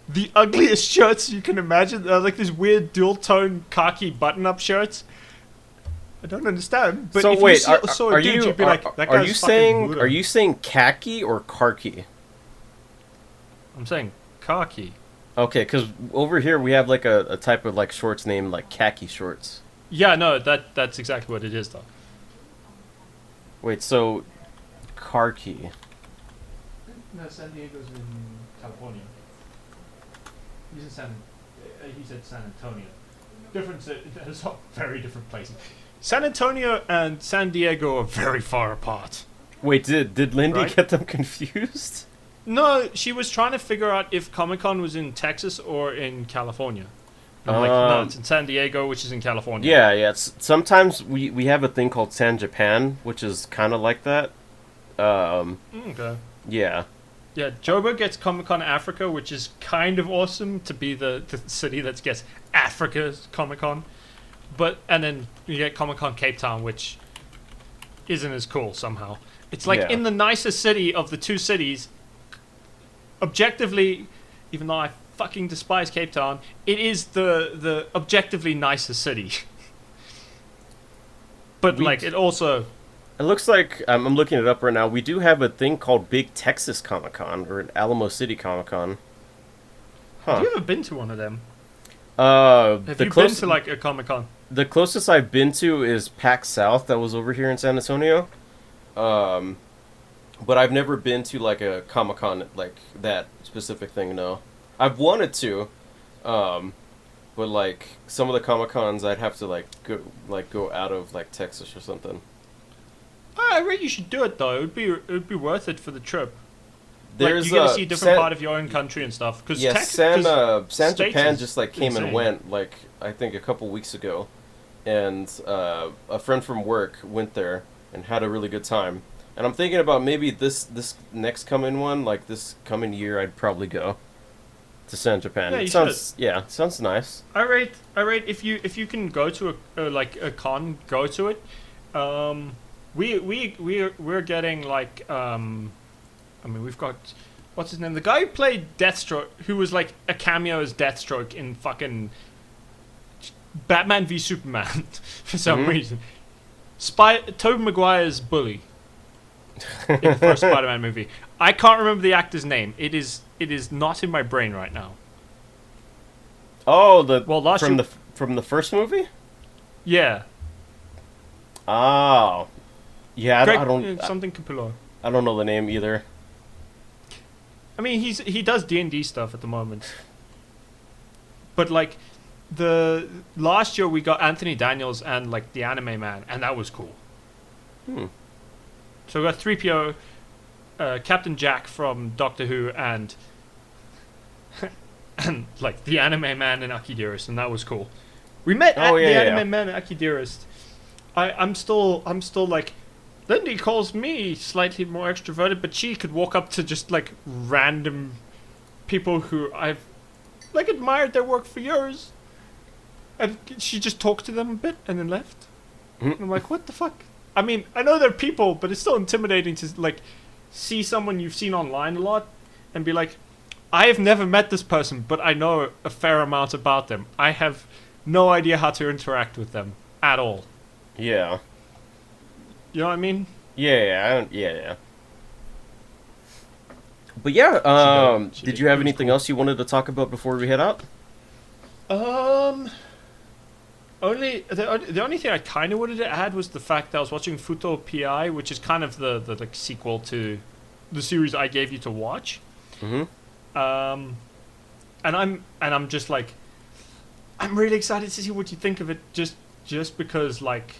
the ugliest shirts you can imagine. They're like these weird dual tone khaki button up shirts. I don't understand. But so if wait, you saw a dude, you'd be like, that are guy's you fucking saying Buddha. are you saying khaki or khaki? I'm saying khaki. Okay, because over here we have like a type of like shorts named like khaki shorts. Yeah, no, that's exactly what it is though. Wait, so khaki. No, San Diego's in California. He said San Antonio. It's all very different places. San Antonio and San Diego are very far apart. Wait, did Lindy get them confused? No, she was trying to figure out if Comic-Con was in Texas or in California. I'm like, no, it's in San Diego, which is in California. Yeah. Sometimes we have a thing called San Japan, which is kind of like that. Okay. Yeah. Yeah, Joburg gets Comic-Con Africa, which is kind of awesome to be the city that gets Africa's Comic-Con. And then you get Comic-Con Cape Town, which isn't as cool somehow. It's like Yeah. in the nicest city of the two cities, objectively, even though I fucking despise Cape Town, it is the objectively nicest city. But it also... It looks like I'm looking it up right now. We do have a thing called Big Texas Comic Con or an Alamo City Comic Con. Have you ever been to one of them? Have Have you been to like a Comic Con? The closest I've been to is PAX South that was over here in San Antonio. But I've never been to like a Comic Con like that specific thing. No, I've wanted to, but like some of the Comic Cons I'd have to go out of like Texas or something. I rate you should do it though. It would be worth it for the trip. There's you get to see a different part of your own country and stuff. Cause San States Japan is just like came insane. and went like I think a couple weeks ago, and a friend from work went there and had a really good time. And I'm thinking about maybe this next coming one, like this coming year, I'd probably go to San Japan. Yeah, it you sounds sounds nice. I rate if you can go to a con, go to it. We're getting like I mean we've got what's his name, the guy who played Deathstroke, who was like a cameo as Deathstroke in fucking Batman v Superman for some reason. Tobey Maguire's bully in the first Spider-Man movie. I can't remember the actor's name. It is not in my brain right now. Oh, from the first movie? Yeah. Oh. Yeah, Greg, I don't something Capullo. I don't know the name either. I mean, he does D&D stuff at the moment. But like the last year we got Anthony Daniels and like the Anime Man, and that was cool. So we got 3PO, Captain Jack from Doctor Who, and like the Anime Man and Aki Dearest, and that was cool. We met the Anime Man and Aki Dearest. I'm still like, Lindy calls me slightly more extroverted, but she could walk up to just like random people who I've like admired their work for years, and she just talked to them a bit and then left. And I'm like, what the fuck? I mean, I know they're people, but it's still intimidating to like see someone you've seen online a lot and be like, I have never met this person, but I know a fair amount about them. I have no idea how to interact with them at all. Yeah. You know what I mean? Yeah. But yeah, did you have anything else you wanted to talk about before we head out? The only thing I kind of wanted to add was the fact that I was watching Futo PI, which is kind of the like sequel to the series I gave you to watch. Mm-hmm. And I'm just like, I'm really excited to see what you think of it. Just because like,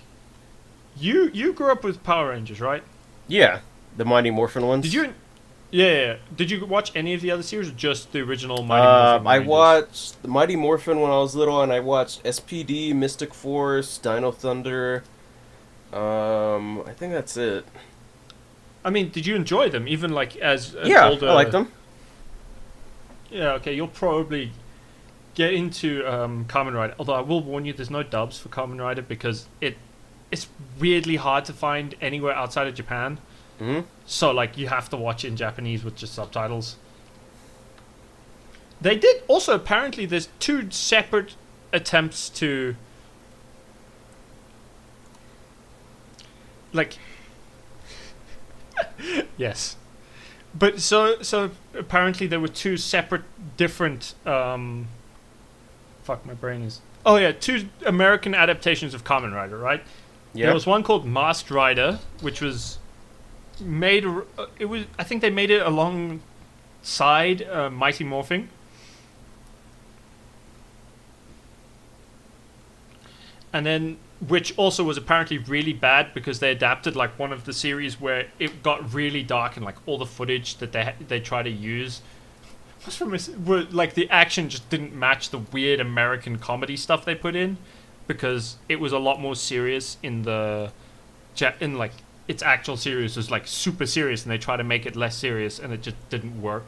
you grew up with Power Rangers, right? Yeah, the Mighty Morphin ones. Did you? Yeah. Did you watch any of the other series, or just the original Mighty Morphin? I watched the Mighty Morphin when I was little, and I watched SPD, Mystic Force, Dino Thunder. I think that's it. I mean, did you enjoy them, even like as older? I like them. Yeah, okay, you'll probably get into Kamen Rider. Although I will warn you, there's no dubs for Kamen Rider because it's weirdly hard to find anywhere outside of Japan. Mm-hmm. So, like, you have to watch it in Japanese with just subtitles. They did... Also, apparently, there's 2 separate attempts to... Like... Yes. But so apparently there were 2 separate different... Fuck, my brain is... Oh, yeah, 2 American adaptations of Kamen Rider, right? Yeah. There was one called Masked Rider, which was... made I think they made it alongside Mighty Morphin. And then which also was apparently really bad because they adapted like one of the series where it got really dark and like all the footage that they try to use was from like the action just didn't match the weird American comedy stuff they put in, because it was a lot more serious in like its actual series was like super serious, and they tried to make it less serious, and it just didn't work.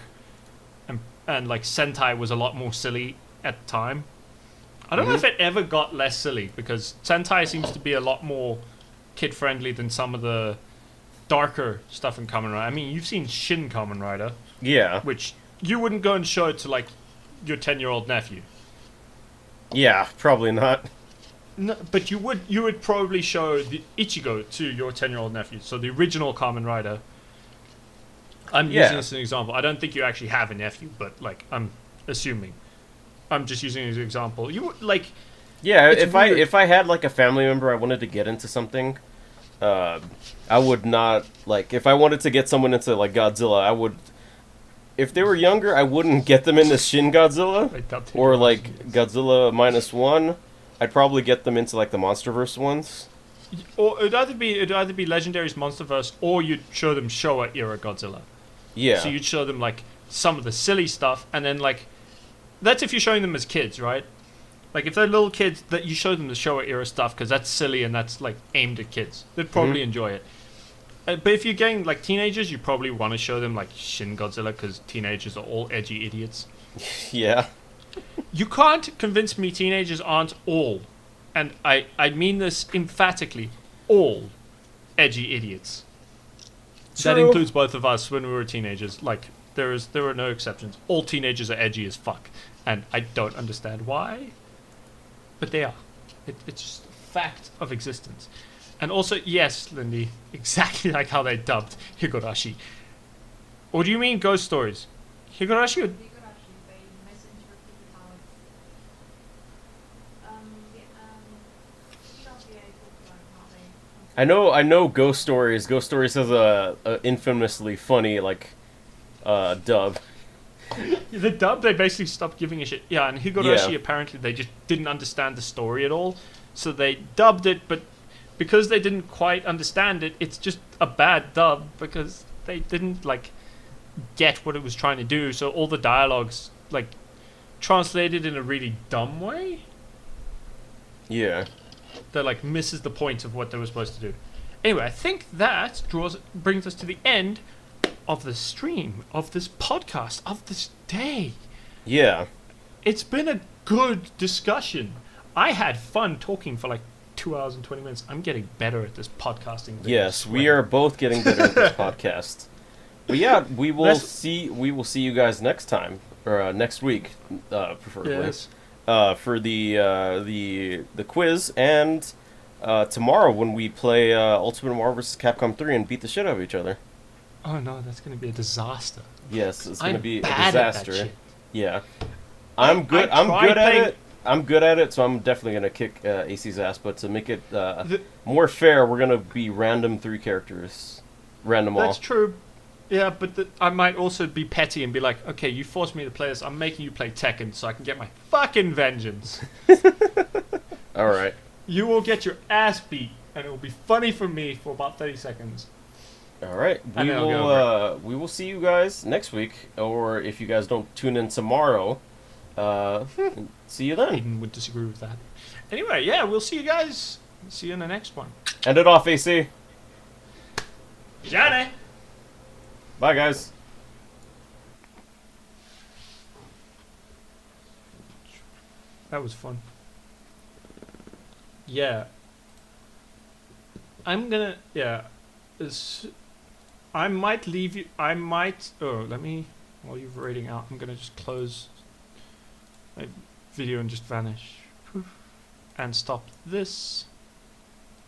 And like Sentai was a lot more silly at the time. I don't know if it ever got less silly, because Sentai seems to be a lot more kid friendly than some of the darker stuff in Kamen Rider. I mean, you've seen Shin Kamen Rider, Yeah. which you wouldn't go and show it to like your 10-year-old nephew. Yeah, probably not. No, but you would probably show the Ichigo to your 10-year-old nephew. So the original Kamen Rider. I'm using this as an example. I don't think you actually have a nephew, but like I'm assuming. I'm just using it as an example. You would like. Yeah, It's weird. if I had like a family member I wanted to get into something, I would not like if I wanted to get someone into like Godzilla, I would. If they were younger, I wouldn't get them into Shin Godzilla or like Godzilla -1. I'd probably get them into like the MonsterVerse ones. Or it'd either be Legendary's MonsterVerse, or you'd show them Showa era Godzilla. Yeah. So you'd show them like some of the silly stuff, and then like that's if you're showing them as kids, right? Like if they're little kids, that you show them the Showa era stuff because that's silly and that's like aimed at kids. They'd probably enjoy it. But if you're getting like teenagers, you probably want to show them like Shin Godzilla because teenagers are all edgy idiots. Yeah. You can't convince me teenagers aren't all, and I mean this emphatically, all edgy idiots. That True. includes both of us when we were teenagers. Like there are no exceptions. All teenagers are edgy as fuck, and I don't understand why, but they are. It's just a fact of existence. And also, yes, Lindy, exactly like how they dubbed Higurashi. Or do you mean Ghost Stories? Higurashi or They misinterpreted how it's. I know Ghost Stories. Ghost Stories has a infamously funny like dub. the dub, they basically stopped giving a shit. Yeah, and Higurashi, Yeah. apparently they just didn't understand the story at all. So they dubbed it, but because they didn't quite understand it, it's just a bad dub because they didn't like get what it was trying to do. So all the dialogues like translated in a really dumb way Yeah. that like misses the point of what they were supposed to do. Anyway, I think that brings us to the end of the stream, of this podcast, of this day. Yeah. It's been a good discussion. I had fun talking for like 2 hours and 20 minutes. I'm getting better at this podcasting thing. Yes, we are both getting better at this podcast. But yeah, we will Let's- see you guys next time or next week, preferably. Yes. For the quiz and tomorrow when we play Ultimate Marvel vs. Capcom 3 and beat the shit out of each other. Oh no, that's going to be a disaster. Yes, it's going to I'm be a bad at that disaster. shit. Yeah. I'm good. I I'm tried good at playing- it. I'm good at it, so I'm definitely gonna kick AC's ass. But to make it The- more fair, we're gonna be random 3 characters, random all. That's true. Yeah, but I might also be petty and be like, okay, you forced me to play this. I'm making you play Tekken so I can get my fucking vengeance. All right. You will get your ass beat, and it will be funny for me for about 30 seconds. All right. And then I'll get over We will see you guys next week, or if you guys don't tune in tomorrow, see you then. Aiden would disagree with that. Anyway, yeah, we'll see you guys. See you in the next one. End it off, AC. Johnny! Bye, guys. That was fun. Yeah. I'm gonna, yeah. I might leave you, let me, while you're reading out, I'm gonna just close my video and just vanish. And stop this.